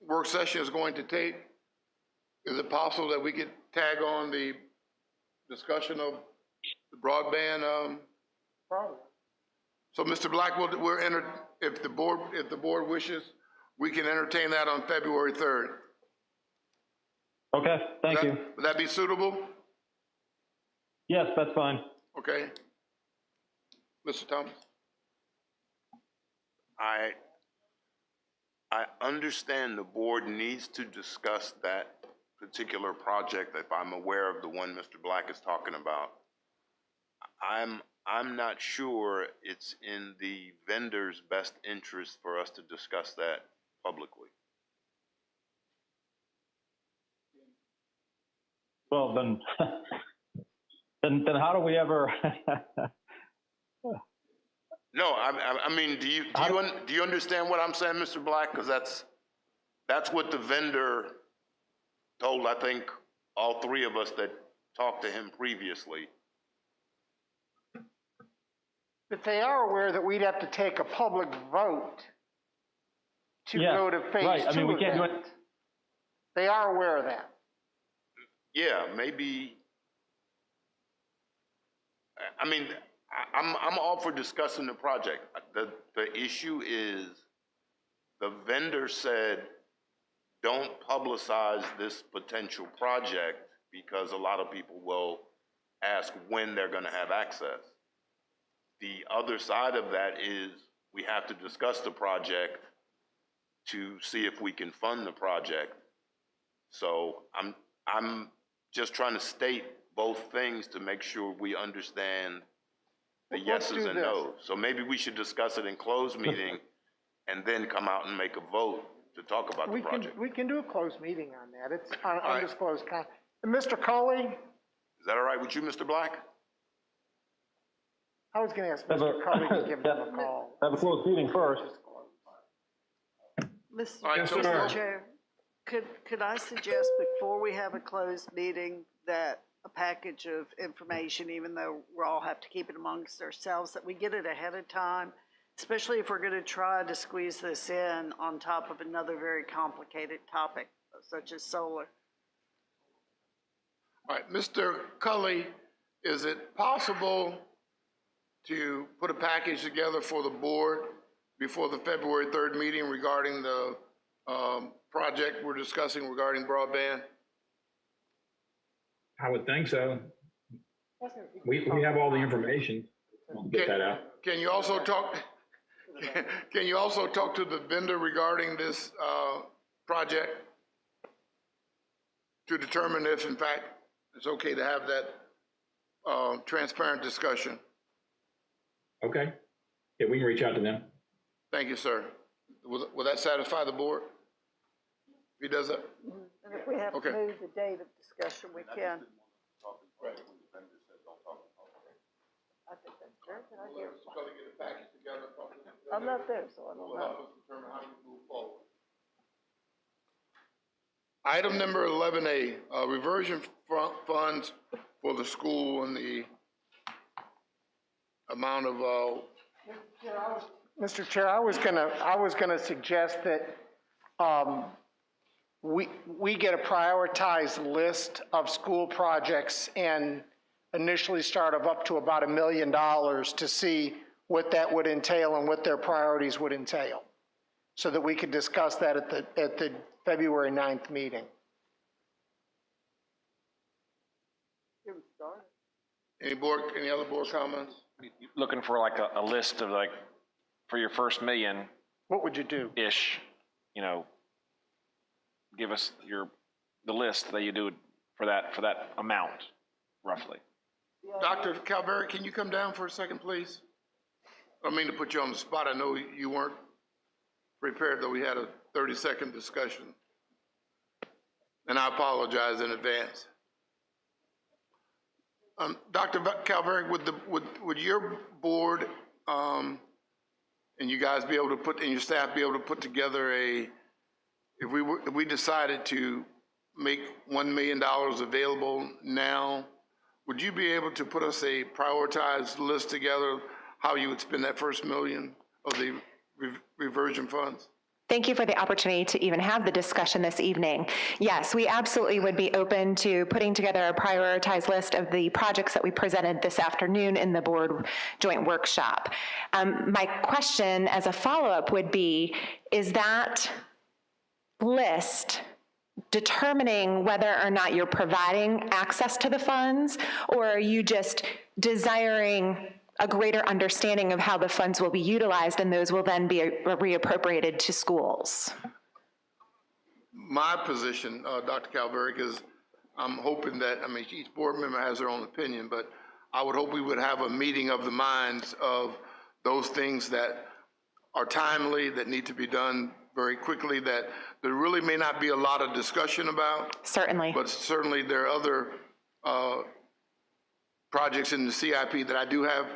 work session is going to take. Is it possible that we could tag on the discussion of the broadband? Probably. So, Mr. Black, if the board wishes, we can entertain that on February 3rd. Okay, thank you. Would that be suitable? Yes, that's fine. Okay. Mr. Thomas? I understand the board needs to discuss that particular project, if I'm aware of the one Mr. Black is talking about. I'm not sure it's in the vendor's best interest for us to discuss that publicly. Well, then how do we ever? No, I mean, do you understand what I'm saying, Mr. Black? Because that's what the vendor told, I think, all three of us that talked to him previously. But they are aware that we'd have to take a public vote to go to phase right. I mean, two we can't do it. They are aware of that. Yeah, maybe. I mean, I'm all for discussing the project. The issue is the vendor said, don't publicize this potential project because a lot of people will ask when they're going to have access. The other side of that is we have to discuss the project to see if we can fund the project. So I'm just trying to state both things to make sure we understand the yeses and nos. So maybe we should discuss it in closed meeting and then come out and make a vote to talk about the project. We can do a closed meeting on that. It's undisclosed content. Mr. Cully? Is that all right with you, Mr. Black? I was going to ask Mr. Cully to give them a call. Have a closed meeting first. Mr. Chair, could I suggest before we have a closed meeting that a package of information, even though we all have to keep it amongst ourselves, that we get it ahead of time, especially if we're going to try to squeeze this in on top of another very complicated topic such as solar? All right, Mr. Cully, is it possible to put a package together for the board before the February 3rd meeting regarding the project we're discussing regarding broadband? I would think so. We have all the information. We'll get that out. Can you also talk? Can you also talk to the vendor regarding this project to determine if, in fact, it's okay to have that transparent discussion? Okay. Yeah, we can reach out to them. Thank you, sir. Will that satisfy the board? If he does it, And if we have to Okay. move the date of discussion, we can. I think that's a very good idea. I'm not there, so I don't know. Item number 11A, reversion funds for the school and the amount of, Mr. Chair, I was gonna suggest that, we get a prioritized list of school projects and initially start of up to about $1 million to see what that would entail and what their priorities would entail, so that we could discuss that at the February 9th meeting. any other board comments? Looking for like a list of like, for your first million What would you do? ish, you know, give us the list that you do for that amount, roughly. Dr. Calvary, can you come down for a second, please? I don't mean to put you on the spot. I know you weren't prepared, though we had a 30-second discussion. And I apologize in advance. Dr. Calvary, would your board and you guys be able to put, and your staff be able to put together if we decided to make $1 million available now, would you be able to put us a prioritized list together how you would spend that first $1 million of the reversion funds? Thank you for the opportunity to even have the discussion this evening. Yes, we absolutely would be open to putting together a prioritized list of the projects that we presented this afternoon in the board joint workshop. My question as a follow-up would be, is that list determining whether or not you're providing access to the funds, or are you just desiring a greater understanding of how the funds will be utilized and those will then be reappropriated to schools? My position, Dr. Calvary, because I'm hoping that, I mean, each board member has their own opinion, but I would hope we would have a meeting of the minds of those things that are timely, that need to be done very quickly, that there really may not be a lot of discussion about. Certainly. But certainly there are other projects in the CIP that I do have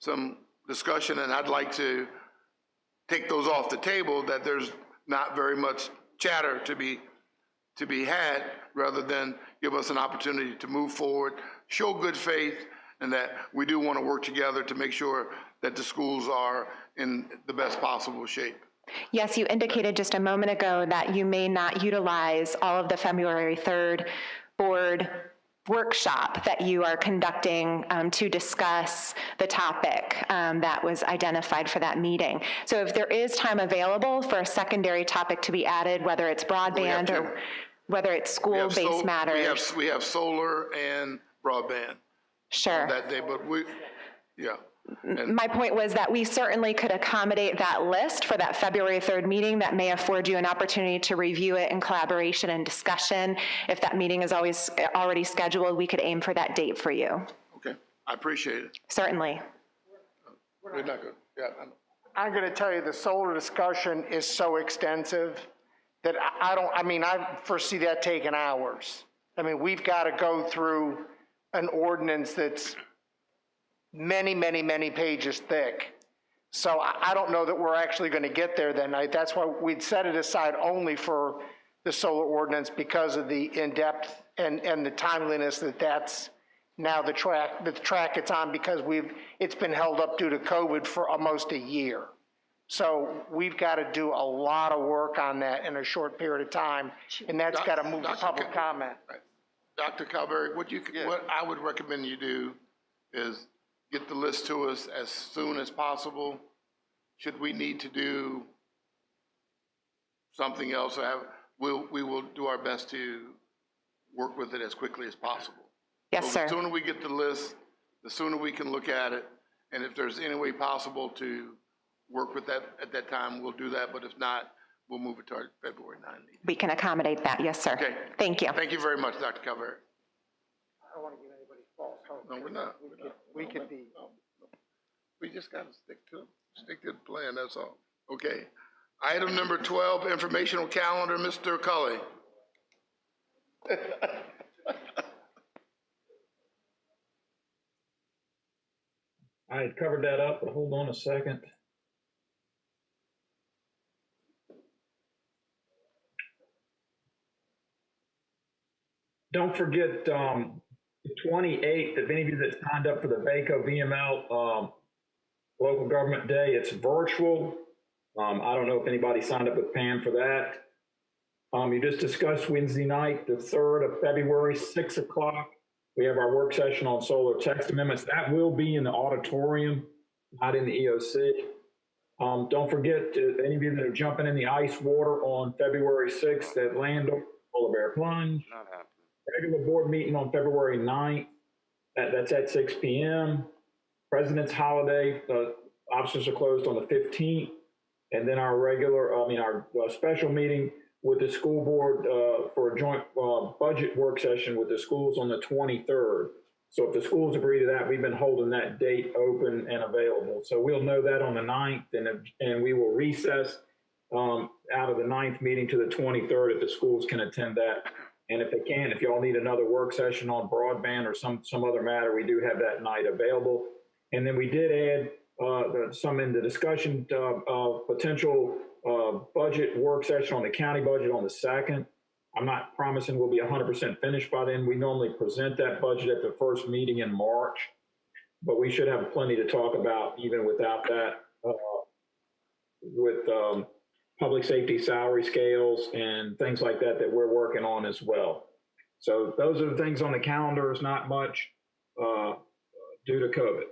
some discussion, and I'd like to take those off the table, that there's not very much chatter to be had, rather than give us an opportunity to move forward, show good faith, and that we do want to work together to make sure that the schools are in the best possible shape. Yes, you indicated just a moment ago that you may not utilize all of the February 3rd board workshop that you are conducting to discuss the topic that was identified for that meeting. So if there is time available for a secondary topic to be added, whether it's broadband or whether it's school-based matters. We have solar and broadband. Sure. That day, but yeah. My point was that we certainly could accommodate that list for that February 3rd meeting. That may afford you an opportunity to review it in collaboration and discussion. If that meeting is already scheduled, we could aim for that date for you. Okay, I appreciate it. Certainly. We're not good. Yeah. I'm gonna tell you, the solar discussion is so extensive that I foresee that taking hours. I mean, we've got to go through an ordinance that's many, many, many pages thick. So I don't know that we're actually going to get there that night. That's why we'd set it aside only for the solar ordinance, because of the in-depth and the timeliness that's now the track it's on, because it's been held up due to COVID for almost a year. So we've got to do a lot of work on that in a short period of time, and that's got to move to public comment. Dr. Calvary, what I would recommend you do is get the list to us as soon as possible. Should we need to do something else, we will do our best to work with it as quickly as possible. Yes, so sir. The sooner we get the list, the sooner we can look at it, and if there's any way possible to work with that at that time, we'll do that. But if not, we'll move it to our February 9th meeting. We can accommodate that. Yes, sir. Okay. Thank you. Thank you very much, Dr. Calvary. I don't want to give anybody false hope. No, we're not. We could be. We just got to stick to the plan. That's all. Okay. Item number 12, informational calendar, Mr. Cully. I had covered that up, but hold on a second. Don't forget the 28th, if any of you that signed up for the VACO VML Local Government Day, it's virtual. I don't know if anybody signed up with Pam for that. You just discussed Wednesday night, the 3rd of February, 6 o'clock. We have our work session on solar text amendments. That will be in the auditorium, not in the EOC. Don't forget, any of you that are jumping in the ice water on February 6th at Landor, Polar Bear Plunge. Not happening. Regular board meeting on February 9th. That's at 6 p.m. President's holiday, offices are closed on the 15th. And then our special meeting with the school board for a joint budget work session with the schools on the 23rd. So if the schools agree to that, we've been holding that date open and available. So we'll know that on the 9th, and we will recess out of the 9th meeting to the 23rd if the schools can attend that. And if they can, if y'all need another work session on broadband or some other matter, we do have that night available. And then we did add some in the discussion of potential budget work session on the county budget on the 2nd. I'm not promising we'll be 100% finished by then. We normally present that budget at the first meeting in March, but we should have plenty to talk about even without that with public safety salary scales and things like that we're working on as well. So those are the things on the calendar. Is not much due to COVID.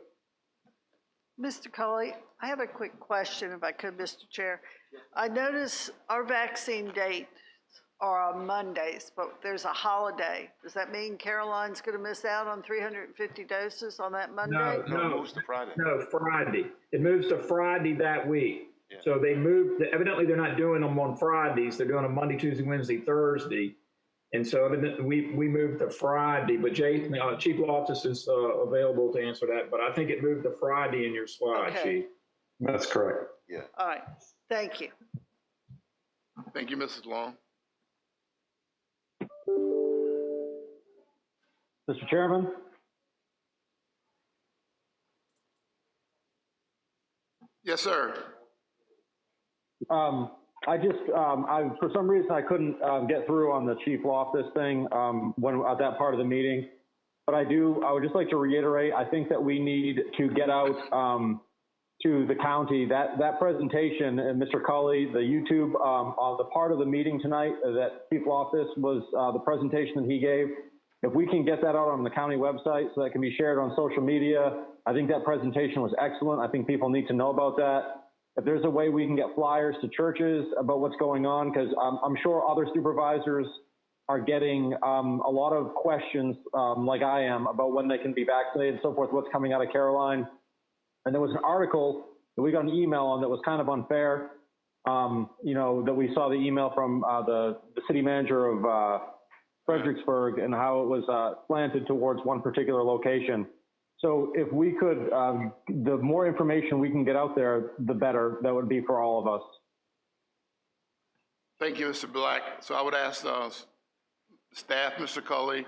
Mr. Cully, I have a quick question, if I could, Mr. Chair. I notice our vaccine dates are on Mondays, but there's a holiday. Does that mean Caroline's going to miss out on 350 doses on that Monday? No, it moves to Friday. No, Friday. It moves to Friday that week. Yeah. So they moved, evidently they're not doing them on Fridays. They're doing them Monday, Tuesday, Wednesday, Thursday. And so we moved to Friday, but Chief Loftus is available to answer that. But I think it moved to Friday in your slide, Okay. Chief. That's correct. Yeah. All right, thank you. Thank you, Mrs. Long. Mr. Chairman? Yes, sir. For some reason, I couldn't get through on the Chief Loftus thing at that part of the meeting. But I would just like to reiterate, I think that we need to get out to the county. That presentation, and Mr. Cully, the YouTube, the part of the meeting tonight that Chief Loftus was the presentation that he gave. If we can get that out on the county website so that can be shared on social media, I think that presentation was excellent. I think people need to know about that. If there's a way we can get flyers to churches about what's going on, because I'm sure other supervisors are getting a lot of questions like I am about when they can be vaccinated and so forth, what's coming out of Caroline. And there was an article that we got an email on that was kind of unfair, that we saw the email from the city manager of Fredericksburg and how it was slanted towards one particular location. So if we could, the more information we can get out there, the better that would be for all of us. Thank you, Mr. Black. So I would ask staff, Mr. Cully,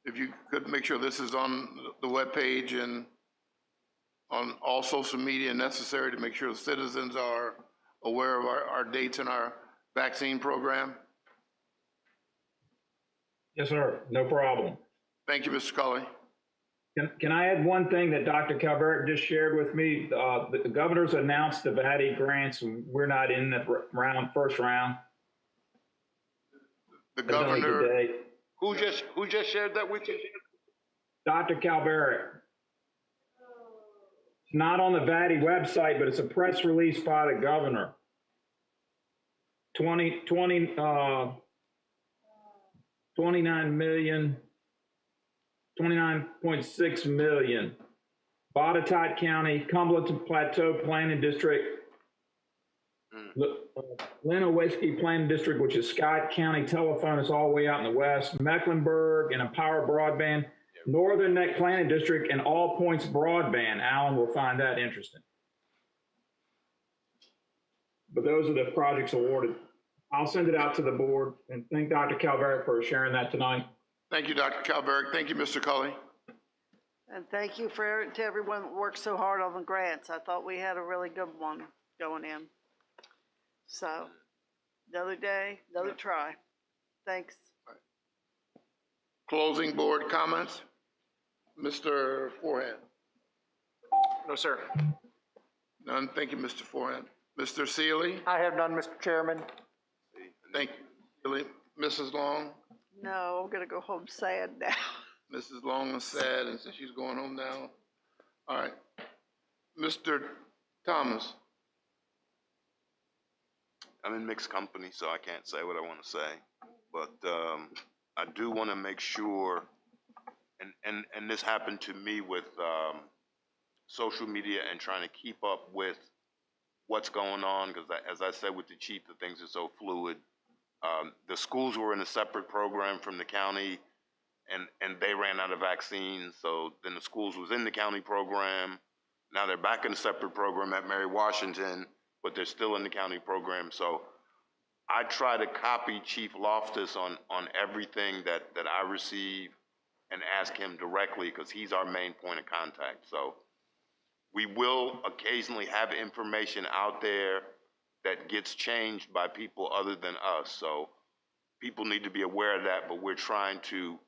if you could make sure this is on the webpage and on all social media necessary to make sure the citizens are aware of our dates in our vaccine program. Yes, sir. No problem. Thank you, Mr. Cully. Can I add one thing that Dr. Calvert just shared with me? The governor's announced the VATI grants, and we're not in the first round. The governor, today. Who just shared that with you? Dr. Calvert. It's not on the VATI website, but it's a press release by the governor. 29.6 million. Botetourt County, Cumberland Plateau Planning District, Lennowaski Planning District, which is Scott County Telephone, is all the way out in the west, Mecklenburg and Empower Broadband, Northern Neck Planning District, and All Points Broadband. Alan will find that interesting. but those are the projects awarded. I'll send it out to the board and thank Dr. Calvert for sharing that tonight. Thank you, Dr. Calvert. Thank you, Mr. Cully. And thank you to everyone that worked so hard on the grants. I thought we had a really good one going in. So, another day, another try. Thanks. Closing board comments. Mr. Forehand. No, sir. None. Thank you, Mr. Forehand. Mr. Sealy. I have none, Mr. Chairman. Thank you. Mrs. Long. No, I'm gonna go home sad now. Mrs. Long is sad and says she's going home now. All right. Mr. Thomas. I'm in mixed company, so I can't say what I want to say. But I do want to make sure, and this happened to me with social media and trying to keep up with what's going on, because as I said with the chief, the things are so fluid. The schools were in a separate program from the county, and they ran out of vaccines, so then the schools was in the county program. Now they're back in a separate program at Mary Washington, but they're still in the county program. So I try to copy Chief Loftus on everything that I receive and ask him directly, because he's our main point of contact. So we will occasionally have information out there that gets changed by people other than us. So people need to be aware of that, but we're trying to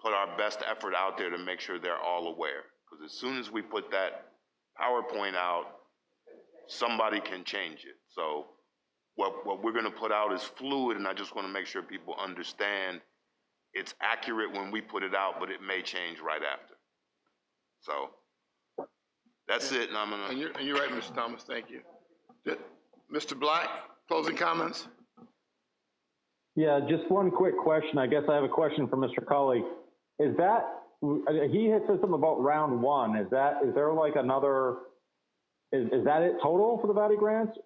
put our best effort out there to make sure they're all aware. Because as soon as we put that PowerPoint out, somebody can change it. So what we're gonna put out is fluid, and I just wanna make sure people understand it's accurate when we put it out, but it may change right after. So that's it, and I'm gonna. And you're right, Mr. Thomas, thank you. Mr. Black, closing comments? Yeah, just one quick question. I guess I have a question for Mr. Cully. Is that, he had said something about round one. Is there like another, is that it total for the Valley grants?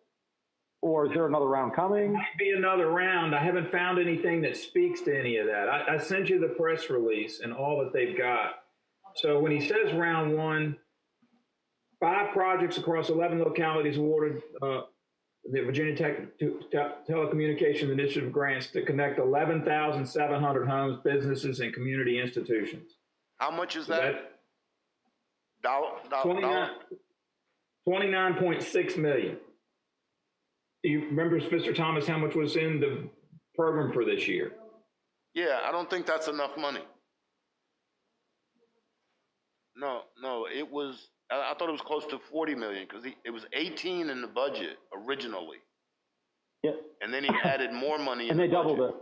Or is there another round coming? Might be another round. I haven't found anything that speaks to any of that. I sent you the press release and all that they've got. So when he says round one, 5 projects across 11 localities awarded the Virginia Telecommunications Initiative grants to connect 11,700 homes, businesses, and community institutions. How much is that? 29.6 million. Do you remember, Mr. Thomas, how much was in the program for this year? Yeah, I don't think that's enough money. No, it was, I thought it was close to 40 million, because it was 18 in the budget originally. Yep. And then he added more money. And they doubled it.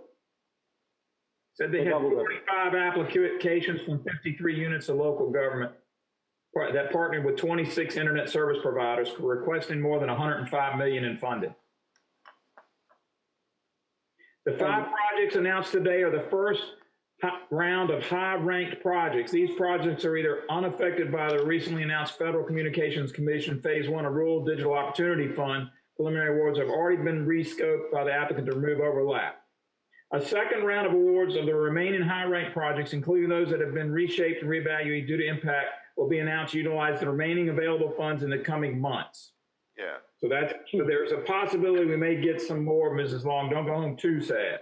Said they had 45 applications from 53 units of local government that partnered with 26 internet service providers, requesting more than 105 million in funding. The 5 projects announced today are the first round of high-ranked projects. These projects are either unaffected by the recently announced Federal Communications Commission Phase 1 of Rural Digital Opportunity Fund. Preliminary awards have already been rescoped by the applicant to remove overlap. A second round of awards of the remaining high-ranked projects, including those that have been reshaped and reevaluated due to impact, will be announced to utilize the remaining available funds in the coming months. Yeah. So there's a possibility we may get some more, Mrs. Long. Don't go home too sad.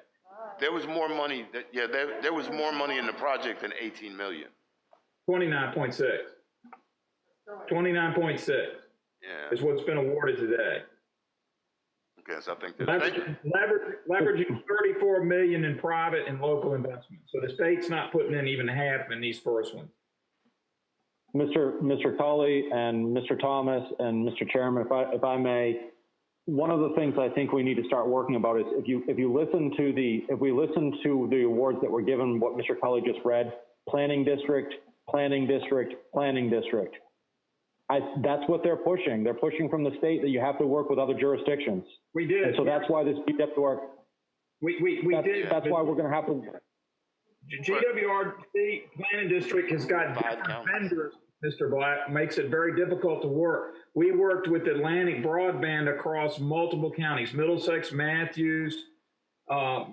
There was more money, there was more money in the project than 18 million. 29.6. 29.6 is what's been awarded today. Okay, so I think that leveraging 34 million in private and local investments. So the state's not putting in even half in these first ones. Mr. Cully and Mr. Thomas and Mr. Chairman, if I may, one of the things I think we need to start working about is if we listen to the awards that were given, what Mr. Cully just read, planning district, planning district, planning district. That's what they're pushing. They're pushing from the state that you have to work with other jurisdictions. We did. And so that's why this BW work. We did. That's why we're going to have to. GWRC planning district has got different vendors, Mr. Black, makes it very difficult to work. We worked with Atlantic Broadband across multiple counties, Middlesex, Matthews.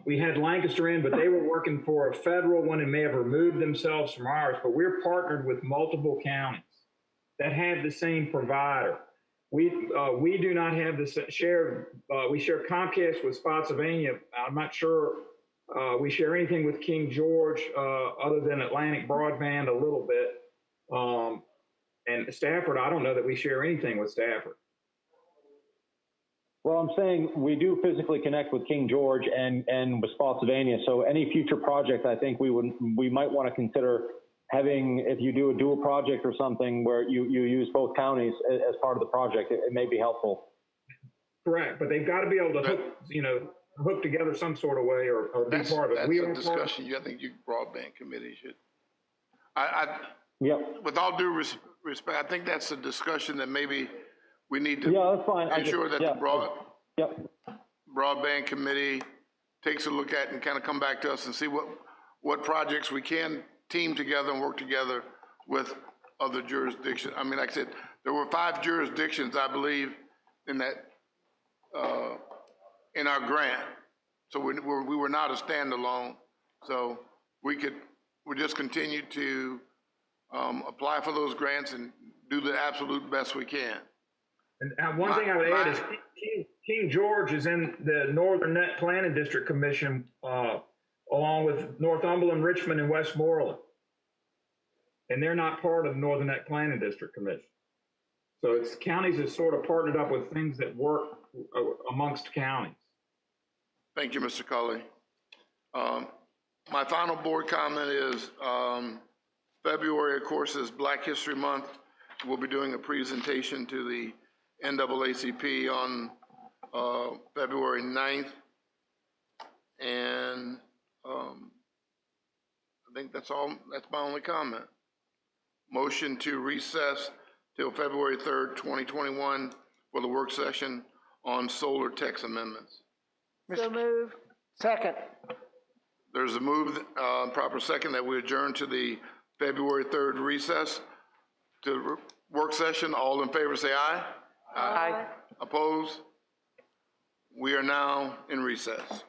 We had Lancaster in, but they were working for a federal one and may have removed themselves from ours, but we're partnered with multiple counties that have the same provider. We do not have this shared, we share Comcast with Spotsylvania. I'm not sure we share anything with King George other than Atlantic Broadband a little bit. And Stafford, I don't know that we share anything with Stafford. Well, I'm saying we do physically connect with King George and with Spotsylvania. So any future project, I think we might want to consider having, if you do a dual project or something where you use both counties as part of the project, it may be helpful. Correct, but they've got to be able to hook together some sort of way or be part of it. That's a discussion. I think you broadband committee should. With all due respect, I think that's a discussion that maybe we need to that's fine. ensure that the broadband committee takes a look at and kind of come back to us and see what projects we can team together and work together with other jurisdictions. I mean, like I said, there were 5 jurisdictions, I believe, in that in our grant. So we were not a standalone. So we just continue to apply for those grants and do the absolute best we can. And one thing I would add is King George is in the Northern Net Planning District Commission along with Northumberland, Richmond, and Westmoreland. And they're not part of the Northern Net Planning District Commission. So it's counties that sort of partnered up with things that work amongst counties. Thank you, Mr. Culley. My final board comment is February, of course, is Black History Month. We'll be doing a presentation to the NAACP on February 9th. And I think that's all. That's my only comment. Motion to recess till February 3rd, 2021 for the work session on solar tax amendments. So move. Second. There's a move, proper second, that we adjourn to the February 3rd recess to work session. All in favor say aye. Aye. Opposed? We are now in recess.